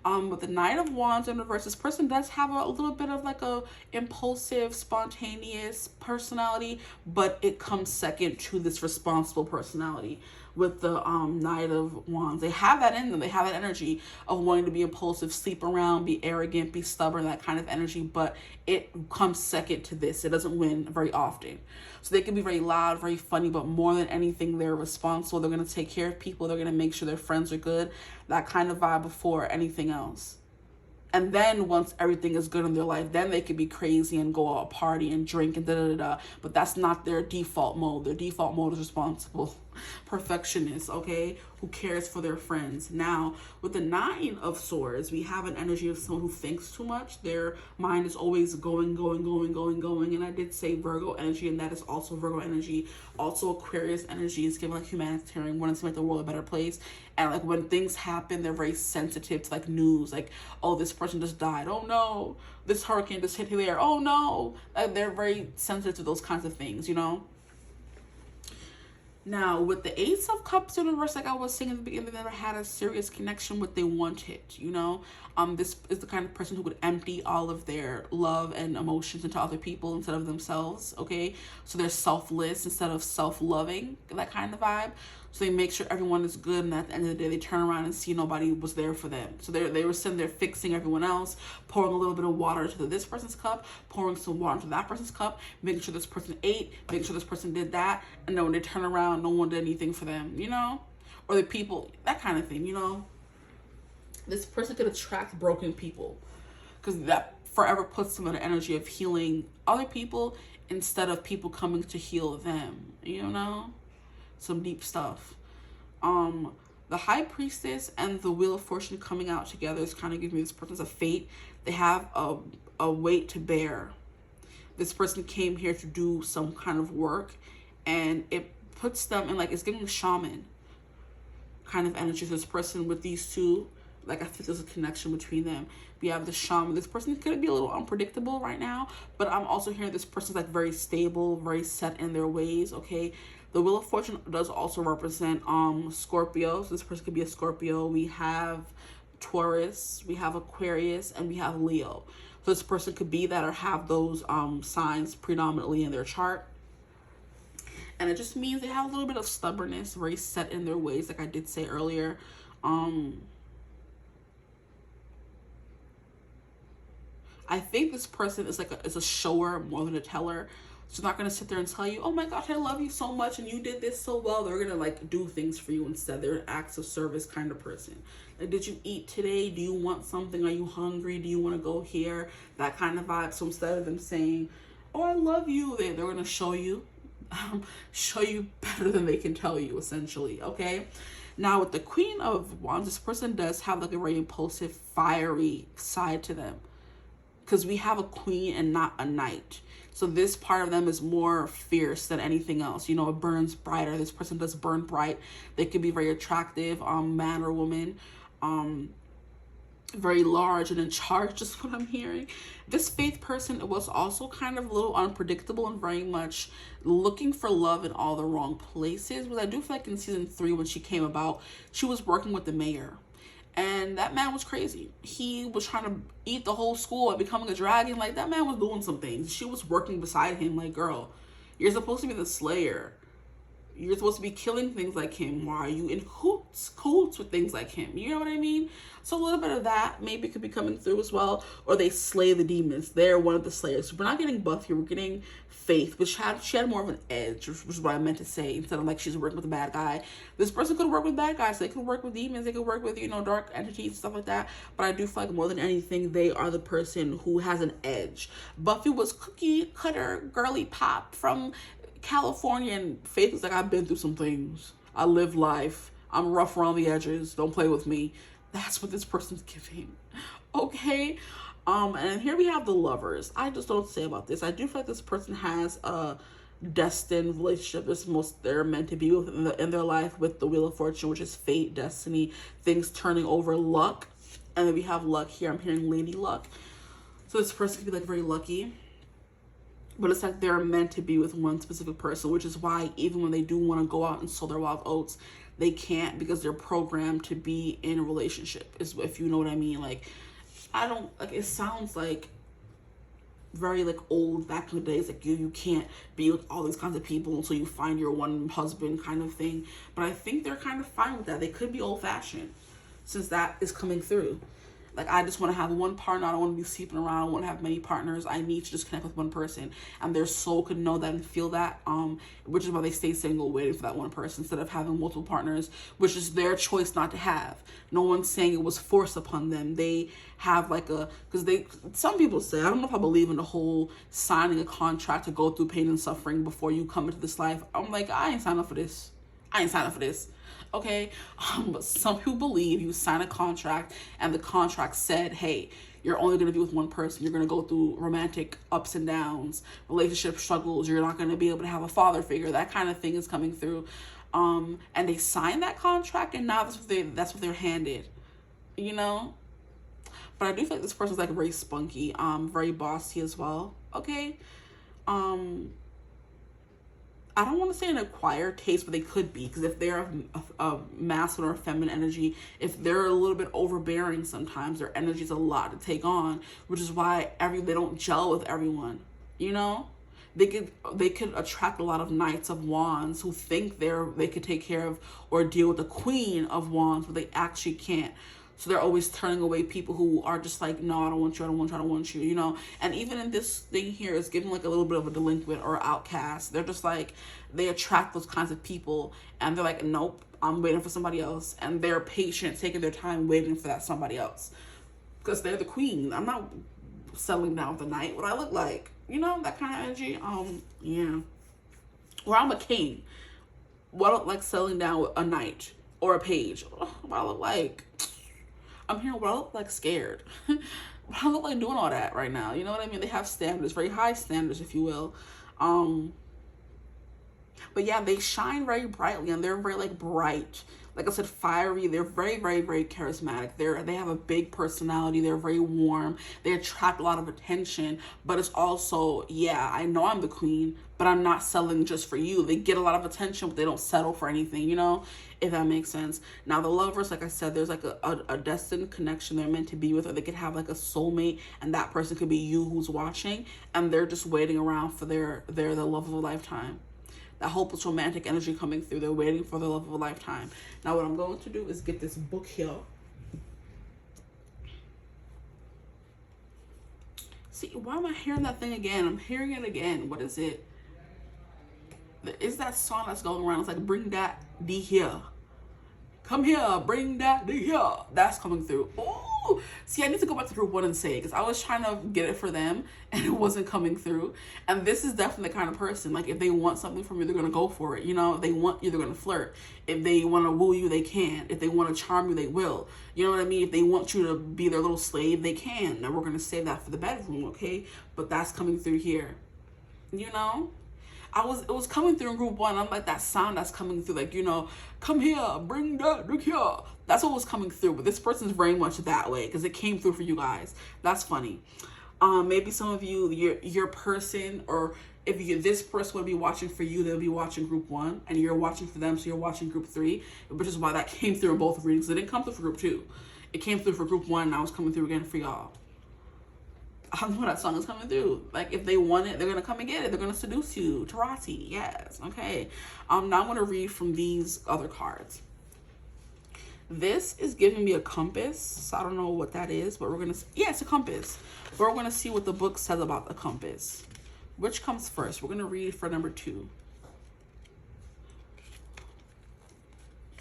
With the Knight of Wands in reverse, this person does have a little bit of like a impulsive, spontaneous personality, but it comes second to this responsible personality. With the Knight of Wands, they have that in them. They have that energy of wanting to be impulsive, sleep around, be arrogant, be stubborn, that kind of energy, but it comes second to this. It doesn't win very often. So they can be very loud, very funny, but more than anything, they're responsible. They're going to take care of people. They're going to make sure their friends are good. That kind of vibe before anything else. And then once everything is good in their life, then they could be crazy and go out party and drink and da-da-da-da. But that's not their default mode. Their default mode is responsible. Perfectionist, okay? Who cares for their friends. Now, with the Nine of Swords, we have an energy of someone who thinks too much. Their mind is always going. And I did say Virgo energy, and that is also Virgo energy. Also Aquarius energy is given like humanitarian, wanting to make the world a better place. And like when things happen, they're very sensitive to like news. Like, oh, this person just died. Oh no, this hurricane just hit here. Oh no. They're very sensitive to those kinds of things, you know? Now, with the Ace of Cups in reverse, like I was saying at the beginning, they never had a serious connection with they wanted, you know? This is the kind of person who would empty all of their love and emotions into other people instead of themselves, okay? So they're selfless instead of self-loving, that kind of vibe. So they make sure everyone is good, and at the end of the day, they turn around and see nobody was there for them. So they were sitting there fixing everyone else, pouring a little bit of water into this person's cup, pouring some water into that person's cup, making sure this person ate, making sure this person did that, and then when they turn around, no one did anything for them, you know? or the people, that kind of thing, you know. This person could attract broken people because that forever puts them in an energy of healing other people instead of people coming to heal them, you know. Some deep stuff. The High Priestess and the Wheel of Fortune coming out together is kind of giving me this person's a fate. They have a weight to bear. This person came here to do some kind of work, and it puts them in, like, it's giving a shaman kind of energy. So this person with these two, like, I think there's a connection between them. We have the shaman. This person could be a little unpredictable right now, but I'm also hearing this person's like very stable, very set in their ways, okay? The Wheel of Fortune does also represent Scorpio. So this person could be a Scorpio. We have Taurus, we have Aquarius, and we have Leo. So this person could be that or have those signs predominantly in their chart. And it just means they have a little bit of stubbornness, very set in their ways, like I did say earlier. I think this person is like is a shower more than a teller. So they're not going to sit there and tell you, oh my gosh, I love you so much and you did this so well. They're going to like do things for you instead. They're an acts of service kind of person. Like, did you eat today? Do you want something? Are you hungry? Do you want to go here? That kind of vibe. So instead of them saying, oh, I love you, they're going to show you better than they can tell you, essentially. Okay. Now with the Queen of Wands, this person does have like a very impulsive, fiery side to them, because we have a queen and not a knight. So this part of them is more fierce than anything else. You know, it burns brighter. This person does burn bright. They could be very attractive, man or woman, very large and in charge, just what I'm hearing. This Faith person was also kind of a little unpredictable and very much looking for love in all the wrong places. But I do feel like in season 3, when she came about, she was working with the mayor. And that man was crazy. He was trying to eat the whole school and becoming a dragon. Like, that man was doing some things. She was working beside him. Like, girl, you're supposed to be the slayer. You're supposed to be killing things like him. Why are you in cahoots with things like him? You know what I mean? So a little bit of that maybe could be coming through as well. Or they slay the demons. They're one of the slayers. So we're not getting Buffy. We're getting Faith, which she had more of an edge, which is what I meant to say. Instead of like she's working with a bad guy. This person could work with bad guys. They could work with demons. They could work with, you know, dark entities, stuff like that. But I do feel like more than anything, they are the person who has an edge. Buffy was cookie cutter, girly pop from California, and Faith is like, I've been through some things. I live life. I'm rough around the edges. Don't play with me. That's what this person's giving. Okay. And here we have the Lovers. I just don't say about this. I do feel like this person has a destined relationship. This is most they're meant to be with in their life, with the Wheel of Fortune, which is fate, destiny, things turning over, luck. And then we have luck here. I'm hearing Lady Luck. So this person could be like very lucky. But it's like they're meant to be with one specific person, which is why even when they do want to go out and sow their wild oats, they can't, because they're programmed to be in a relationship, is if you know what I mean. Like, I don't, like, it sounds like very like old back in the days, like you can't be with all these kinds of people until you find your one husband kind of thing. But I think they're kind of fine with that. They could be old fashioned, since that is coming through. Like, I just want to have one partner. I don't want to be sleeping around. I don't want to have many partners. I need to just connect with one person. And their soul could know that and feel that, which is why they stay single, waiting for that one person instead of having multiple partners, which is their choice not to have. No one's saying it was forced upon them. They have like some people say, I don't know if I believe in the whole signing a contract to go through pain and suffering before you come into this life. I'm like, I ain't signed up for this. Okay, but some people believe you sign a contract and the contract said, hey, you're only going to be with one person. You're going to go through romantic ups and downs, relationship struggles. You're not going to be able to have a father figure. That kind of thing is coming through. And they sign that contract, and now that's what they're handed, you know. But I do feel like this person's like very spunky, very bossy as well. Okay. I don't want to say an acquired taste, but they could be, because if they're a masculine or feminine energy, if they're a little bit overbearing sometimes, their energy is a lot to take on, which is why they don't gel with everyone, you know? They could attract a lot of Knights of Wands who think they could take care of or deal with the Queen of Wands, but they actually can't. So they're always turning away people who are just like, no, I don't want you, you know? And even in this thing here, it's giving like a little bit of a delinquent or outcast. They're just like, they attract those kinds of people, and they're like, nope, waiting for somebody else, and they're patient, taking their time waiting for that somebody else, because they're the queen. I'm not settling down with the knight. What I look like, you know, that kind of energy. Yeah. Or I'm a king. What I look like settling down with a knight or a page. What I look like, I'm here. What I look like scared. What I look like doing all that right now. You know what I mean? They have standards, very high standards, if you will. But yeah, they shine very brightly, and they're very like bright. Like I said, fiery. They're very, very, very charismatic. They have a big personality. They're very warm. They attract a lot of attention. But it's also, yeah, I know I'm the queen, but I'm not settling just for you. They get a lot of attention, but they don't settle for anything, you know, if that makes sense. Now, the lovers, like I said, there's like a destined connection they're meant to be with, or they could have like a soulmate, and that person could be you who's watching, and they're just waiting around for the love of a lifetime. That hopeless romantic energy coming through. They're waiting for the love of a lifetime. Now, what I'm going to do is get this book here. See, why am I hearing that thing again? I'm hearing it again. What is it? Is that song that's going around? It's like, bring that D here. Come here, bring that D here. That's coming through. Ooh. See, I need to go back to group 1 and say it, because I was trying to get it for them and it wasn't coming through. And this is definitely the kind of person, like, if they want something from you, they're going to go for it. You know, if they want you, they're going to flirt. If they want to woo you, they can. If they want to charm you, they will. You know what I mean? If they want you to be their little slave, they can. Now, we're going to save that for the bedroom, okay? But that's coming through here. You know? It was coming through in group 1. I'm like, that sound that's coming through, like, you know, come here, bring that, look here. That's what was coming through. But this person's very much that way, because it came through for you guys. That's funny. Maybe some of you, your person, or if this person would be watching for you, they'll be watching group 1, and you're watching for them, so you're watching group 3, which is why that came through in both readings. It didn't come through for group 2. It came through for group 1, and now it's coming through again for y'all. I know that song is coming through. Like, if they want it, they're going to come and get it. They're going to seduce you. Tarati, yes. Okay. Now I'm going to read from these other cards. This is giving me a compass. So I don't know what that is, but we're going to... Yeah, it's a compass. But we're going to see what the book says about the compass. Which comes first? We're going to read for number 2.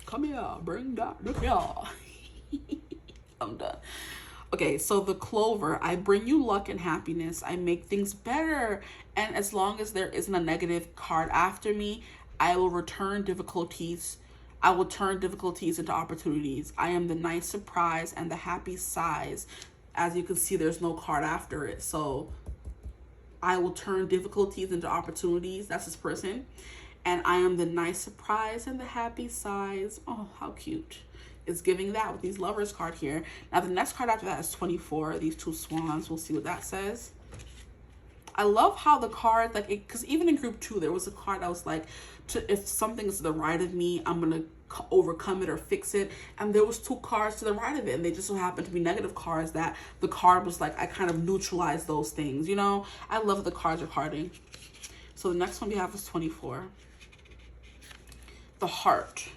Come here. Bring that. Look here. I'm done. Okay, so the Clover, I bring you luck and happiness. I make things better. And as long as there isn't a negative card after me, I will turn difficulties into opportunities. I am the nice surprise and the happy size. As you can see, there's no card after it. So I will turn difficulties into opportunities. That's this person. And I am the nice surprise and the happy size. Oh, how cute. It's giving that with these lovers card here. Now the next card after that is 24. These 2 swans. We'll see what that says. I love how the card, like, because even in group 2, there was a card that was like, if something is to the right of me, I'm gonna overcome it or fix it. And there was 2 cards to the right of it, and they just so happened to be negative cards. That the card was like, I kind of neutralized those things. You know, I love the cards are carding. So the next one we have is 24. The Heart.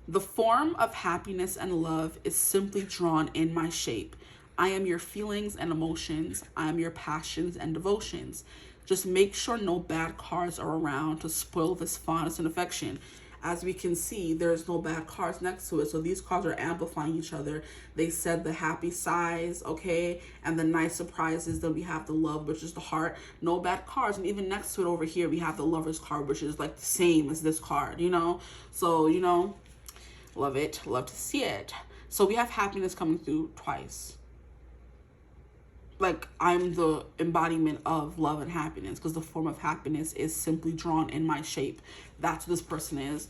The form of happiness and love is simply drawn in my shape. I am your feelings and emotions. I am your passions and devotions. Just make sure no bad cards are around to spoil this fondness and affection. As we can see, there's no bad cards next to it. So these cards are amplifying each other. They said the happy size, okay, and the nice surprises. Then we have the love, which is the heart. No bad cards. And even next to it over here, we have the lover's card, which is like the same as this card, you know? So, you know, love it. Love to see it. So we have happiness coming through twice. Like, I'm the embodiment of love and happiness, because the form of happiness is simply drawn in my shape. That's what this person is.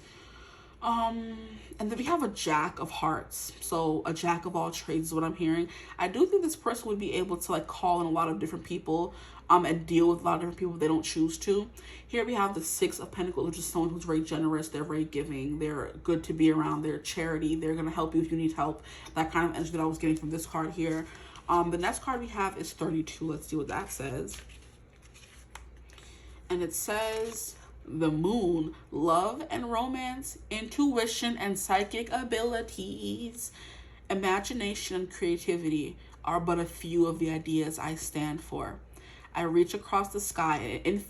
And then we have a Jack of Hearts. So a Jack of all trades is what I'm hearing. I do think this person would be able to like call in a lot of different people and deal with a lot of different people if they don't choose to. Here we have the 6 of Pentacles, which is someone who's very generous. They're very giving. They're good to be around. They're charity. They're going to help you if you need help. That kind of energy that I was getting from this card here. The next card we have is 32. Let's see what that says. And it says, the Moon, love and romance, intuition and psychic abilities, imagination and creativity are but a few of the ideas I stand for. I reach across the sky and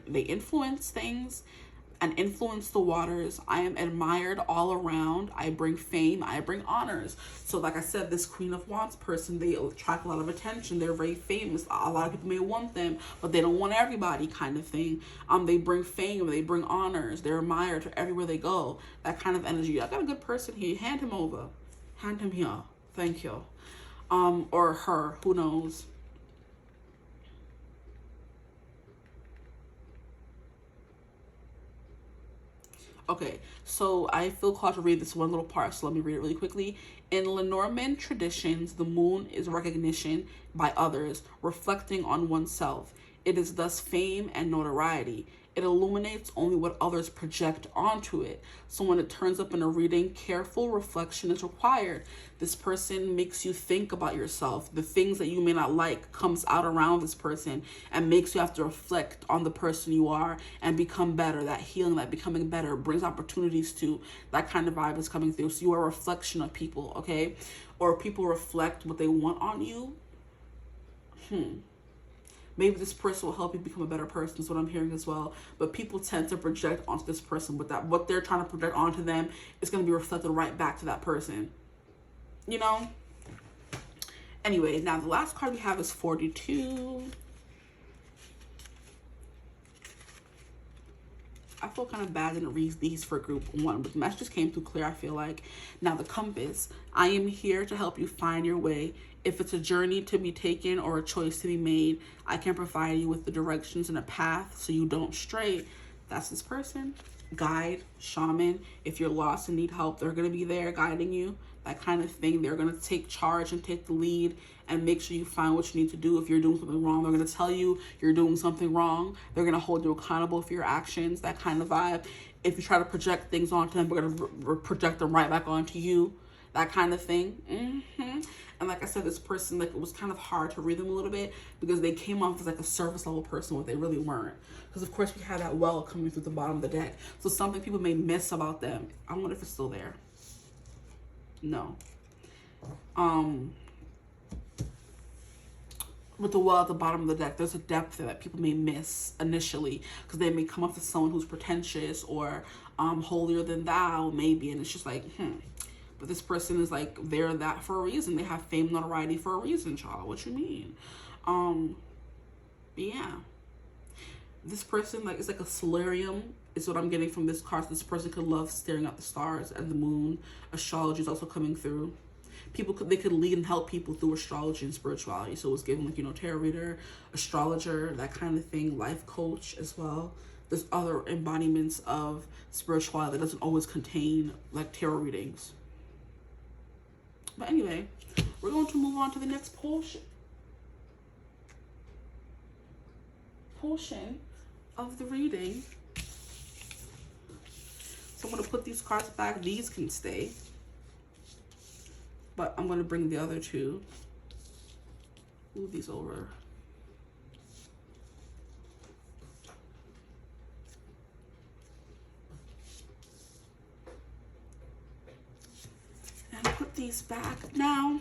they influence things and influence the waters. I am admired all around. I bring fame. I bring honors. So like I said, this Queen of Wands person, they attract a lot of attention. They're very famous. A lot of people may want them, but they don't want everybody, kind of thing. They bring fame. They bring honors. They're admired everywhere they go. That kind of energy. I got a good person here. Hand him over. Hand him here. Thank you. Or her. Who knows? Okay, so I feel called to read this one little part, so let me read it really quickly. In Lenormand traditions, the moon is recognition by others, reflecting on oneself. It is thus fame and notoriety. It illuminates only what others project onto it. So when it turns up in a reading, careful reflection is required. This person makes you think about yourself. The things that you may not like comes out around this person and makes you have to reflect on the person you are and become better. That healing, that becoming better brings opportunities to. That kind of vibe is coming through. So you are a reflection of people, okay? Or people reflect what they want on you. Maybe this person will help you become a better person, is what I'm hearing as well. But people tend to project onto this person, but that what they're trying to project onto them is going to be reflected right back to that person. You know? Anyway, now the last card we have is 42. I feel kind of bad didn't read these for group 1, but the message just came through clear, I feel like. Now the compass. I am here to help you find your way. If it's a journey to be taken or a choice to be made, I can provide you with the directions and a path so you don't stray. That's this person. Guide, shaman. If you're lost and need help, they're going to be there guiding you. That kind of thing. They're going to take charge and take the lead and make sure you find what you need to do. If you're doing something wrong, they're going to tell you you're doing something wrong. They're going to hold you accountable for your actions. That kind of vibe. If you try to project things onto them, we're going to project them right back onto you. That kind of thing. And like I said, this person, like, it was kind of hard to read them a little bit because they came off as like a surface level person, what they really weren't. Because of course we have that well coming through the bottom of the deck. So something people may miss about them. I wonder if it's still there. No. With the well at the bottom of the deck, there's a depth there that people may miss initially because they may come off as someone who's pretentious or holier than thou, maybe, and it's just like, But this person is like, they're that for a reason. They have fame, notoriety for a reason, child. What you mean? Yeah. This person, like, it's like a solarium is what I'm getting from this card. So this person could love staring at the stars and the moon. Astrology is also coming through. They could lead and help people through astrology and spirituality. So it's giving, like, you know, tarot reader, astrologer, that kind of thing, life coach as well. There's other embodiments of spirituality that doesn't always contain, like, tarot readings. But anyway, we're going to move on to the next portion of the reading. So I'm going to put these cards back. These can stay. But I'm going to bring the other two. Move these over. And put these back. Now,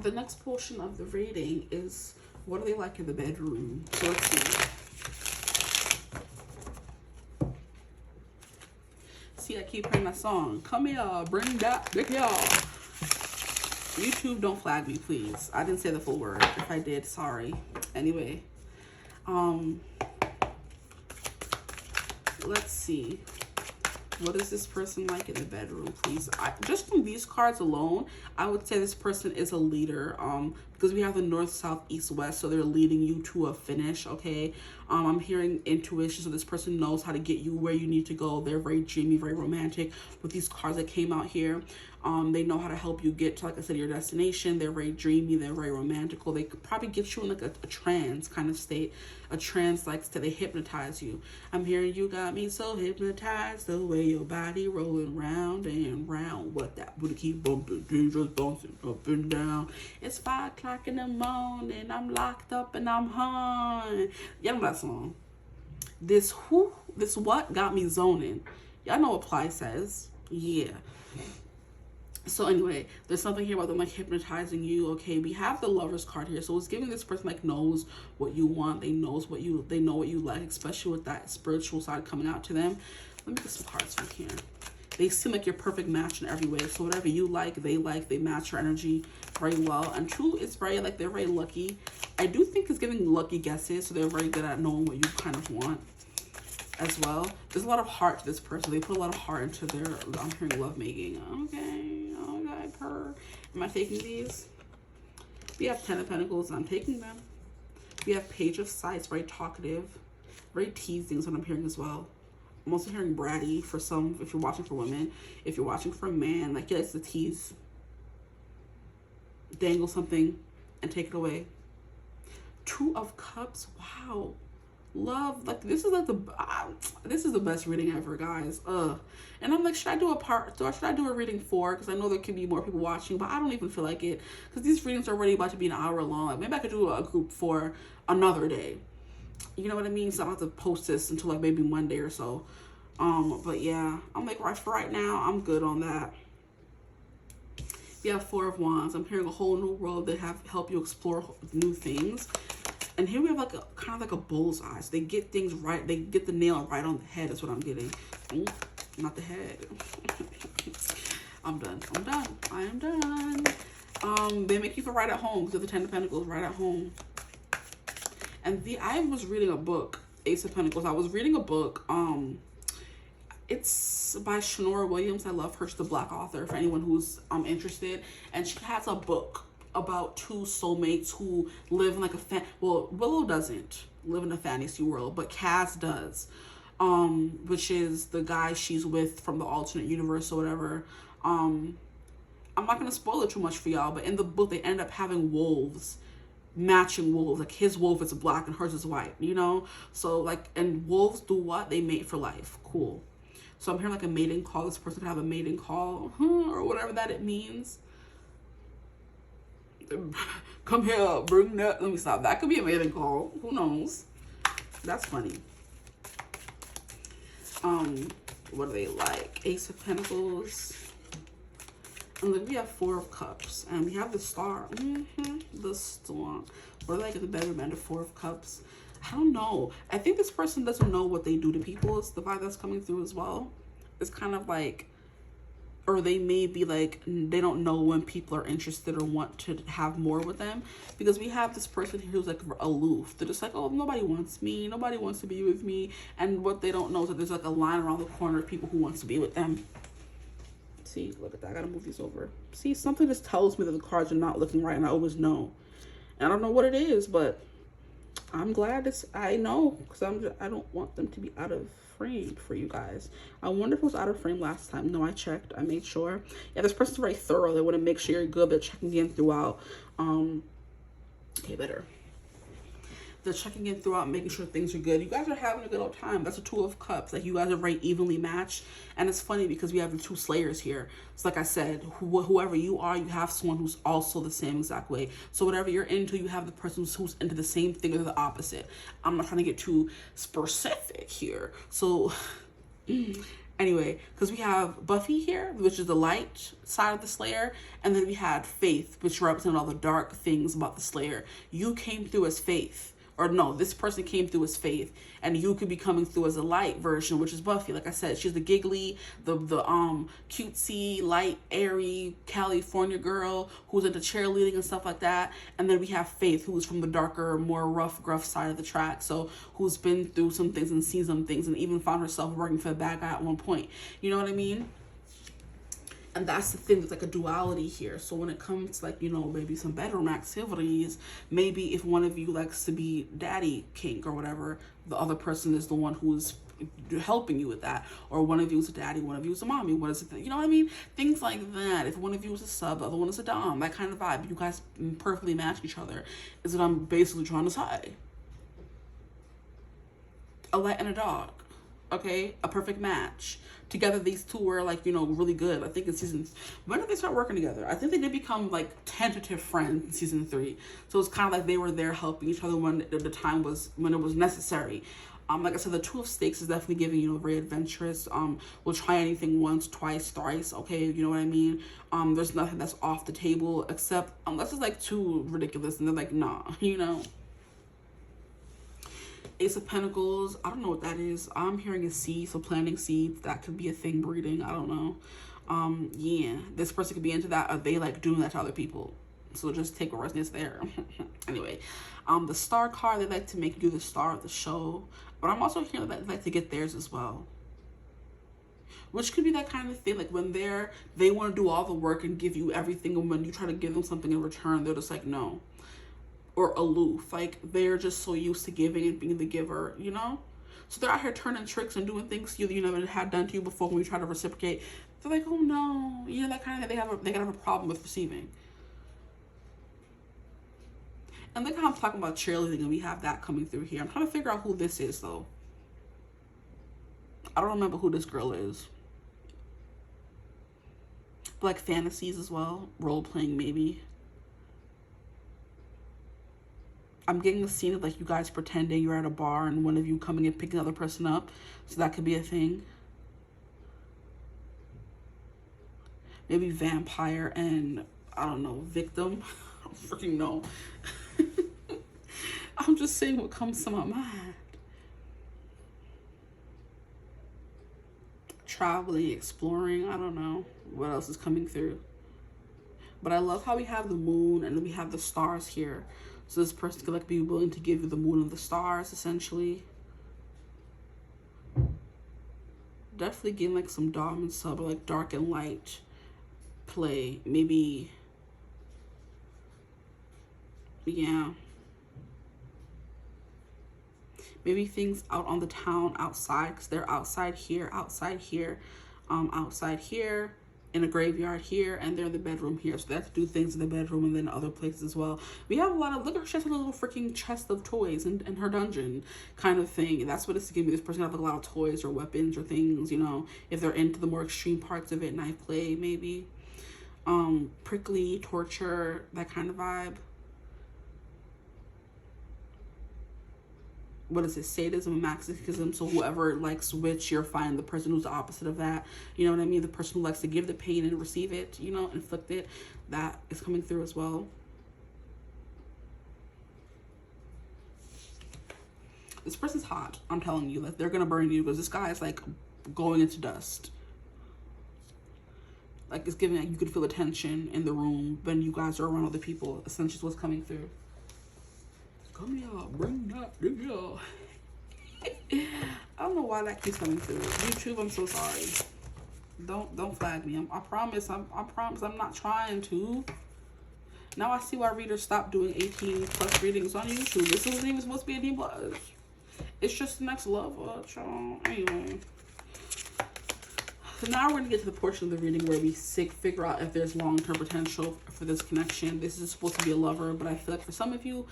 the next portion of the reading is, what are they like in the bedroom? So let's see. See, I keep playing my song. Come here, bring that dick here. YouTube, don't flag me, please. I didn't say the full word. If I did, sorry. Anyway, let's see. What is this person like in the bedroom, please? Just from these cards alone, I would say this person is a leader. Because we have the north, south, east, west, so they're leading you to a finish, okay? I'm hearing intuition, so this person knows how to get you where you need to go. They're very dreamy, very romantic. With these cards that came out here, they know how to help you get to, like I said, your destination. They're very dreamy. They're very romantical. They could probably get you in like a trance kind of state. A trance, like, they hypnotize you. I'm hearing you got me so hypnotized, the way your body rolling round and round. What that booty keep bumping, just bouncing up and down. It's 5 o'clock in the morning. I'm locked up and I'm hung. Y'all know that song. This what got me zoning. Y'all know what Ply says. Yeah. So anyway, there's something here about them like hypnotizing you. Okay, we have the Lovers card here, so it's giving this person like knows what you want. They know what you like, especially with that spiritual side coming out to them. Let me get some cards from here. They seem like your perfect match in every way. So whatever you like, they match your energy very well. And true, it's very like they're very lucky. I do think it's giving lucky guesses, so they're very good at knowing what you kind of want as well. There's a lot of heart to this person. They put a lot of heart into their, I'm hearing lovemaking. Okay, purr. Am I taking these? We have 10 of Pentacles, and I'm taking them. We have Page of Sights, very talkative, very teasing, is what I'm hearing as well. I'm also hearing bratty for some, if you're watching for women. If you're watching for a man, like, yeah, it's the tease. Dangle something and take it away. 2 of Cups, wow. Love, like, this is like this is the best reading ever, guys. And I'm like, should I do a reading 4? Because I know there could be more people watching, but I don't even feel like it, because these readings are already about to be an hour long. Like, maybe I could do a group for another day, you know what I mean? So I don't have to post this until like maybe Monday or so. But yeah, I'm like, for right now, I'm good on that. We have 4 of Wands. I'm hearing a whole new world that help you explore new things. And here we have like a kind of like a bull's eye. So they get things right. They get the nail right on the head. Is what I'm getting. Ooh, not the head. I'm done. I am done. They make you feel right at home. Because the 10 of Pentacles, right at home. And I was reading a book, Ace of Pentacles. I was reading a book. It's by Shanora Williams. I love her. She's the Black author, for anyone who's interested. And she has a book about 2 soulmates who live in like well, Willow doesn't live in a fantasy world, but Cass does, which is the guy she's with from the alternate universe or whatever. I'm not gonna spoil it too much for y'all, but in the book they end up having wolves, matching wolves. Like, his wolf is black and hers is white, you know? So like, and wolves do what? They mate for life. Cool. So I'm hearing like a mating call. This person could have a mating call, or whatever that it means. Come here, bring that. Let me stop. That could be a mating call. Who knows? That's funny. What are they like? Ace of Pentacles. And then we have 4 of Cups. And we have the Star. The Storm. What are they like in the bedroom and the 4 of Cups? I don't know. I think this person doesn't know what they do to people. It's the vibe that's coming through as well. It's kind of like, or they may be like, they don't know when people are interested or want to have more with them, because we have this person here who's like aloof. They're just like, oh, nobody wants me, nobody wants to be with me. And what they don't know is that there's like a line around the corner of people who wants to be with them. See, look at that. I gotta move these over. See, something just tells me that the cards are not looking right, and I always know. And I don't know what it is, but I'm glad I know, because I don't want them to be out of frame for you guys. I wonder if it was out of frame last time. No, I checked. I made sure. Yeah, this person's very thorough. They want to make sure you're good. They're checking in throughout. Okay, better. They're checking in throughout, making sure things are good. You guys are having a good old time. That's a 2 of Cups. Like, you guys are very evenly matched. And it's funny because we have the 2 Slayers here. So like I said, whoever you are, you have someone who's also the same exact way. So whatever you're into, you have the person who's into the same thing or the opposite. I'm not trying to get too specific here. So anyway, because we have Buffy here, which is the light side of the Slayer. And then we had Faith, which represents all the dark things about the Slayer. You came through as Faith. Or no, this person came through as Faith, and you could be coming through as a light version, which is Buffy. Like I said, she's the giggly, the cutesy, light, airy California girl who's into cheerleading and stuff like that. And then we have Faith, who's from the darker, more rough, gruff side of the track. So who's been through some things and seen some things, and even found herself working for the bad guy at one point. You know what I mean? And that's the thing, there's like a duality here. So when it comes to, like, you know, maybe some bedroom activities, maybe if one of you likes to be daddy kink or whatever, the other person is the one who's helping you with that. Or one of you is a daddy, one of you is a mommy. What is it? You know what I mean? Things like that. If one of you is a sub, the other one is a dom, that kind of vibe. You guys perfectly match each other, is what I'm basically trying to say. A light and a dog. Okay, a perfect match. Together, these 2 were, like, you know, really good. I think in season, when did they start working together? I think they did become like tentative friends in season 3. So it's kind of like they were there helping each other when the time was, when it was necessary. Like I said, the Two of Stakes is definitely giving, you know, very adventurous. Will try anything once, twice, thrice. Okay, you know what I mean. There's nothing that's off the table except unless it's like too ridiculous, and they're like, nah, you know. Ace of Pentacles, I don't know what that is. I'm hearing a seed, so planting seeds. That could be a thing, breeding. I don't know. Yeah, this person could be into that. Or they like doing that to other people. So just take what resonates there. Anyway, the Star card, they like to make you the star of the show. But I'm also hearing that they like to get theirs as well. Which could be that kind of thing, like when they want to do all the work and give you everything, and when you try to give them something in return, they're just like, no. Or aloof, like they're just so used to giving and being the giver, you know. So they're out here turning tricks and doing things to you that you never had done to you before. When you try to reciprocate, they're like, oh no, you know, that kind of thing. They gotta have a problem with receiving. And look how I'm talking about cheerleading, and we have that coming through here. I'm trying to figure out who this is though. I don't remember who this girl is. But like fantasies as well, role playing maybe. I'm getting the scene of like you guys pretending you're at a bar and one of you coming and picking the other person up. So that could be a thing. Maybe vampire and, I don't know, victim. I don't freaking know. I'm just saying what comes to my mind. Traveling, exploring, I don't know what else is coming through. But I love how we have the moon and then we have the stars here. So this person could like be willing to give you the moon and the stars, essentially. Definitely getting like some dom and sub, or like dark and light play. Maybe, yeah. Maybe things out on the town outside, because they're outside here, outside here, in a graveyard here, and they're in the bedroom here. So they have to do things in the bedroom and then other places as well. We have a lot of, look at her, she has a little freaking chest of toys in her dungeon kind of thing. And that's what it's giving me. This person have like a lot of toys or weapons or things, you know, if they're into the more extreme parts of it, knife play maybe. Prickly, torture, that kind of vibe. What is it, sadism and masochism? So whoever likes which, you're fine. The person who's the opposite of that, you know what I mean? The person who likes to give the pain and receive it, you know, inflict it, that is coming through as well. This person's hot, I'm telling you. Like, they're gonna burn you, because this guy is like going into dust. Like, it's giving that you could feel the tension in the room when you guys are around other people. Essentially what's coming through. Come here, bring that, yeah. I don't know why that keeps coming through. YouTube, I'm so sorry. Don't flag me. I promise. I promise. I'm not trying to. Now I see why readers stopped doing 18+ readings on YouTube. This wasn't even supposed to be 18+. It's just the next level, y'all. Anyway. So now we're going to get to the portion of the reading where we figure out if there's long-term potential for this connection. This is supposed to be a lover, but I feel like for some of you,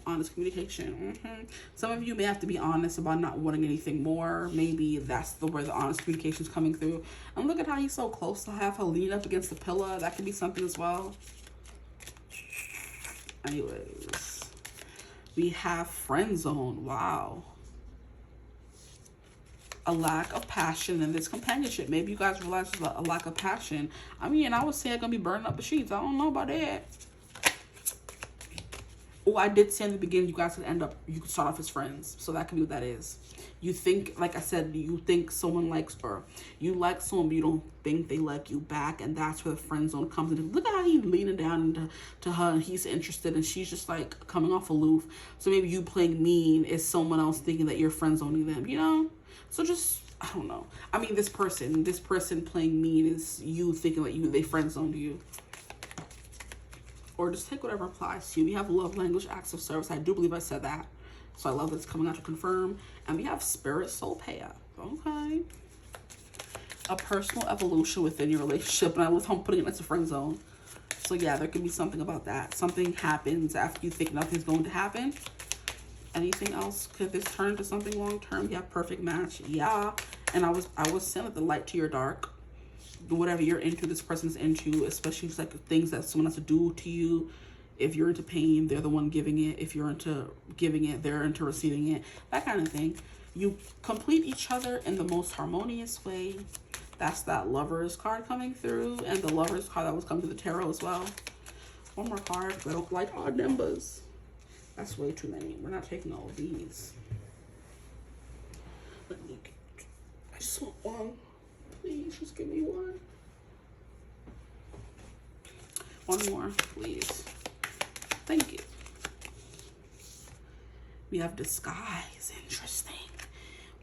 honest communication. Some of you may have to be honest about not wanting anything more. Maybe that's where the honest communication is coming through. And look at how he's so close to have her lean up against the pillar. That could be something as well. Anyways, we have friend zone. Wow. A lack of passion in this companionship. Maybe you guys realize there's a lack of passion. I mean, I would say I'm gonna be burning up the sheets. I don't know about that. Oh, I did say in the beginning you guys you could start off as friends. So that could be what that is. You think, like I said, you think someone likes, or you like someone but you don't think they like you back, and that's where the friend zone comes in. Look at how he's leaning down to her, and he's interested, and she's just like coming off aloof. So maybe you playing mean is someone else thinking that you're friend zoning them, you know? So just, I don't know. I mean, this person playing mean is you thinking that they friend zoned you. Or just take whatever applies to you. We have love language, acts of service. I do believe I said that. So I love that it's coming out to confirm. And we have spirit soul payout. Okay. A personal evolution within your relationship. And I love how I'm putting it into friend zone. So yeah, there could be something about that. Something happens after you think nothing's going to happen. Anything else? Could this turn into something long term? Yeah, perfect match. Yeah. And I was saying the light to your dark. Whatever you're into, this person's into, especially like things that someone has to do to you. If you're into pain, they're the one giving it. If you're into giving it, they're into receiving it. That kind of thing. You complete each other in the most harmonious way. That's that Lovers card coming through, and the Lovers card that was coming to the tarot as well. One more card. I don't like odd numbers. That's way too many. We're not taking all of these. I just want one. Please, just give me one. One more, please. Thank you. We have disguise. Interesting.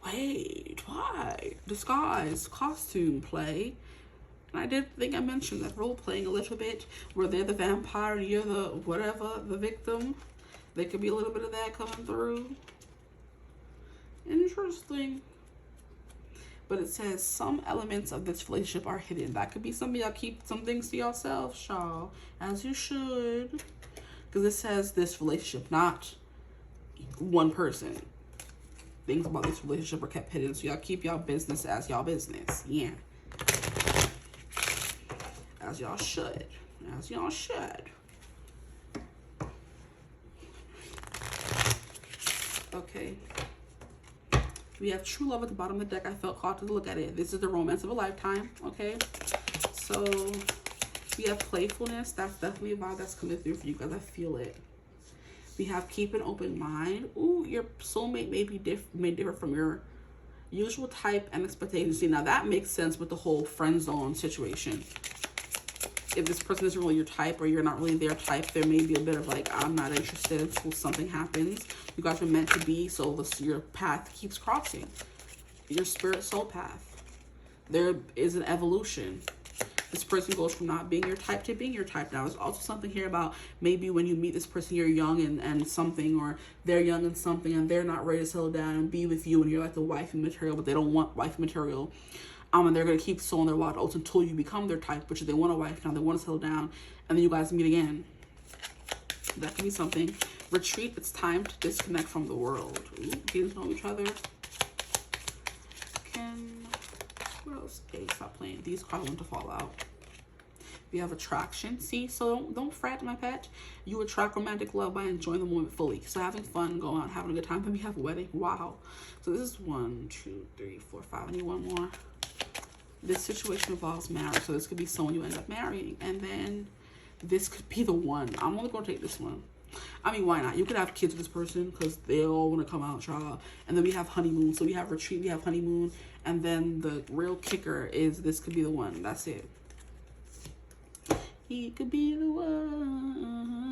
Wait, why? Disguise, costume play. And I did think I mentioned that role playing a little bit, where they're the vampire and you're the whatever, the victim. There could be a little bit of that coming through. Interesting. But it says some elements of this relationship are hidden. That could be something y'all keep some things to yourself, y'all, as you should. Because it says this relationship, not one person. Things about this relationship are kept hidden, so y'all keep y'all business as y'all business. Yeah. As y'all should. As y'all should. Okay. We have true love at the bottom of the deck. I felt called to look at it. This is the romance of a lifetime, okay? So we have playfulness. That's definitely a vibe that's coming through for you guys. I feel it. We have keep an open mind. Ooh, your soulmate may differ from your usual type and expectations. See, now that makes sense with the whole friend zone situation. If this person isn't really your type or you're not really their type, there may be a bit of like, I'm not interested until something happens. You guys are meant to be, so your path keeps crossing. Your spirit soul path. There is an evolution. This person goes from not being your type to being your type now. There's also something here about maybe when you meet this person, you're young and something, or they're young and something, and they're not ready to settle down and be with you, and you're like the wifey material, but they don't want wifey material. And they're going to keep sowing their wild oats until you become their type, which is they want a wife now, they want to settle down, and then you guys meet again. That could be something. Retreat, it's time to disconnect from the world. Ooh, getting to know each other. What else? Hey, stop playing. These cards want to fall out. We have attraction. See, so don't fret, my pet. You attract romantic love by enjoying the moment fully. So having fun, going out, having a good time. Then we have wedding. Wow. So this is 1, 2, 3, 4, 5. I need one more. This situation involves marriage. So this could be someone you end up marrying. And then this could be the one. I'm only going to take this one. I mean, why not? You could have kids with this person because they all want to come out, y'all. And then we have honeymoon. So we have retreat, we have honeymoon. And then the real kicker is this could be the one. That's it. He could be the one.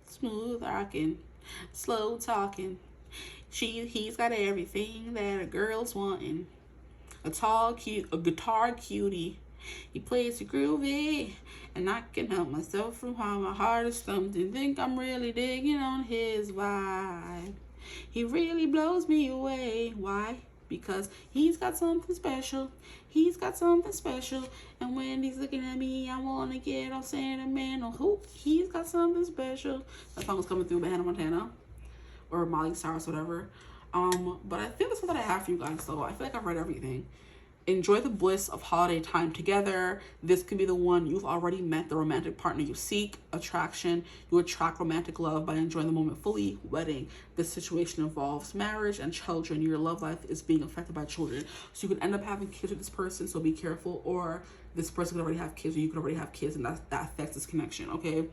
Smooth rocking, slow talking. He's got everything that a girl's wanting. A guitar cutie. He plays the groovy, and I can help myself from how my heart is thumped and think I'm really digging on his vibe. He really blows me away. Why? Because he's got something special. He's got something special. And when he's looking at me, I want to get all sentimental. Who? He's got something special. That song was coming through by Hannah Montana or Miley Cyrus, whatever. But I think that's what I have for you guys, though. I feel like I've read everything. Enjoy the bliss of holiday time together. This could be the one. You've already met the romantic partner you seek. Attraction. You attract romantic love by enjoying the moment fully. Wedding. This situation involves marriage and children. Your love life is being affected by children. So you could end up having kids with this person, so be careful. Or this person could already have kids, or you could already have kids, and that affects this connection, okay?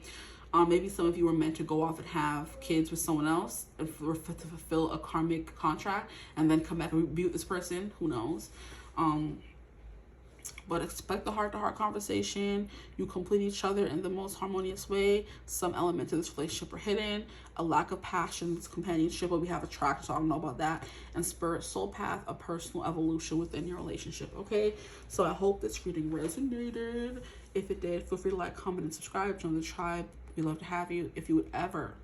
Maybe some of you were meant to go off and have kids with someone else to fulfill a karmic contract and then come back and be with this person. Who knows? But expect the heart-to-heart conversation. You complete each other in the most harmonious way. Some elements of this relationship are hidden. A lack of passion, companionship, but we have attraction, so I don't know about that. And spirit soul path, a personal evolution within your relationship, okay? So I hope this reading resonated. If it did, feel free to like, comment, and subscribe. Join the tribe. We'd love to have you. If you would ever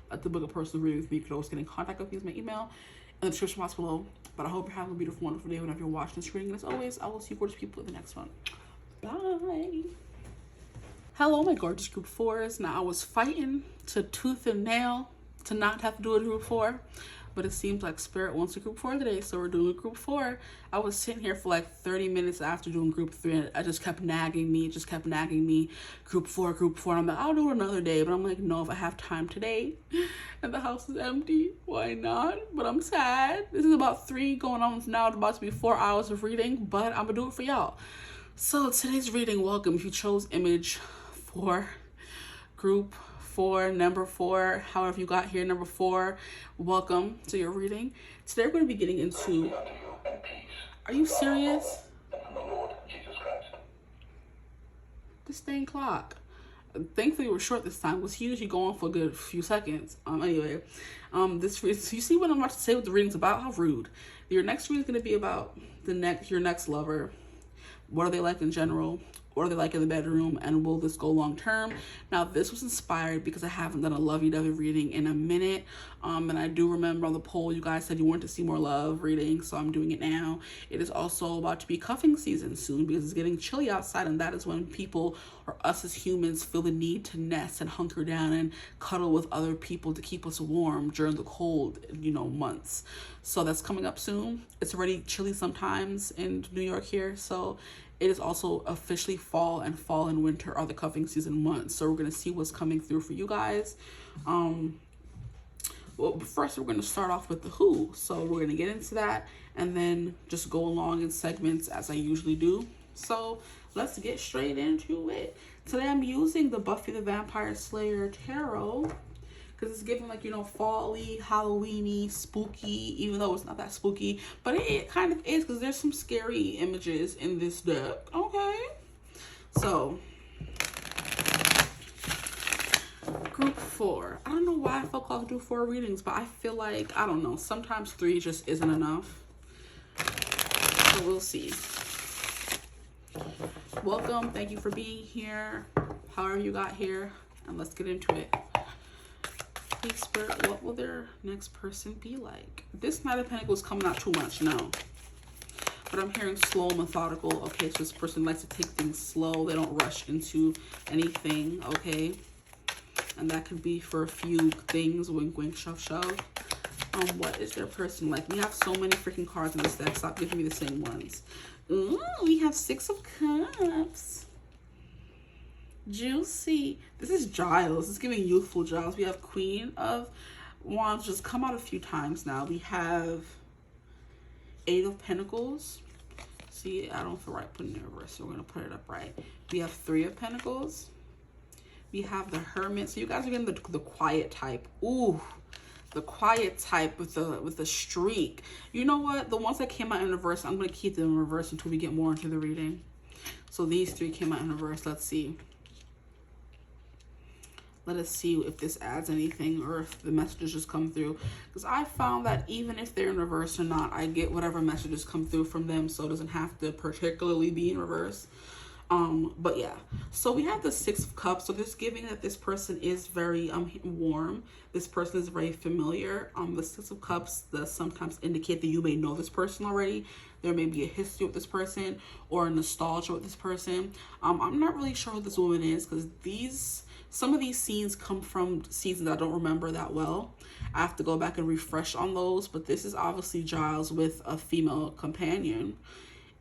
like to book a personal reading with me, you could always get in contact with me. Use my email in the description box below. But I hope you're having a beautiful, wonderful day whenever you're watching this reading. And as always, I will see you gorgeous people in the next one. Bye. Hello, my gorgeous group 4s. Now, I was fighting to tooth and nail to not have to do a group 4. but it seems like Spirit wants a group 4 today, so we're doing a group 4. I was sitting here for like 30 minutes after doing group 3, and I just kept nagging me, group 4, group 4. And I'm like, I'll do it another day, but I'm like, no, if I have time today and the house is empty, why not? But I'm sad. This is about 3 going on now, it's about to be 4 hours of reading, but I'm gonna do it for y'all. So today's reading, welcome. If you chose image 4, group 4, number 4, however you got here, number 4, welcome to your reading. Today we're going to be getting into, are you serious? This dang clock. Thankfully we're short this time. It was usually going for a good few seconds. Anyway, this you see what I'm about to say, what the reading's about? How rude. Your next reading is going to be about your next lover. What are they like in general? What are they like in the bedroom? And will this go long term? Now, this was inspired because I haven't done a lovey-dovey reading in a minute. And I do remember on the poll, you guys said you wanted to see more love reading, so I'm doing it now. It is also about to be cuffing season soon because it's getting chilly outside, and that is when people, or us as humans, feel the need to nest and hunker down and cuddle with other people to keep us warm during the cold, months. So that's coming up soon. It's already chilly sometimes in New York here, so it is also officially fall and winter are the cuffing season months. So we're going to see what's coming through for you guys. Well, first we're going to start off with the who. So we're going to get into that and then just go along in segments as I usually do. So let's get straight into it. Today I'm using the Buffy the Vampire Slayer Tarot because it's giving like, fall-y, Halloween-y, spooky, even though it's not that spooky, but it kind of is because there's some scary images in this deck. Okay, so group 4. I don't know why I felt called to do 4 readings, but I feel like, I don't know, sometimes 3 just isn't enough. So we'll see. Welcome, thank you for being here, however you got here, and let's get into it. Please, Spirit, what will their next person be like? This Knight of Pentacles coming out too much, no. But I'm hearing slow, methodical. Okay, so this person likes to take things slow. They don't rush into anything, okay? And that could be for a few things, wink, wink, shove, shove. What is their person like? We have so many freaking cards in this deck. Stop giving me the same ones. Ooh, we have 6 of Cups. Juicy. This is Giles. It's giving youthful Giles. We have Queen of Wands, just come out a few times now. We have 8 of Pentacles. See, I don't feel right putting it in reverse, so we're going to put it up right. We have 3 of Pentacles. We have the Hermit. So you guys are getting the quiet type. Ooh, the quiet type with the streak. You know what? The ones that came out in reverse, I'm going to keep them in reverse until we get more into the reading. So these 3 came out in reverse. Let's see. Let us see if this adds anything or if the messages just come through. Because I found that even if they're in reverse or not, I get whatever messages come through from them. So it doesn't have to particularly be in reverse. But yeah. So we have the 6 of Cups. So this giving that this person is very warm. This person is very familiar. The 6 of Cups does sometimes indicate that you may know this person already. There may be a history with this person or a nostalgia with this person. I'm not really sure who this woman is because some of these scenes come from seasons that I don't remember that well. I have to go back and refresh on those, but this is obviously Giles with a female companion.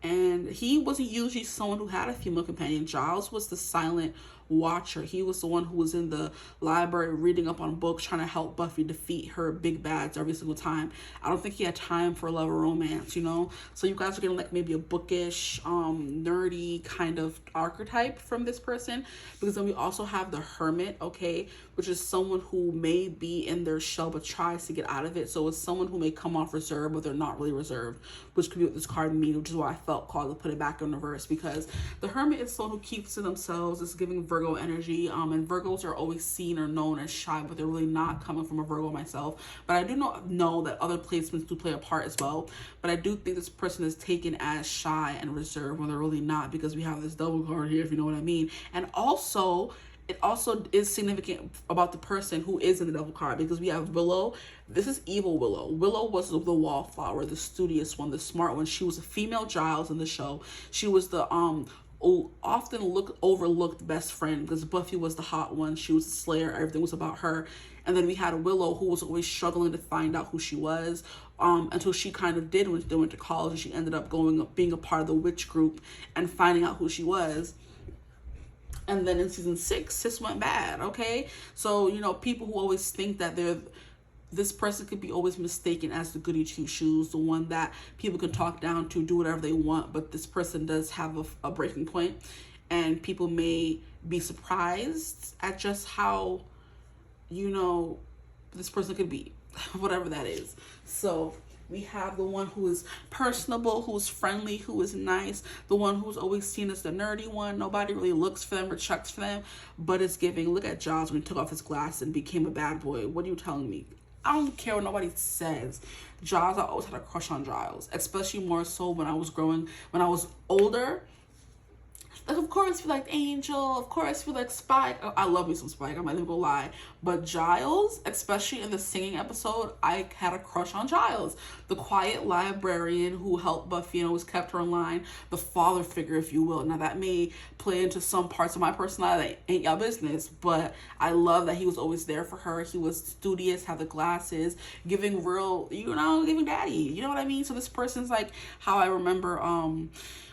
And he wasn't usually someone who had a female companion. Giles was the silent watcher. He was the one who was in the library reading up on books, trying to help Buffy defeat her big bads every single time. I don't think he had time for a love or romance, So you guys are getting like maybe a bookish, nerdy kind of archetype from this person. Because then we also have the Hermit, okay, which is someone who may be in their shell but tries to get out of it. So it's someone who may come off reserved, but they're not really reserved, which could be what this card means, which is why I felt called to put it back in reverse, because the Hermit is someone who keeps to themselves. It's giving Virgo energy, and Virgos are always seen or known as shy, but they're really not, coming from a Virgo myself. But I do know that other placements do play a part as well. But I do think this person is taken as shy and reserved when they're really not, because we have this double card here, if you know what I mean. And also, it also is significant about the person who is in the double card, because we have Willow. This is evil Willow. Willow was the wallflower, the studious one, the smart one. She was a female Giles in the show. She was the often overlooked best friend, because Buffy was the hot one. She was the slayer. Everything was about her. And then we had Willow, who was always struggling to find out who she was, until she kind of did when she went to college, and she ended up being a part of the witch group and finding out who she was. And then in season 6, sis went bad. Okay, so people who always think that this person could be always mistaken as the goody two shoes, the one that people can talk down to, do whatever they want, but this person does have a breaking point, and people may be surprised at just how this person could be, whatever that is. So we have the one who is personable, who is friendly, who is nice, the one who's always seen as the nerdy one. Nobody really looks for them or checks for them, but it's giving. Look at Giles when he took off his glasses and became a bad boy. What are you telling me? I don't care what nobody says. Giles, I always had a crush on Giles, especially more so when I was older. Like, of course, we liked Angel. Of course, we liked Spike. Oh, I love me some Spike. I'm not even gonna lie. But Giles, especially in the singing episode, I had a crush on Giles. The quiet librarian who helped Buffy and always kept her in line. The father figure, if you will. Now, that may play into some parts of my personality that ain't y'all business. But I love that he was always there for her. He was studious, had the glasses, giving real, giving daddy. You know what I mean? So this person's like how I remember,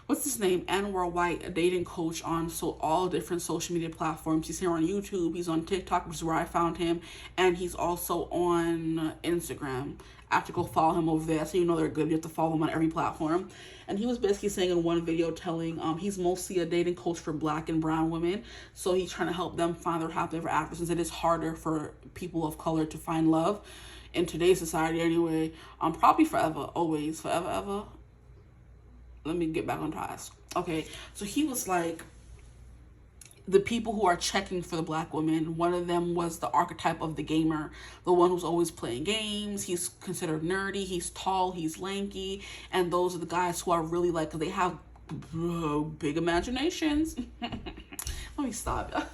what's his name? Anwar White, a dating coach on all different social media platforms. He's here on YouTube. He's on TikTok, which is where I found him. And he's also on Instagram. I have to go follow him over there, so they're good. You have to follow him on every platform. And he was basically saying in one video, he's mostly a dating coach for Black and brown women. So he's trying to help them find their happily ever after, since it is harder for people of color to find love in today's society anyway. Probably forever, always, forever, ever. Let me get back on task. Okay, so he was like, the people who are checking for the Black women, one of them was the archetype of the gamer, the one who's always playing games. He's considered nerdy, he's tall, he's lanky, and those are the guys who are really like, they have big imaginations. Let me stop.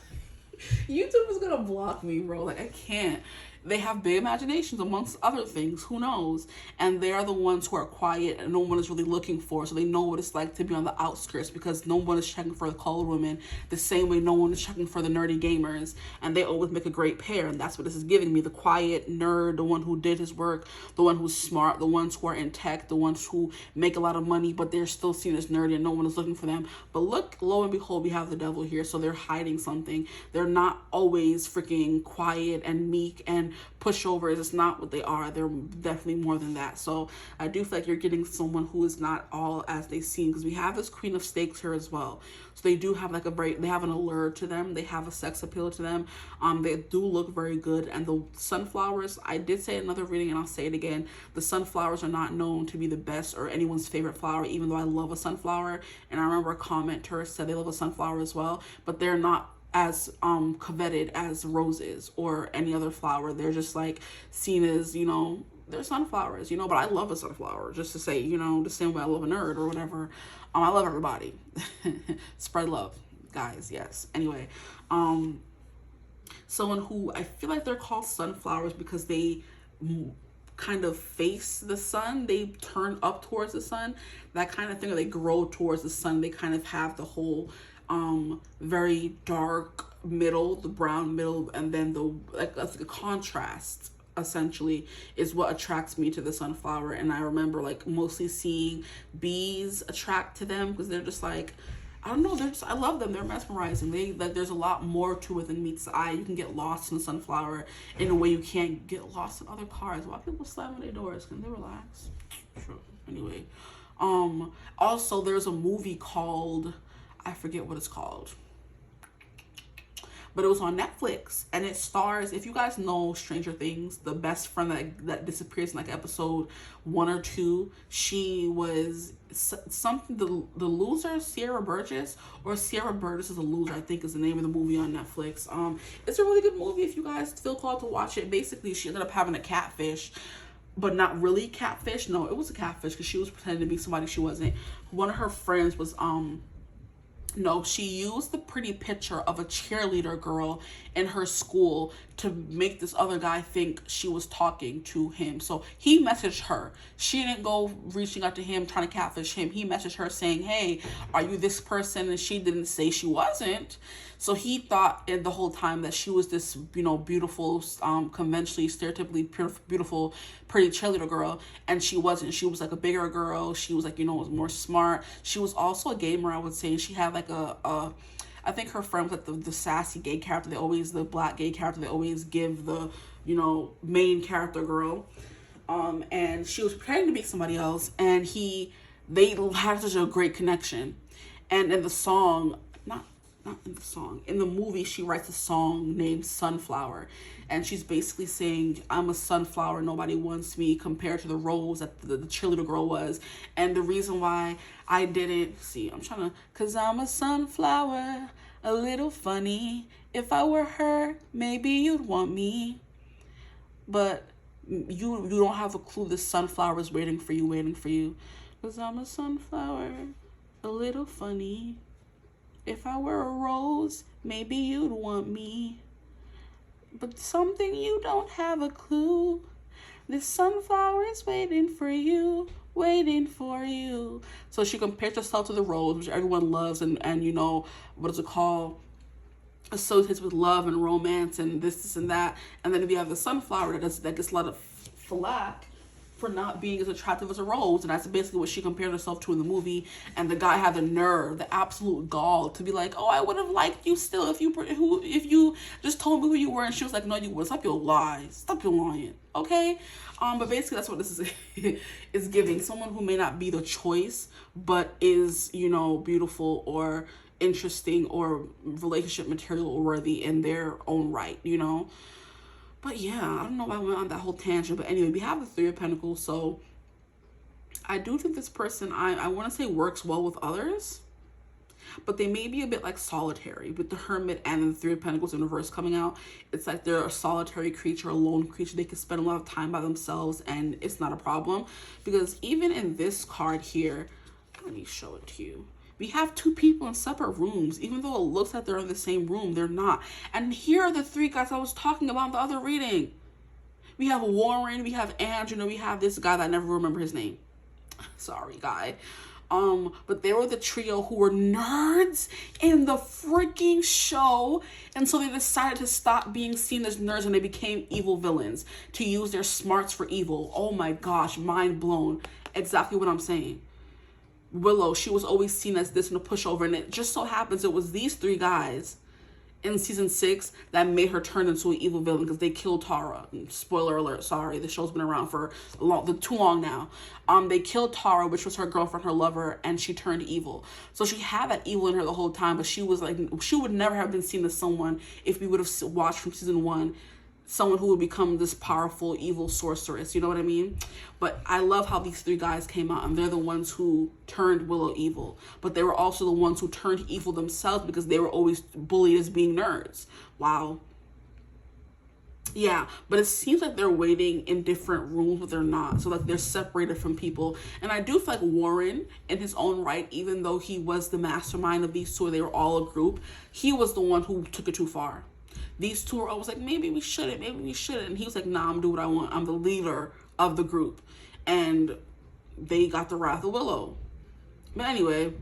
YouTube is gonna block me, bro. Like, I can't. They have big imaginations, amongst other things. Who knows? And they are the ones who are quiet and no one is really looking for. So they know what it's like to be on the outskirts, because no one is checking for the colored women the same way no one is checking for the nerdy gamers. And they always make a great pair. And that's what this is giving me. The quiet nerd, the one who did his work, the one who's smart, the ones who are in tech, the ones who make a lot of money, but they're still seen as nerdy and no one is looking for them. But look, lo and behold, we have the devil here. So they're hiding something. They're not always freaking quiet and meek and pushovers. It's not what they are. They're definitely more than that. So I do feel like you're getting someone who is not all as they seem, because we have this Queen of Stakes here as well. So they do have like they have an allure to them. They have a sex appeal to them. They do look very good. And the sunflowers, I did say in another reading and I'll say it again, the sunflowers are not known to be the best or anyone's favorite flower, even though I love a sunflower. And I remember a commenter said they love a sunflower as well, but they're not as coveted as roses or any other flower. They're just like seen as, they're sunflowers, but I love a sunflower, just to say, the same way I love a nerd or whatever. I love everybody. Spread love, guys. Yes. Anyway, someone who I feel like they're called sunflowers because they kind of face the sun, they turn up towards the sun, that kind of thing, or they grow towards the sun. They kind of have the whole very dark middle, the brown middle, and then the contrast essentially is what attracts me to the sunflower. And I remember like mostly seeing bees attract to them, because they're just like, I don't know, I love them. They're mesmerizing. There's a lot more to it than meets the eye. You can get lost in the sunflower in a way you can't get lost in other cars. Why people slamming their doors? Can they relax? Sure. Anyway, also there's a movie called, I forget what it's called, but it was on Netflix, and it stars, if you guys know Stranger Things, the best friend that disappears in like episode 1 or 2, she was something, the loser, Sierra Burgess, or Sierra Burgess is a loser, I think is the name of the movie on Netflix. It's a really good movie if you guys feel called to watch it. Basically, she ended up having a catfish, but not really catfish. No, it was a catfish because she was pretending to be somebody she wasn't. One of her friends was no, she used the pretty picture of a cheerleader girl in her school to make this other guy think she was talking to him. So he messaged her. She didn't go reaching out to him, trying to catfish him. He messaged her saying, hey, are you this person? And she didn't say she wasn't. So he thought in the whole time that she was this, you know, beautiful, conventionally, stereotypically beautiful, pretty cheerleader girl. And she wasn't. She was like a bigger girl. She was like, you know, was more smart. She was also a gamer, I would say. She had like I think her friend was like the sassy gay character. The black gay character they always give the, you know, main character girl. And she was pretending to be somebody else. And they had such a great connection. And in the song, not in the song, in the movie, she writes a song named Sunflower. And she's basically saying, I'm a sunflower, nobody wants me, compared to the rose that the cheerleader girl was. And the reason why I didn't, cause I'm a sunflower, a little funny. If I were her, maybe you'd want me. But you don't have a clue the sunflower is waiting for you. Cause I'm a sunflower, a little funny. If I were a rose, maybe you'd want me. But something you don't have a clue. This sunflower is waiting for you. So she compares herself to the rose, which everyone loves, and you know, what is it called? Associates with love and romance and this and that. And then if you have the sunflower that gets a lot of flack for not being as attractive as a rose, and that's basically what she compared herself to in the movie. And the guy had the nerve, the absolute gall, to be like, "Oh, I would have liked you still if you just told me who you were." And she was like, "No, you would. Stop your lies. Stop your lying." Okay, but basically that's what this is is giving. Someone who may not be the choice, but is, you know, beautiful or interesting or relationship material worthy in their own right, you know. But yeah, I don't know why I went on that whole tangent. But anyway, we have the Three of Pentacles. So I do think this person, I want to say works well with others. But they may be a bit like solitary. With the Hermit and the Three of Pentacles in reverse coming out, it's like they're a solitary creature, a lone creature. They can spend a lot of time by themselves and it's not a problem. Because even in this card here, let me show it to you. We have two people in separate rooms. Even though it looks like they're in the same room, they're not. And here are the three guys I was talking about in the other reading. We have Warren, we have Andrew, and we have this guy that I never remember his name. Sorry, guy. But they were the trio who were nerds in the freaking show. And so they decided to stop being seen as nerds and they became evil villains to use their smarts for evil. Oh my gosh, mind blown. Exactly what I'm saying. Willow, she was always seen as this and a pushover, and it just so happens it was these three guys in season 6 that made her turn into an evil villain because they killed Tara. Spoiler alert, sorry, the show's been around for too long now. They killed Tara, which was her girlfriend, her lover, and she turned evil. So she had that evil in her the whole time, but she was like, she would never have been seen as someone, if we would have watched from season 1, someone who would become this powerful evil sorceress, you know what I mean? But I love how these three guys came out, and they're the ones who turned Willow evil, but they were also the ones who turned evil themselves because they were always bullied as being nerds. Wow. Yeah, but it seems like they're waiting in different rooms, but they're not. So like they're separated from people. And I do feel like Warren, in his own right, even though he was the mastermind of these two, they were all a group, he was the one who took it too far. These two were always like, maybe we shouldn't. And he was like, nah, I'm doing what I want. I'm the leader of the group. And they got the wrath of Willow. But anyway,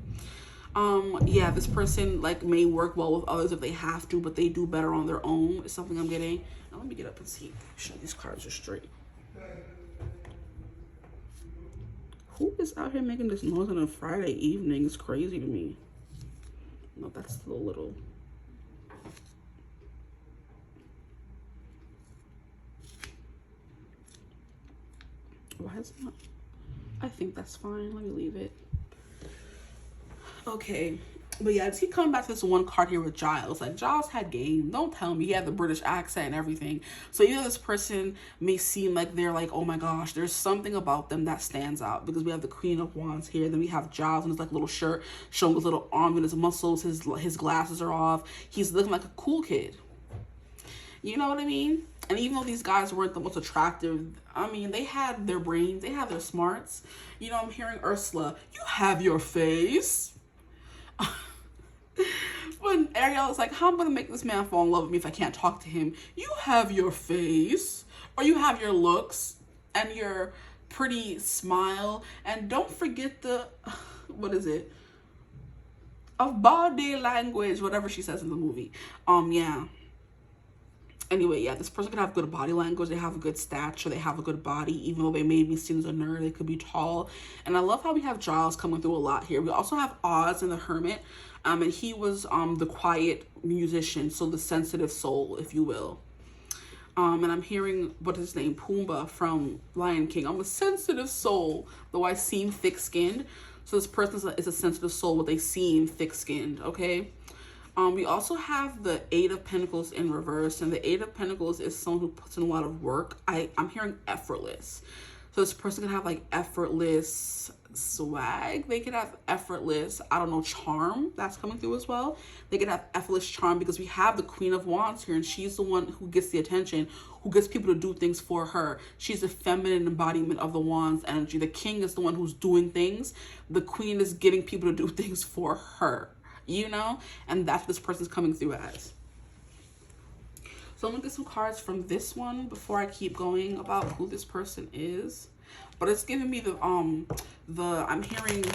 yeah, this person like may work well with others if they have to, but they do better on their own. It's something I'm getting. Now let me get up and see. Make sure these cards are straight. Who is out here making this noise on a Friday evening? It's crazy to me. No, that's still a little... Why is it not? I think that's fine. Let me leave it. Okay. But yeah, I just keep coming back to this one card here with Giles. Like, Giles had game. Don't tell me. He had the British accent and everything. So either this person may seem like they're like, oh my gosh, there's something about them that stands out. Because we have the Queen of Wands here. Then we have Giles in his like little shirt showing his little arm and his muscles. His glasses are off. He's looking like a cool kid. You know what I mean? And even though these guys weren't the most attractive, I mean, they had their brains, they had their smarts. You know, I'm hearing Ursula, you have your face. when Ariel is like, how am I gonna make this man fall in love with me if I can't talk to him? You have your face, or you have your looks and your pretty smile, and don't forget the what is it? Of body language, whatever she says in the movie. Yeah. Anyway, yeah, this person could have good body language. They have a good stature. They have a good body. Even though they may be seen as a nerd, they could be tall. And I love how we have Giles coming through a lot here. We also have Oz and the Hermit. And he was the quiet musician, so the sensitive soul, if you will. And I'm hearing, what is his name? Pumbaa from Lion King. I'm a sensitive soul, though I seem thick-skinned. So this person is a sensitive soul, but they seem thick-skinned, okay? We also have the Eight of Pentacles in reverse, and the Eight of Pentacles is someone who puts in a lot of work. I'm hearing effortless. So this person can have like effortless swag. They could have effortless, I don't know, charm. That's coming through as well. They could have effortless charm because we have the Queen of Wands here, and she's the one who gets the attention, who gets people to do things for her. She's the feminine embodiment of the Wands energy. The King is the one who's doing things. The Queen is getting people to do things for her. You know, and that's what this person's coming through as. So I'm gonna get some cards from this one before I keep going about who this person is. But it's giving me I'm hearing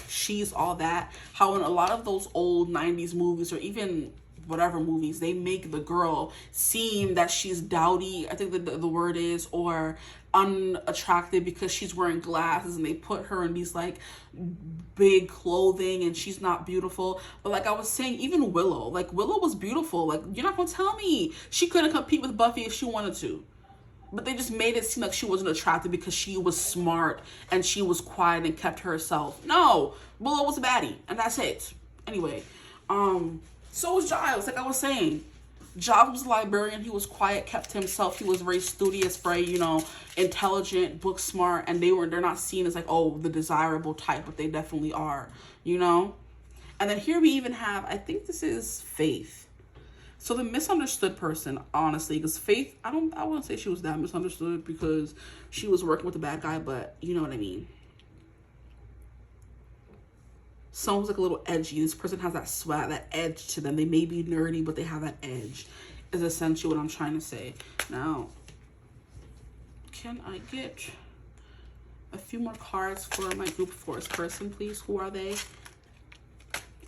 she's all that. How in a lot of those old 90s movies, or even whatever movies, they make the girl seem that she's dowdy, I think the word is, or unattractive because she's wearing glasses, and they put her in these like big clothing and she's not beautiful. But like I was saying, even Willow was beautiful. Like, you're not gonna tell me she couldn't compete with Buffy if she wanted to. But they just made it seem like she wasn't attractive because she was smart and she was quiet and kept to herself. No, Willow was a baddie, and that's it. Anyway, so was Giles. Like I was saying, Giles was a librarian. He was quiet, kept to himself. He was very studious, very, you know, intelligent, book smart, and they're not seen as like, oh, the desirable type, but they definitely are, you know. And then here we even have, I think this is Faith. So the misunderstood person, honestly, because Faith, I wouldn't say she was that misunderstood because she was working with a bad guy, but you know what I mean. Someone's like a little edgy. This person has that swag, that edge to them. They may be nerdy, but they have that edge, is essentially what I'm trying to say. Now, can I get a few more cards for my group force person, please? Who are they?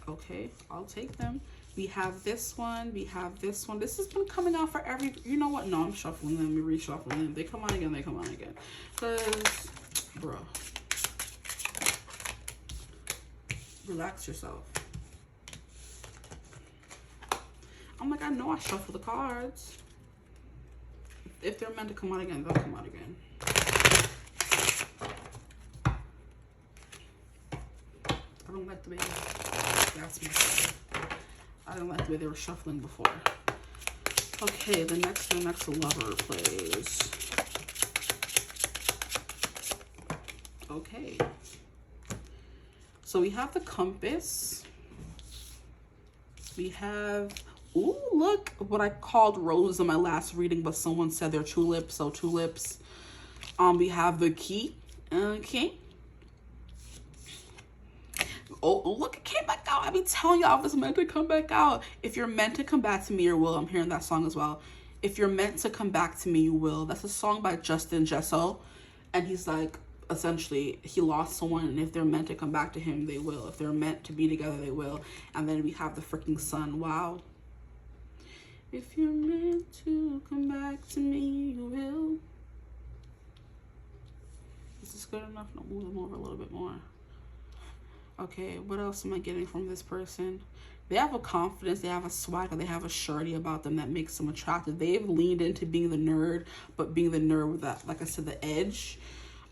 Okay, I'll take them. We have this one. We have this one. This has been coming out for every... You know what? No, I'm shuffling them. I'm reshuffling them. They come on again. They come on again. Because, bro. Relax yourself. I'm like, I know I shuffle the cards. If they're meant to come out again, they'll come out again. I don't like the way that's my... I don't like the way they were shuffling before. Okay, the next lover, please. Okay. So we have the Compass. We have, ooh, look, what I called roses in my last reading, but someone said they're tulips, so tulips. We have the Key. Okay. Oh, look, it came back out. I be telling y'all if it's meant to come back out. If you're meant to come back to me, you will. I'm hearing that song as well. If you're meant to come back to me, you will. That's a song by Justin Jesso. And he's like, essentially, he lost someone, and if they're meant to come back to him, they will. If they're meant to be together, they will. And then we have the freaking sun. Wow. If you're meant to come back to me, you will. Is this good enough? No, move them over a little bit more. Okay, what else am I getting from this person? They have a confidence, they have a swagger, they have a surety about them that makes them attractive. They've leaned into being the nerd, but being the nerd with that, like I said, the edge.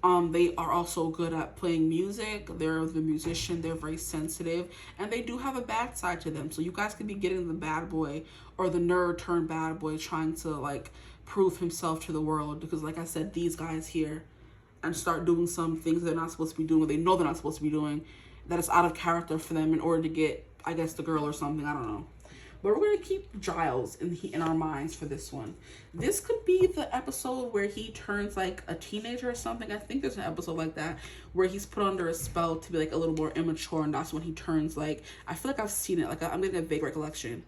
They are also good at playing music. They're the musician. They're very sensitive, and they do have a bad side to them. So you guys could be getting the bad boy or the nerd turned bad boy trying to like prove himself to the world, because like I said, these guys here and start doing some things they're not supposed to be doing, or they know they're not supposed to be doing, that is out of character for them in order to get, I guess, the girl or something. I don't know. But we're gonna keep Giles in our minds for this one. This could be the episode where he turns like a teenager or something. I think there's an episode like that where he's put under a spell to be like a little more immature, and that's when he turns like, I feel like I've seen it. Like I'm getting a vague recollection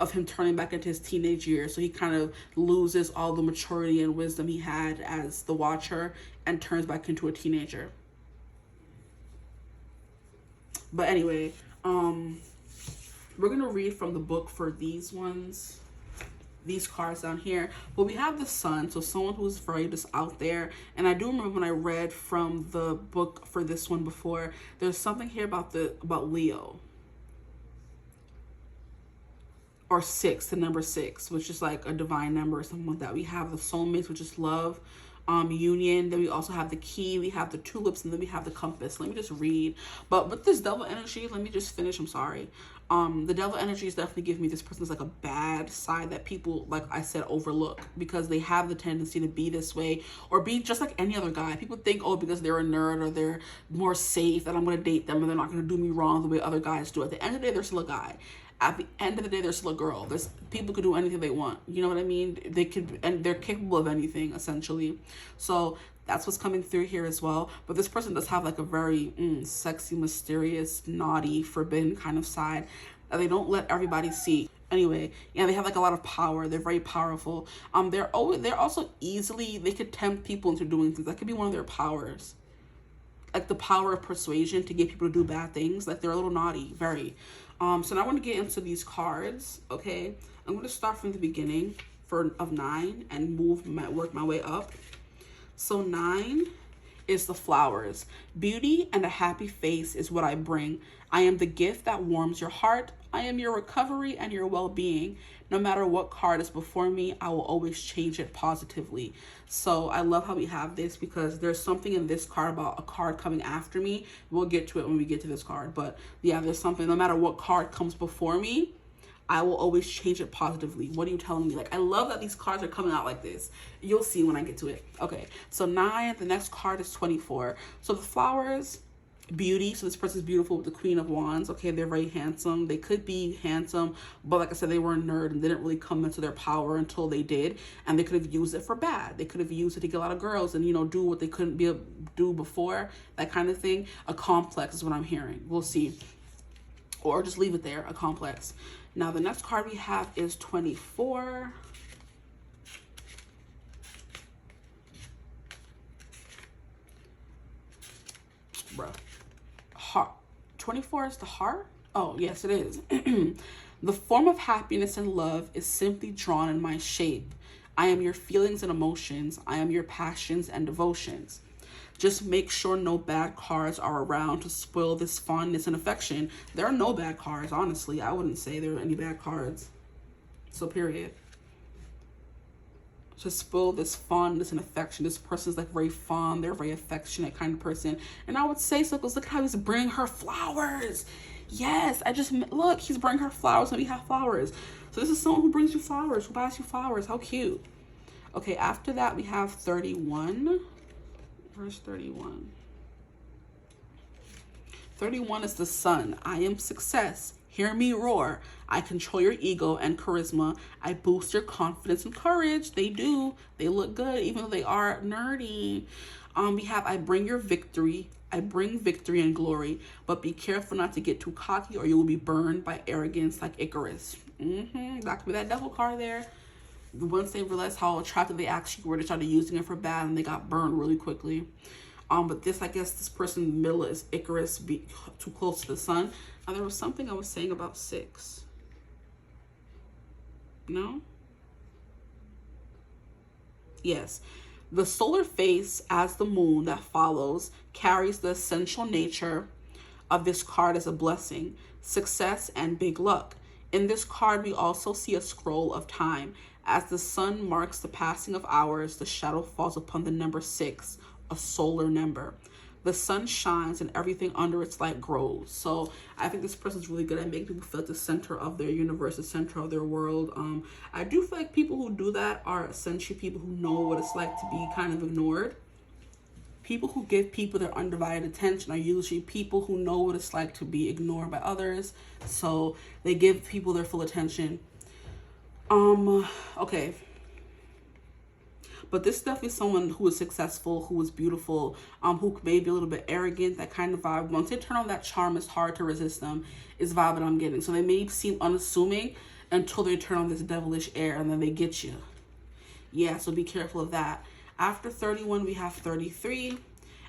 of him turning back into his teenage years. So he kind of loses all the maturity and wisdom he had as the Watcher and turns back into a teenager. But anyway, we're going to read from the book for these ones, these cards down here. But we have the Sun, so someone who's very just out there. And I do remember when I read from the book for this one before, there's something here about Leo. Or 6, the number 6, which is like a divine number or something like that. We have the soulmates, which is love, union. Then we also have the key, we have the tulips, and then we have the compass. Let me just read. But with this devil energy, let me just finish. I'm sorry. The devil energy is definitely giving me this person's like a bad side that people, like I said, overlook because they have the tendency to be this way or be just like any other guy. People think, oh, because they're a nerd or they're more safe that I'm going to date them and they're not going to do me wrong the way other guys do. At the end of the day, they're still a guy. At the end of the day, they're still a girl. There's people could do anything they want. You know what I mean? They could, and they're capable of anything essentially. So that's what's coming through here as well. But this person does have like a very sexy, mysterious, naughty, forbidden kind of side that they don't let everybody see. Anyway, yeah, they have like a lot of power. They're very powerful. They're also easily, they could tempt people into doing things. That could be one of their powers. Like the power of persuasion to get people to do bad things. Like they're a little naughty, very. So now I want to get into these cards, okay? I'm going to start from the beginning of 9 and work my way up. So 9 is the flowers. Beauty and a happy face is what I bring. I am the gift that warms your heart. I am your recovery and your well-being. No matter what card is before me, I will always change it positively. So I love how we have this because there's something in this card about a card coming after me. We'll get to it when we get to this card. But yeah, there's something, no matter what card comes before me, I will always change it positively. What are you telling me? Like, I love that these cards are coming out like this. You'll see when I get to it. Okay, so 9, the next card is 24. So the flowers, beauty. So this person's beautiful with the Queen of Wands. Okay, they're very handsome. They could be handsome, but like I said, they were a nerd and didn't really come into their power until they did. And they could have used it for bad. They could have used it to get a lot of girls and, you know, do what they couldn't do before, that kind of thing. A complex is what I'm hearing. We'll see. Or just leave it there, a complex. Now, the next card we have is 24. Bruh. Heart. 24 is the heart? Oh, yes, it is. The form of happiness and love is simply drawn in my shape. I am your feelings and emotions. I am your passions and devotions. Just make sure no bad cards are around to spoil this fondness and affection. There are no bad cards, honestly. I wouldn't say there are any bad cards. So period. To spoil this fondness and affection. This person's like very fond. They're a very affectionate kind of person. And I would say so because look how he's bringing her flowers. Yes, look, he's bringing her flowers and we have flowers. So this is someone who brings you flowers, who buys you flowers. How cute. Okay, after that we have 31. Verse 31. 31 is the sun. I am success. Hear me roar. I control your ego and charisma. I boost your confidence and courage. They do. They look good, even though they are nerdy. We have I bring your victory. I bring victory and glory, but be careful not to get too cocky or you will be burned by arrogance like Icarus. That could be that devil card there. Once they realized how attractive they actually were, they started using it for bad and they got burned really quickly. But this, I guess, this person in the middle is Icarus, be too close to the sun. Now, there was something I was saying about 6. No? Yes. The solar face as the moon that follows carries the essential nature of this card as a blessing, success, and big luck. In this card, we also see a scroll of time. As the sun marks the passing of hours, the shadow falls upon the number 6, a solar number. The sun shines and everything under its light grows. So I think this person's really good at making people feel like the center of their universe, the center of their world. I do feel like people who do that are essentially people who know what it's like to be kind of ignored. people who give people their undivided attention are usually people who know what it's like to be ignored by others. So they give people their full attention. Okay. But this is definitely someone who is successful, who is beautiful, who may be a little bit arrogant, that kind of vibe. Once they turn on that charm, it's hard to resist them, is the vibe that I'm getting. So they may seem unassuming until they turn on this devilish air, and then they get you. Yeah, so be careful of that. After 31, we have 33.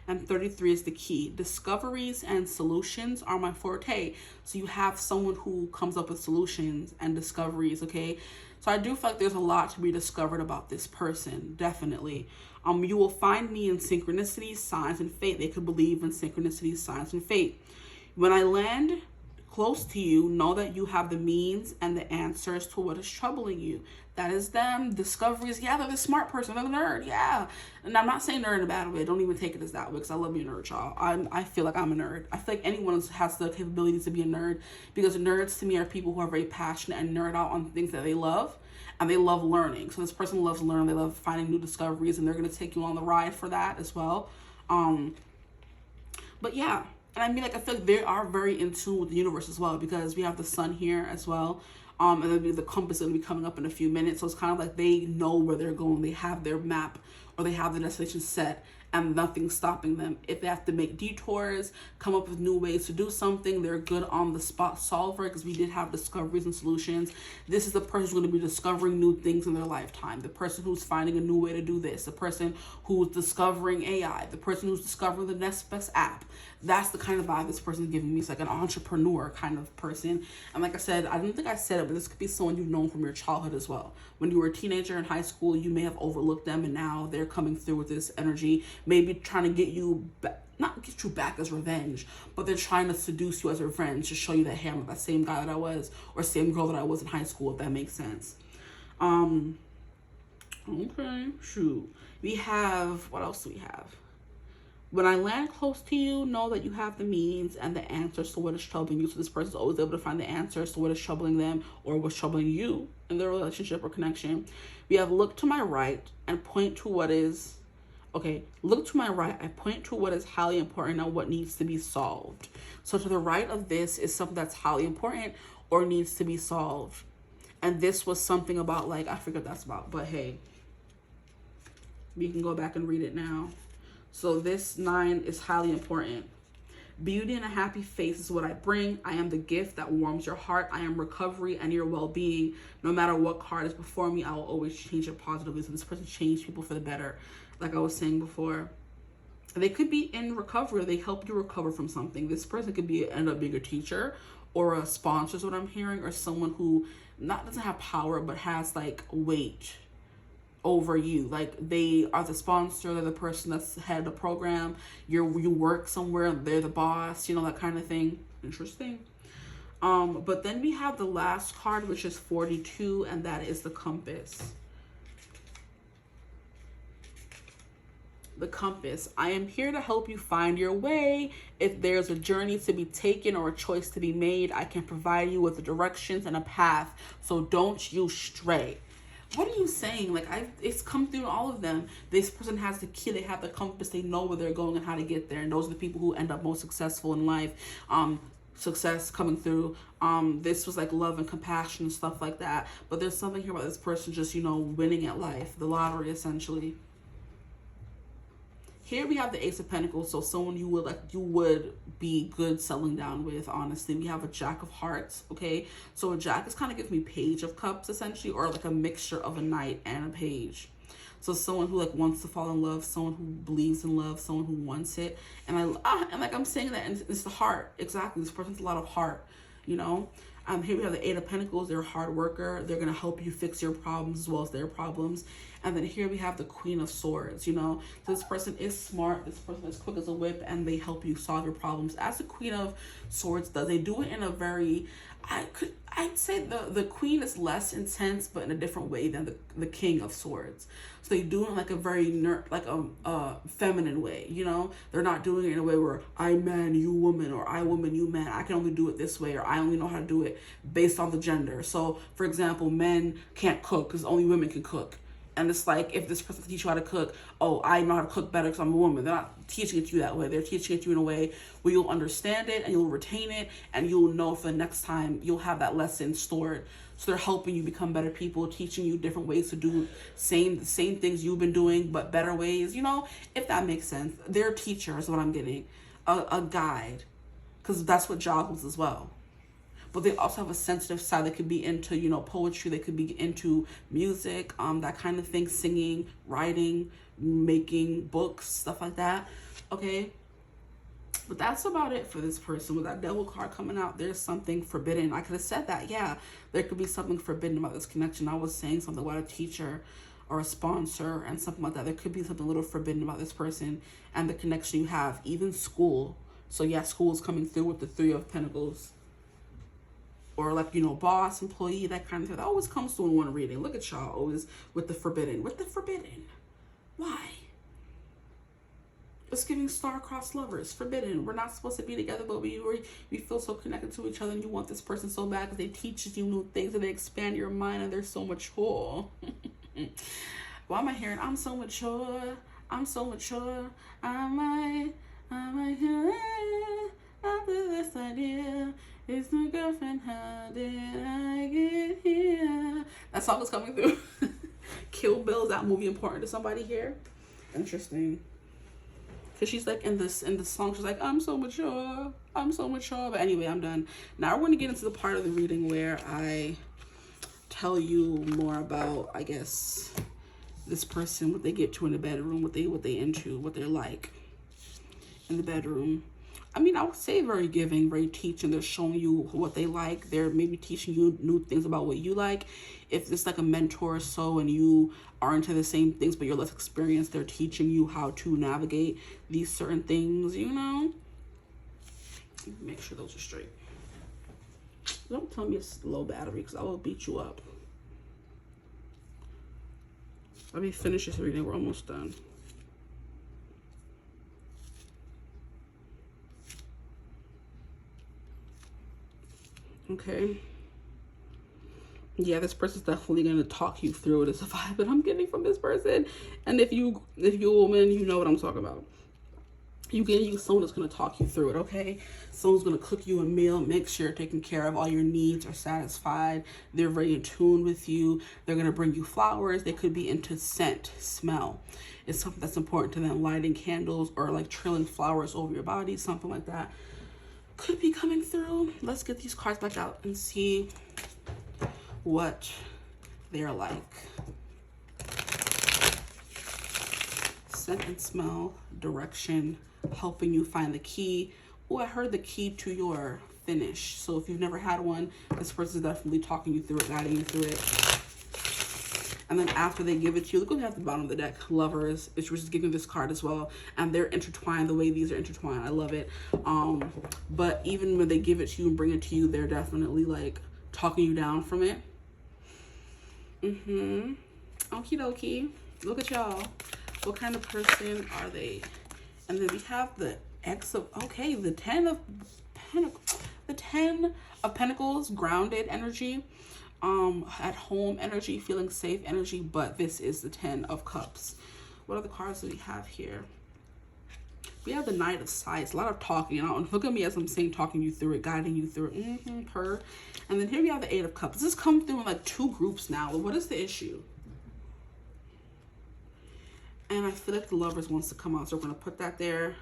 And 33 is the key. Discoveries and solutions are my forte. So you have someone who comes up with solutions and discoveries, okay? So I do feel like there's a lot to be discovered about this person, definitely. You will find me in synchronicities, signs, and fate. They could believe in synchronicities, signs, and fate. When I land close to you, know that you have the means and the answers to what is troubling you. That is them. Discoveries, yeah, they're the smart person, they're the nerd, yeah. And I'm not saying nerd in a bad way. Don't even take it as that way, because I love being a nerd, y'all. I feel like I'm a nerd. I feel like anyone has the capability to be a nerd, because nerds to me are people who are very passionate and nerd out on things that they love, and they love learning. So this person loves learning, they love finding new discoveries, and they're going to take you on the ride for that as well. But yeah. And I mean, like, I feel like they are very in tune with the universe as well, because we have the sun here as well. And then the compass is going to be coming up in a few minutes. So it's kind of like they know where they're going. They have their map, or they have the destination set, and nothing's stopping them. If they have to make detours, come up with new ways to do something, they're good on the spot solver, because we did have discoveries and solutions. This is the person who's going to be discovering new things in their lifetime. The person who's finding a new way to do this. The person who's discovering AI. The person who's discovering the next best app. That's the kind of vibe this person is giving me. It's like an entrepreneur kind of person. And like I said, I don't think I said it, but this could be someone you've known from your childhood as well. When you were a teenager in high school, you may have overlooked them, and now they're coming through with this energy, maybe trying to get you back, not get you back as revenge, but they're trying to seduce you as revenge to show you that, hey, I'm that same guy that I was, or same girl that I was in high school, if that makes sense. Okay, shoot. We have, what else do we have? When I land close to you, know that you have the means and the answers to what is troubling you. So this person's always able to find the answers to what is troubling them, or what's troubling you in their relationship or connection. We have look to my right and point to what is, okay, look to my right, I point to what is highly important and what needs to be solved. So to the right of this is something that's highly important or needs to be solved. And this was something about, like, I forget what that's about, but hey, we can go back and read it now. So this 9 is highly important. Beauty and a happy face is what I bring. I am the gift that warms your heart. I am recovery and your well-being. No matter what card is before me, I will always change it positively. So this person changed people for the better, like I was saying before. They could be in recovery, or they help you recover from something. This person could be end up being a teacher or a sponsor is what I'm hearing, or someone who doesn't have power but has like weight over you. Like they are the sponsor, they're the person that's head of the program, you work somewhere, they're the boss, you know, that kind of thing. Interesting. But then we have the last card, which is 42, and that is the compass. The compass. I am here to help you find your way. If there's a journey to be taken or a choice to be made, I can provide you with the directions and a path, so don't you stray. What are you saying? Like, it's come through all of them. This person has the key, they have the compass, they know where they're going and how to get there. And those are the people who end up most successful in life. Success coming through. This was like love and compassion and stuff like that. But there's something here about this person just, you know, winning at life. The lottery, essentially. Here we have the Ace of Pentacles, so someone you would be good settling down with, honestly. We have a Jack of Hearts, okay? So a Jack is kind of giving me Page of Cups, essentially, or like a mixture of a Knight and a Page. So someone who like wants to fall in love, someone who believes in love, someone who wants it. And like I'm saying that, and it's the heart. Exactly, this person's a lot of heart, you know? Here we have the Eight of Pentacles. They're a hard worker. They're going to help you fix your problems as well as their problems. And then here we have the Queen of Swords, you know. So this person is smart. This person is quick as a whip, and they help you solve your problems. As the Queen of Swords does, they do it in a very, I'd say the Queen is less intense, but in a different way than the King of Swords. So they do it in like a very feminine way, you know. They're not doing it in a way where I man, you woman, or I woman, you man. I can only do it this way, or I only know how to do it based on the gender. So for example, men can't cook because only women can cook. And it's like, if this person teaches you how to cook, oh, I know how to cook better because I'm a woman. They're not teaching it to you that way. They're teaching it to you in a way where you'll understand it and you'll retain it, and you'll know for the next time you'll have that lesson stored. So they're helping you become better people, teaching you different ways to do same things you've been doing, but better ways, you know, if that makes sense. They're a teacher is what I'm getting, a guide, because that's what job was as well. But they also have a sensitive side. They could be into, you know, poetry. They could be into music, that kind of thing, singing, writing, making books, stuff like that. Okay. But that's about it for this person. With that devil card coming out, there's something forbidden. I could have said that. Yeah, there could be something forbidden about this connection. I was saying something about a teacher or a sponsor and something like that. There could be something a little forbidden about this person and the connection you have, even school. So yeah, school is coming through with the Three of Pentacles. Or like, you know, boss, employee, that kind of thing. That always comes through in one reading. Look at y'all always with the forbidden. With the forbidden. Why? It's giving star-crossed lovers. Forbidden. We're not supposed to be together, but we feel so connected to each other, and you want this person so bad because they teach you new things and they expand your mind, and they're so mature. Why am I hearing, I'm so mature, I'm so mature, I might after this idea. It's my girlfriend, how did I get here? That song is coming through. Kill Bill, is that movie important to somebody here? Interesting. Because she's like in the song, she's like, I'm so mature. But anyway, I'm done. Now we're going to get into the part of the reading where I tell you more about, I guess, this person, what they get to in the bedroom, what they into, what they're like in the bedroom. I mean, I would say very giving, very teaching. They're showing you what they like. They're maybe teaching you new things about what you like. If it's like a mentor or so and you are into the same things but you're less experienced, they're teaching you how to navigate these certain things, you know? Make sure those are straight. Don't tell me it's low battery because I will beat you up. Let me finish this reading. We're almost done. Okay. Yeah, this person's definitely going to talk you through it. It's a vibe that I'm getting from this person. And if you're a woman, you know what I'm talking about. You're getting someone that's going to talk you through it, okay? Someone's going to cook you a meal, make sure you're taken care of, all your needs are satisfied. They're very in tune with you. They're going to bring you flowers. They could be into scent, smell. It's something that's important to them, lighting candles or like trailing flowers over your body, something like that. Could be coming through. Let's get these cards back out and see what they're like. Scent and smell, direction, helping you find the key. Oh, I heard the key to your finish. So if you've never had one, this person is definitely talking you through it, guiding you through it. And then after they give it to you, look what we have at the bottom of the deck. Lovers. It's just giving this card as well. And they're intertwined the way these are intertwined. I love it. But even when they give it to you and bring it to you, they're definitely like talking you down from it. Okie dokie. Look at y'all. What kind of person are they? And then we have the the 10 of Pentacles, grounded energy. At home energy, feeling safe energy, but this is the 10 of Cups. What other cards do we have here? We have the Knight of Scythes, a lot of talking. Look at me as I'm saying, talking you through it, guiding you through it. And then here we have the 8 of Cups. This comes through in like 2 groups now. What is the issue? And I feel like the Lovers wants to come out, so we're going to put that there.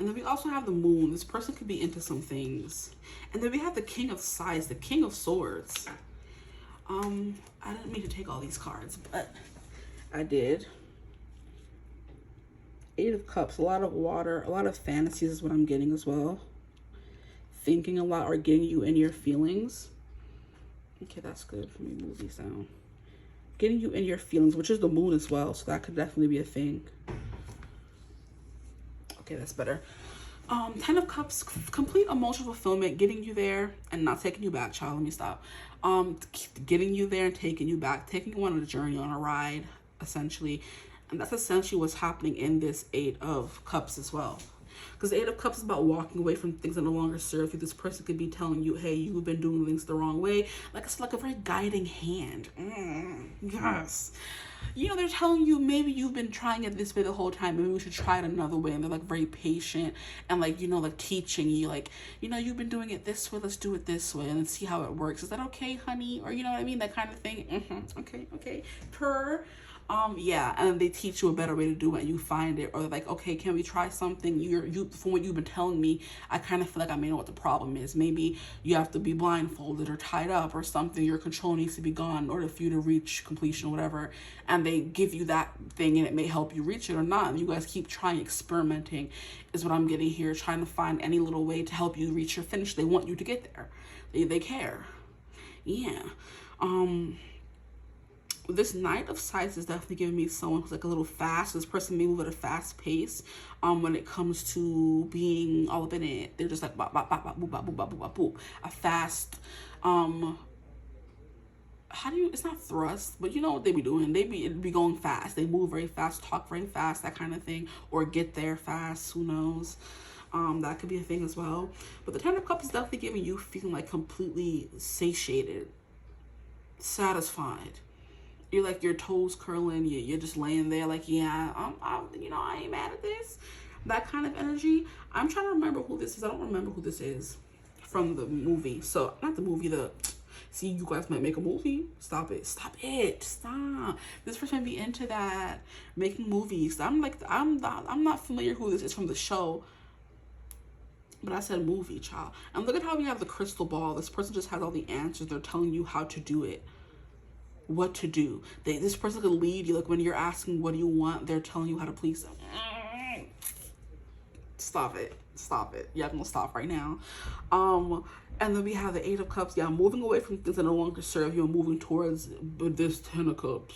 And then we also have the Moon. This person could be into some things. And then we have the King of Scythes, the King of Swords. I didn't mean to take all these cards, but I did. 8 of Cups, a lot of water, a lot of fantasies is what I'm getting as well. Thinking a lot or getting you in your feelings. Okay, that's good. Let me move these down. Getting you in your feelings, which is the Moon as well, so that could definitely be a thing. Okay, that's better. 10 of Cups, complete emotional fulfillment, getting you there and not taking you back, child. Let me stop. Getting you there and taking you back, taking you on a journey, on a ride, essentially. And that's essentially what's happening in this 8 of Cups as well. Because the Eight of Cups is about walking away from things that no longer serve you. This person could be telling you, hey, you've been doing things the wrong way. Like, it's like a very guiding hand. Yes. You know, they're telling you maybe you've been trying it this way the whole time. Maybe we should try it another way. And they're like very patient and like, you know, like teaching you, like, you know, you've been doing it this way. Let's do it this way and see how it works. Is that okay, honey? Or you know what I mean? That kind of thing. Okay. Yeah, and they teach you a better way to do it and you find it, or they're like, okay, can we try something? From what you've been telling me, I kind of feel like I may know what the problem is. Maybe you have to be blindfolded or tied up or something. Your control needs to be gone in order for you to reach completion or whatever. And they give you that thing and it may help you reach it or not. And you guys keep trying, experimenting is what I'm getting here, trying to find any little way to help you reach your finish. They want you to get there. They care. Yeah. This Knight of Scythes is definitely giving me someone who's like a little fast. This person may move at a fast pace when it comes to being all up in it. They're just like bop, bop, bop, bop, boop, bop, boop, bop, boop, bop, boop. A fast, it's not thrust, but you know what they be doing. It'd be going fast. They move very fast, talk very fast, that kind of thing. Or get there fast, who knows. That could be a thing as well. But the Ten of Cups is definitely giving you feeling like completely satiated, satisfied. You're like your toes curling, you're just laying there like, yeah, I ain't mad at this. That kind of energy. I'm trying to remember who this is. I don't remember who this is from the movie. So not the movie, see, you guys might make a movie. Stop it. This person might be into that, making movies. I'm not familiar who this is from the show. But I said movie, child. And look at how we have the crystal ball. This person just has all the answers. They're telling you how to do it. What to do. This person could lead you. Like when you're asking what do you want, they're telling you how to please them. Stop it. Yeah, I'm gonna stop right now. And then we have the Eight of Cups. Yeah, moving away from things that no longer serve you and moving towards this Ten of Cups.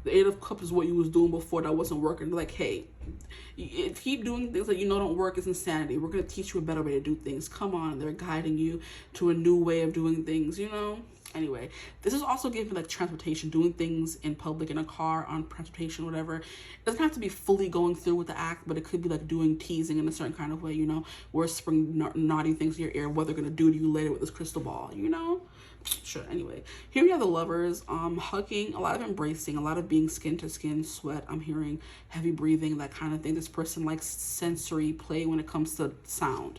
The Eight of Cups is what you was doing before that wasn't working. Like, hey, keep doing things that you know don't work is insanity. We're gonna teach you a better way to do things. Come on, they're guiding you to a new way of doing things, you know? Anyway, this is also giving like transportation, doing things in public, in a car, on transportation, whatever. It doesn't have to be fully going through with the act, but it could be like doing teasing in a certain kind of way, you know, whispering naughty things in your ear, what they're gonna do to you later with this crystal ball, you know? Sure. Anyway, here we have the Lovers, hugging, a lot of embracing, a lot of being skin to skin, sweat. I'm hearing heavy breathing, that kind of thing. This person likes sensory play when it comes to sound.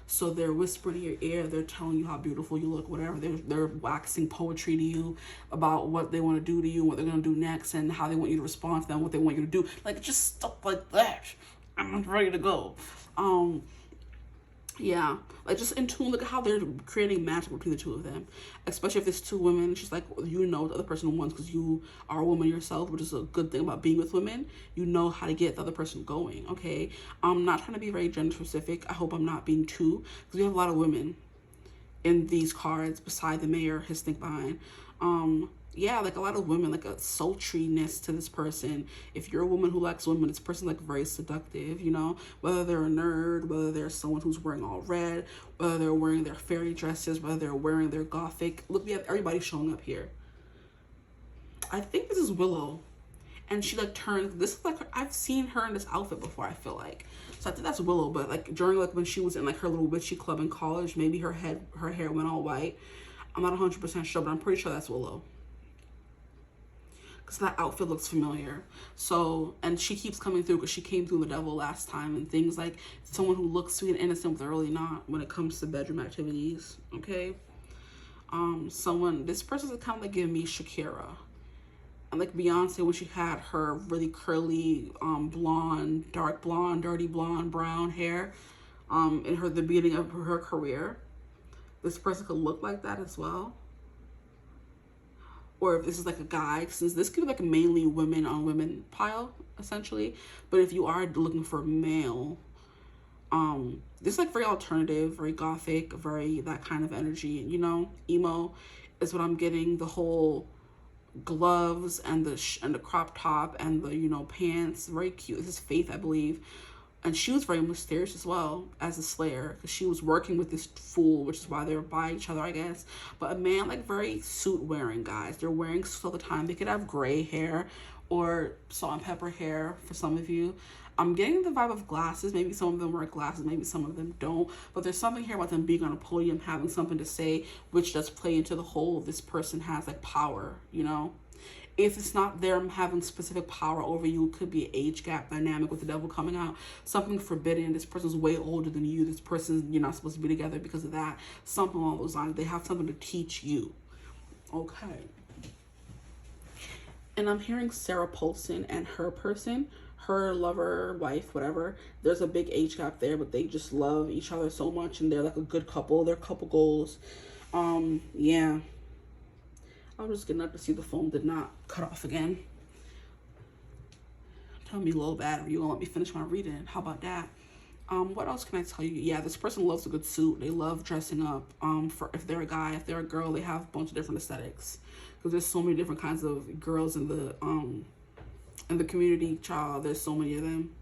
So they're whispering in your ear, they're telling you how beautiful you look, whatever. They're waxing poetry to you about what they want to do to you, what they're going to do next, and how they want you to respond to them, what they want you to do. Like, just stuff like that. I'm ready to go. Yeah, like just in tune. Look at how they're creating magic between the two of them, especially if there's two women. It's just like, you know what the other person wants because you are a woman yourself, which is a good thing about being with women. You know how to get the other person going. Okay, I'm not trying to be very gender specific. I hope I'm not being too, because we have a lot of women in these cards beside the Mayor, his think behind. Yeah, like a lot of women, like a sultriness to this person. If you're a woman who likes women, this person like very seductive, you know, whether they're a nerd, whether they're someone who's wearing all red, whether they're wearing their fairy dresses, whether they're wearing their gothic. Look, we have everybody showing up here. I think this is Willow. And she like turns, this is like, I've seen her in this outfit before, I feel like. So I think that's Willow, but like during like when she was in like her little witchy club in college, maybe her hair went all white. I'm not 100% sure, but I'm pretty sure that's Willow. Because that outfit looks familiar. So, and she keeps coming through because she came through the devil last time and things like someone who looks sweet and innocent, but they're really not when it comes to bedroom activities, okay? This person's kind of like giving me Shakira. And like Beyonce when she had her really curly, blonde, dark blonde, dirty blonde, brown hair in the beginning of her career. This person could look like that as well. Or if this is like a guy, since this could be like a mainly women on women pile, essentially. But if you are looking for a male, this is like very alternative, very gothic, very that kind of energy, you know, emo is what I'm getting. The whole gloves and the crop top and the, you know, pants, very cute. This is Faith, I believe. And she was very mysterious as well as a slayer because she was working with this fool, which is why they were by each other, I guess. But a man, like very suit wearing guys. They're wearing suits all the time. They could have gray hair or salt and pepper hair for some of you. I'm getting the vibe of glasses. Maybe some of them wear glasses, maybe some of them don't. But there's something here about them being on a podium, having something to say, which does play into the whole this person has like power, you know? If it's not them having specific power over you, it could be an age gap dynamic with the devil coming out. Something forbidden. This person's way older than you. This person, you're not supposed to be together because of that. Something along those lines. They have something to teach you. Okay. And I'm hearing Sarah Paulson and her person, her lover, wife, whatever. There's a big age gap there, but they just love each other so much, and they're like a good couple. They're couple goals. Yeah. I was just getting up to see the phone did not cut off again. Tell me low battery. You gonna let me finish my reading? How about that? What else can I tell you? Yeah, this person loves a good suit. They love dressing up. For if they're a guy, if they're a girl, they have a bunch of different aesthetics. Because there's so many different kinds of girls in the community, child. There's so many of them.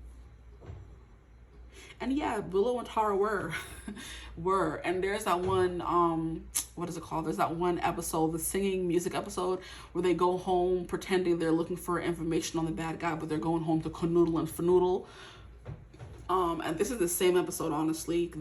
And yeah, Willow and Tara were. And there's that one, what is it called? There's that one episode, the singing music episode, where they go home pretending they're looking for information on the bad guy, but they're going home to canoodle and fanoodle. And this is the same episode, honestly.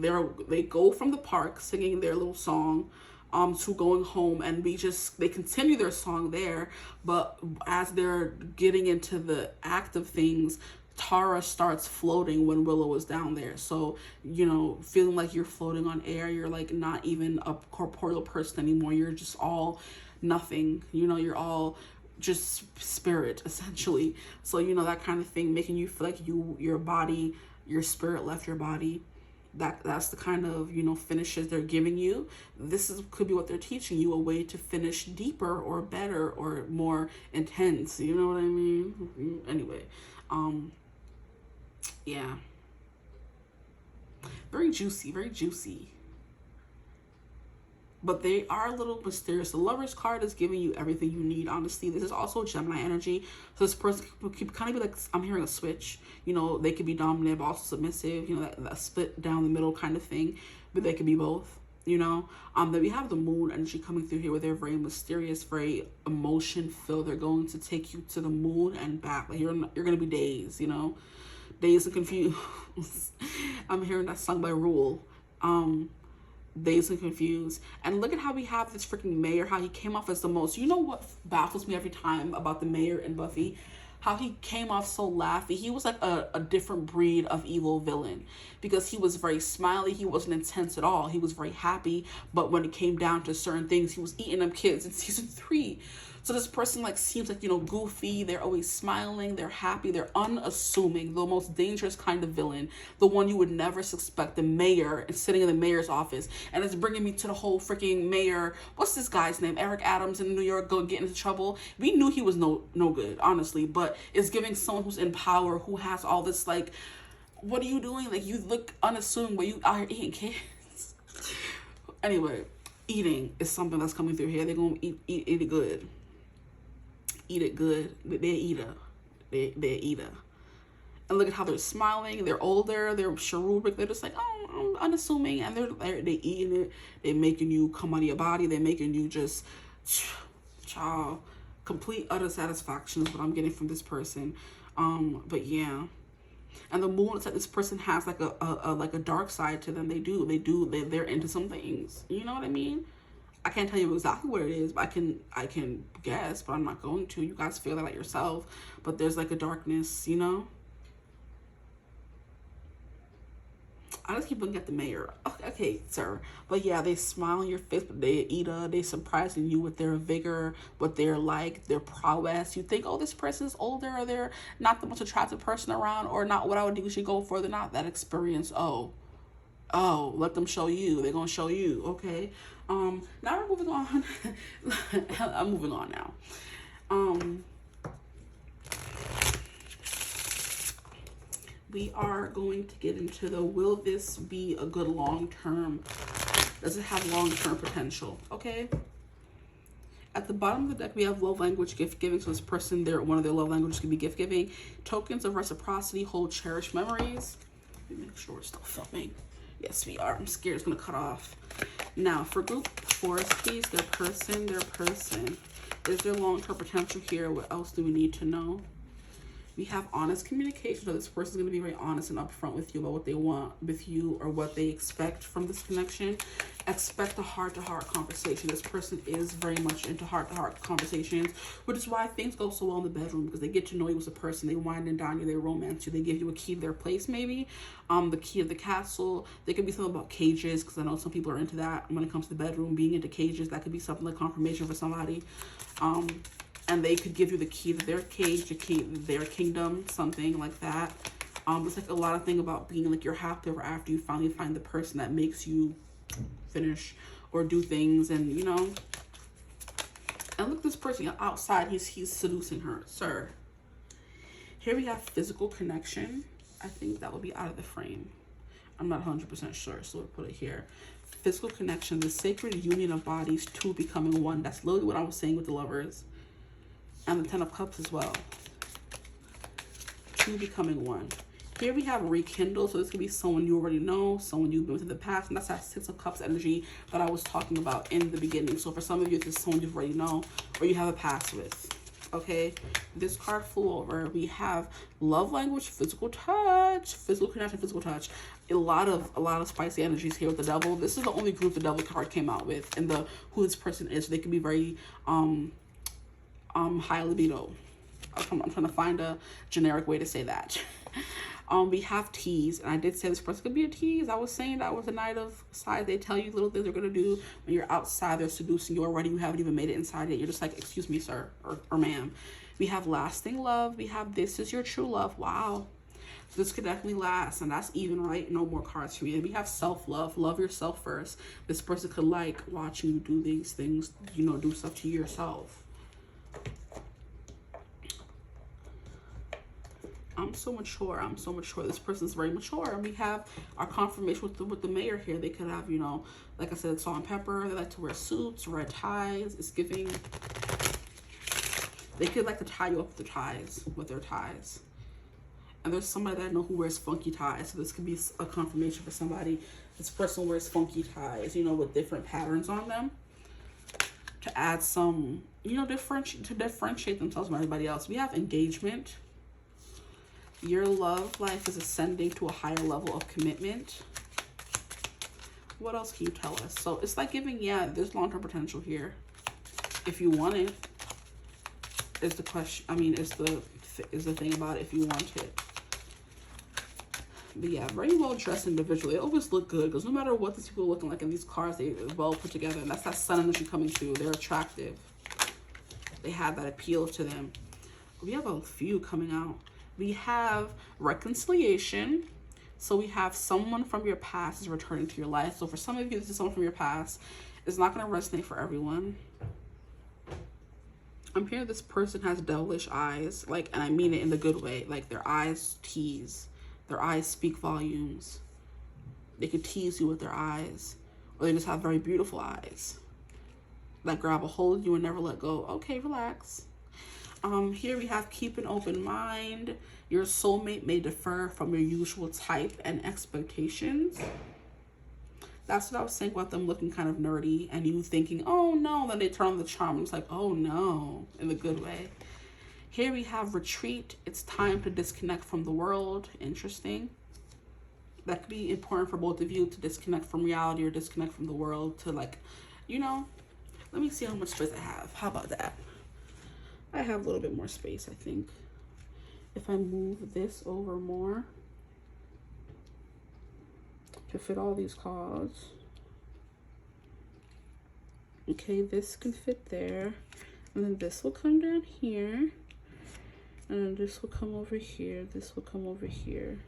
They go from the park singing their little song, to going home, and they continue their song there, but as they're getting into the act of things, Tara starts floating when Willow is down there. So, you know, feeling like you're floating on air, you're like not even a corporeal person anymore. You're just all nothing, you know, you're all just spirit essentially. So, you know, that kind of thing, making you feel like your body, your spirit left your body. That's the kind of, you know, finishes they're giving you. Could be what they're teaching you, a way to finish deeper or better or more intense. You know what I mean? Anyway, yeah. Very juicy, very juicy. But they are a little mysterious. The Lover's card is giving you everything you need, honestly. This is also Gemini energy. So this person could kind of be like, I'm hearing a switch. You know, they could be dominant, but also submissive. You know, that split down the middle kind of thing. But they could be both, you know. Then we have the moon energy coming through here, where they're very mysterious, very emotion-filled. They're going to take you to the moon and back. Like you're going to be dazed, you know. Dazed and confused. I'm hearing that sung by Rule. Dazed and confused. And look at how we have this freaking mayor, how he came off as the most, you know what baffles me every time about the mayor and Buffy? How he came off so laughy. He was like a different breed of evil villain, because he was very smiley. He wasn't intense at all. He was very happy. But when it came down to certain things, he was eating them kids in season 3. So this person like seems like, you know, goofy. They're always smiling. They're happy. They're unassuming. The most dangerous kind of villain. The one you would never suspect. The mayor, and sitting in the mayor's office. And it's bringing me to the whole freaking mayor. What's this guy's name? Eric Adams in New York, go get into trouble. We knew he was no good, honestly. But it's giving someone who's in power, who has all this like, what are you doing? Like, you look unassuming, but you out here eating kids. Anyway, eating is something that's coming through here. They're gonna eat it good. Eat it good. They're eater. They're eater. And look at how they're smiling. They're older. They're cherubic. They're just like, oh, I'm unassuming. And they're eating it. They're making you come out of your body. They're making you just, child, complete utter satisfaction is what I'm getting from this person. But yeah. And the moon, it's like this person has like a dark side to them. They're into some things. You know what I mean? I can't tell you exactly what it is, but I can guess, but I'm not going to. You guys feel that out yourself. But there's like a darkness, you know? I just keep looking at the mayor. Okay, sir. But yeah, they smile on your face, but they surprising you with their vigor, what they're like, their prowess. You think, oh, this person's older, or they're not the most attractive person around, or not what I would usually go for. They're not that experienced. Oh, let them show you. They're gonna show you. Okay. Now we're moving on. I'm moving on now. We are going to get into will this be a good long-term? Does it have long-term potential? Okay. At the bottom of the deck, we have love language, gift giving. So this person, one of their love languages could be gift giving. Tokens of reciprocity, hold cherished memories. Let me make sure we're still filming. Yes, we are. I'm scared it's going to cut off. Now, for group 4s, please, their person. Is there long-term potential here? What else do we need to know? We have honest communication. So this person's going to be very honest and upfront with you about what they want with you or what they expect from this connection. Expect a heart-to-heart conversation. This person is very much into heart-to-heart conversations, which is why things go so well in the bedroom, because they get to know you as a person. They wind and dine you. They romance you. They give you a key to their place, maybe. The key of the castle. There could be something about cages, because I know some people are into that when it comes to the bedroom. Being into cages, that could be something like confirmation for somebody. And they could give you the key to their cage, the key to their kingdom, something like that. It's like a lot of thing about being like you're happy ever after you finally find the person that makes you finish or do things, and you know. And look, this person outside, he's seducing her, sir. Here we have physical connection. I think that would be out of the frame. I'm not 100% sure, so we'll put it here. Physical connection, the sacred union of bodies, two becoming one. That's literally what I was saying with the Lovers. And the Ten of Cups as well. Two becoming one. Here we have rekindle. So this could be someone you already know, someone you've been with in the past. And that's that Six of Cups energy that I was talking about in the beginning. So for some of you, this is someone you've already know or you have a past with. Okay, this card flew over. We have love language, physical touch, physical connection, physical touch. A lot of spicy energies here with the Devil. This is the only group the Devil card came out with, and the who this person is. They can be very high libido. I'm trying to find a generic way to say that. We have tease, and I did say this person could be a tease. I was saying that was a Knight of Side. They tell you little things they're gonna do when you're outside. They're seducing you already. You haven't even made it inside yet. You're just like, excuse me, sir or ma'am. We have lasting love. We have this is your true love. Wow. So this could definitely last, and that's even, right? No more cards for me. And we have self-love. Love yourself first. This person could like watching you do these things, you know, do stuff to yourself. I'm so mature. I'm so mature. This person's very mature. And we have our confirmation with the mayor here. They could have, you know, like I said, salt and pepper. They like to wear suits, red ties. It's giving. They could like to tie you up with their ties. And there's somebody that I know who wears funky ties. So this could be a confirmation for somebody. This person wears funky ties, you know, with different patterns on them, to add some, you know, differentiate themselves from everybody else. We have engagement. Your love life is ascending to a higher level of commitment. What else can you tell us? So it's like giving, yeah, there's long-term potential here. If you want it, is the question. I mean, is the thing about it if you want it. But yeah, very well-dressed individual. They always look good, because no matter what these people are looking like in these cards, they're well put together. And that's that sun energy coming through. They're attractive. They have that appeal to them. We have a few coming out. We have reconciliation. So we have someone from your past is returning to your life. So for some of you, this is someone from your past. It's not going to resonate for everyone. I'm hearing this person has devilish eyes. Like, and I mean it in the good way. Like, their eyes tease. Their eyes speak volumes. They could tease you with their eyes. Or they just have very beautiful eyes that grab a hold of you and never let go. Okay, relax. Here we have keep an open mind. Your soulmate may differ from your usual type and expectations. That's what I was saying about them looking kind of nerdy and you thinking, oh no, then they turn on the charm. It's like, oh no, in the good way. Here we have retreat. It's time to disconnect from the world. Interesting. That could be important for both of you, to disconnect from reality or disconnect from the world, to like, you know, let me see how much space I have. How about that? I have a little bit more space, I think. If I move this over more to fit all these cards. Okay, this can fit there. And then this will come down here. And then this will come over here. This will come over here.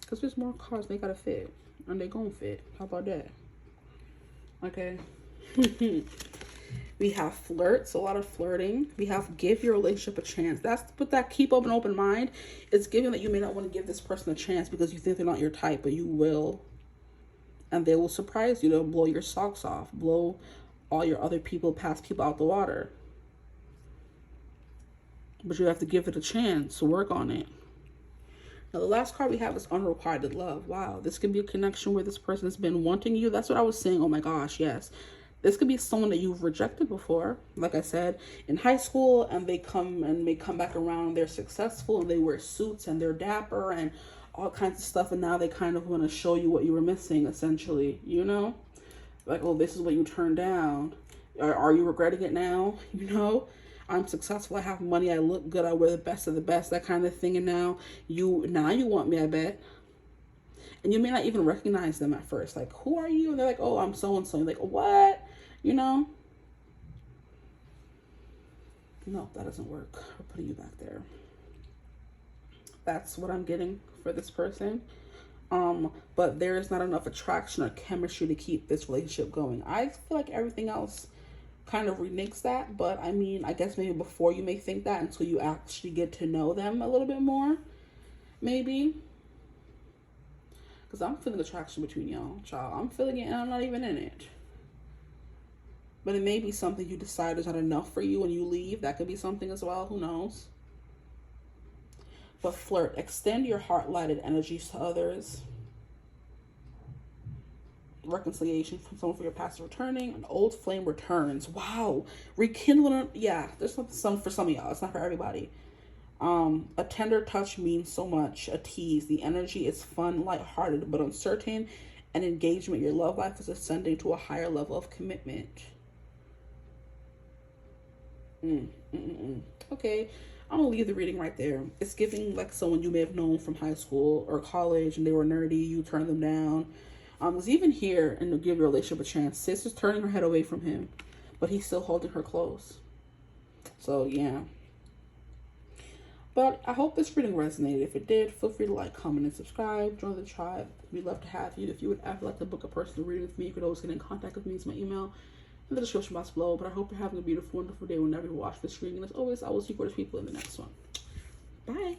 Because there's more cards, they gotta fit. And they gonna fit. How about that? Okay. We have flirt, so a lot of flirting. We have give your relationship a chance. That's what that keep open mind. It's giving that you may not want to give this person a chance because you think they're not your type, but you will. And they will surprise you. They'll blow your socks off. Blow all your other past people out the water. But you have to give it a chance to work on it. Now, the last card we have is unrequited love. Wow, this can be a connection where this person has been wanting you. That's what I was saying. Oh my gosh, yes. This could be someone that you've rejected before, like I said, in high school, and they may come back around and they're successful and they wear suits and they're dapper and all kinds of stuff, and now they kind of want to show you what you were missing, essentially, you know? Like, oh, this is what you turned down. Are you regretting it now? You know? I'm successful, I have money, I look good, I wear the best of the best, that kind of thing, and now you want me, I bet. And you may not even recognize them at first. Like, who are you? And they're like, oh, I'm so-and-so. You're like, what? You know? No, that doesn't work. We're putting you back there. That's what I'm getting for this person. But there is not enough attraction or chemistry to keep this relationship going. I feel like everything else kind of reneges that. But I mean, I guess maybe before you may think that until you actually get to know them a little bit more. Maybe. Because I'm feeling attraction between y'all, child. I'm feeling it and I'm not even in it. But it may be something you decide is not enough for you when you leave. That could be something as well. Who knows? But flirt. Extend your heart-lighted energies to others. Reconciliation from someone for your past returning. An old flame returns. Wow. Rekindling. Yeah, there's some for some of y'all. It's not for everybody. A tender touch means so much. A tease. The energy is fun, lighthearted, but uncertain. And engagement. Your love life is ascending to a higher level of commitment. Okay, I'm gonna leave the reading right there. It's giving like someone you may have known from high school or college, and they were nerdy. You turned them down. It's even here, and to give your relationship a chance. Sis is turning her head away from him, but he's still holding her close. So yeah. But I hope this reading resonated. If it did, feel free to like, comment, and subscribe. Join the tribe. We'd love to have you. If you would ever like to book a personal reading with me, you could always get in contact with me. It's my email in the description box below. But I hope you're having a beautiful, wonderful day whenever you watch this reading. And as always, I will see you gorgeous people in the next one. Bye.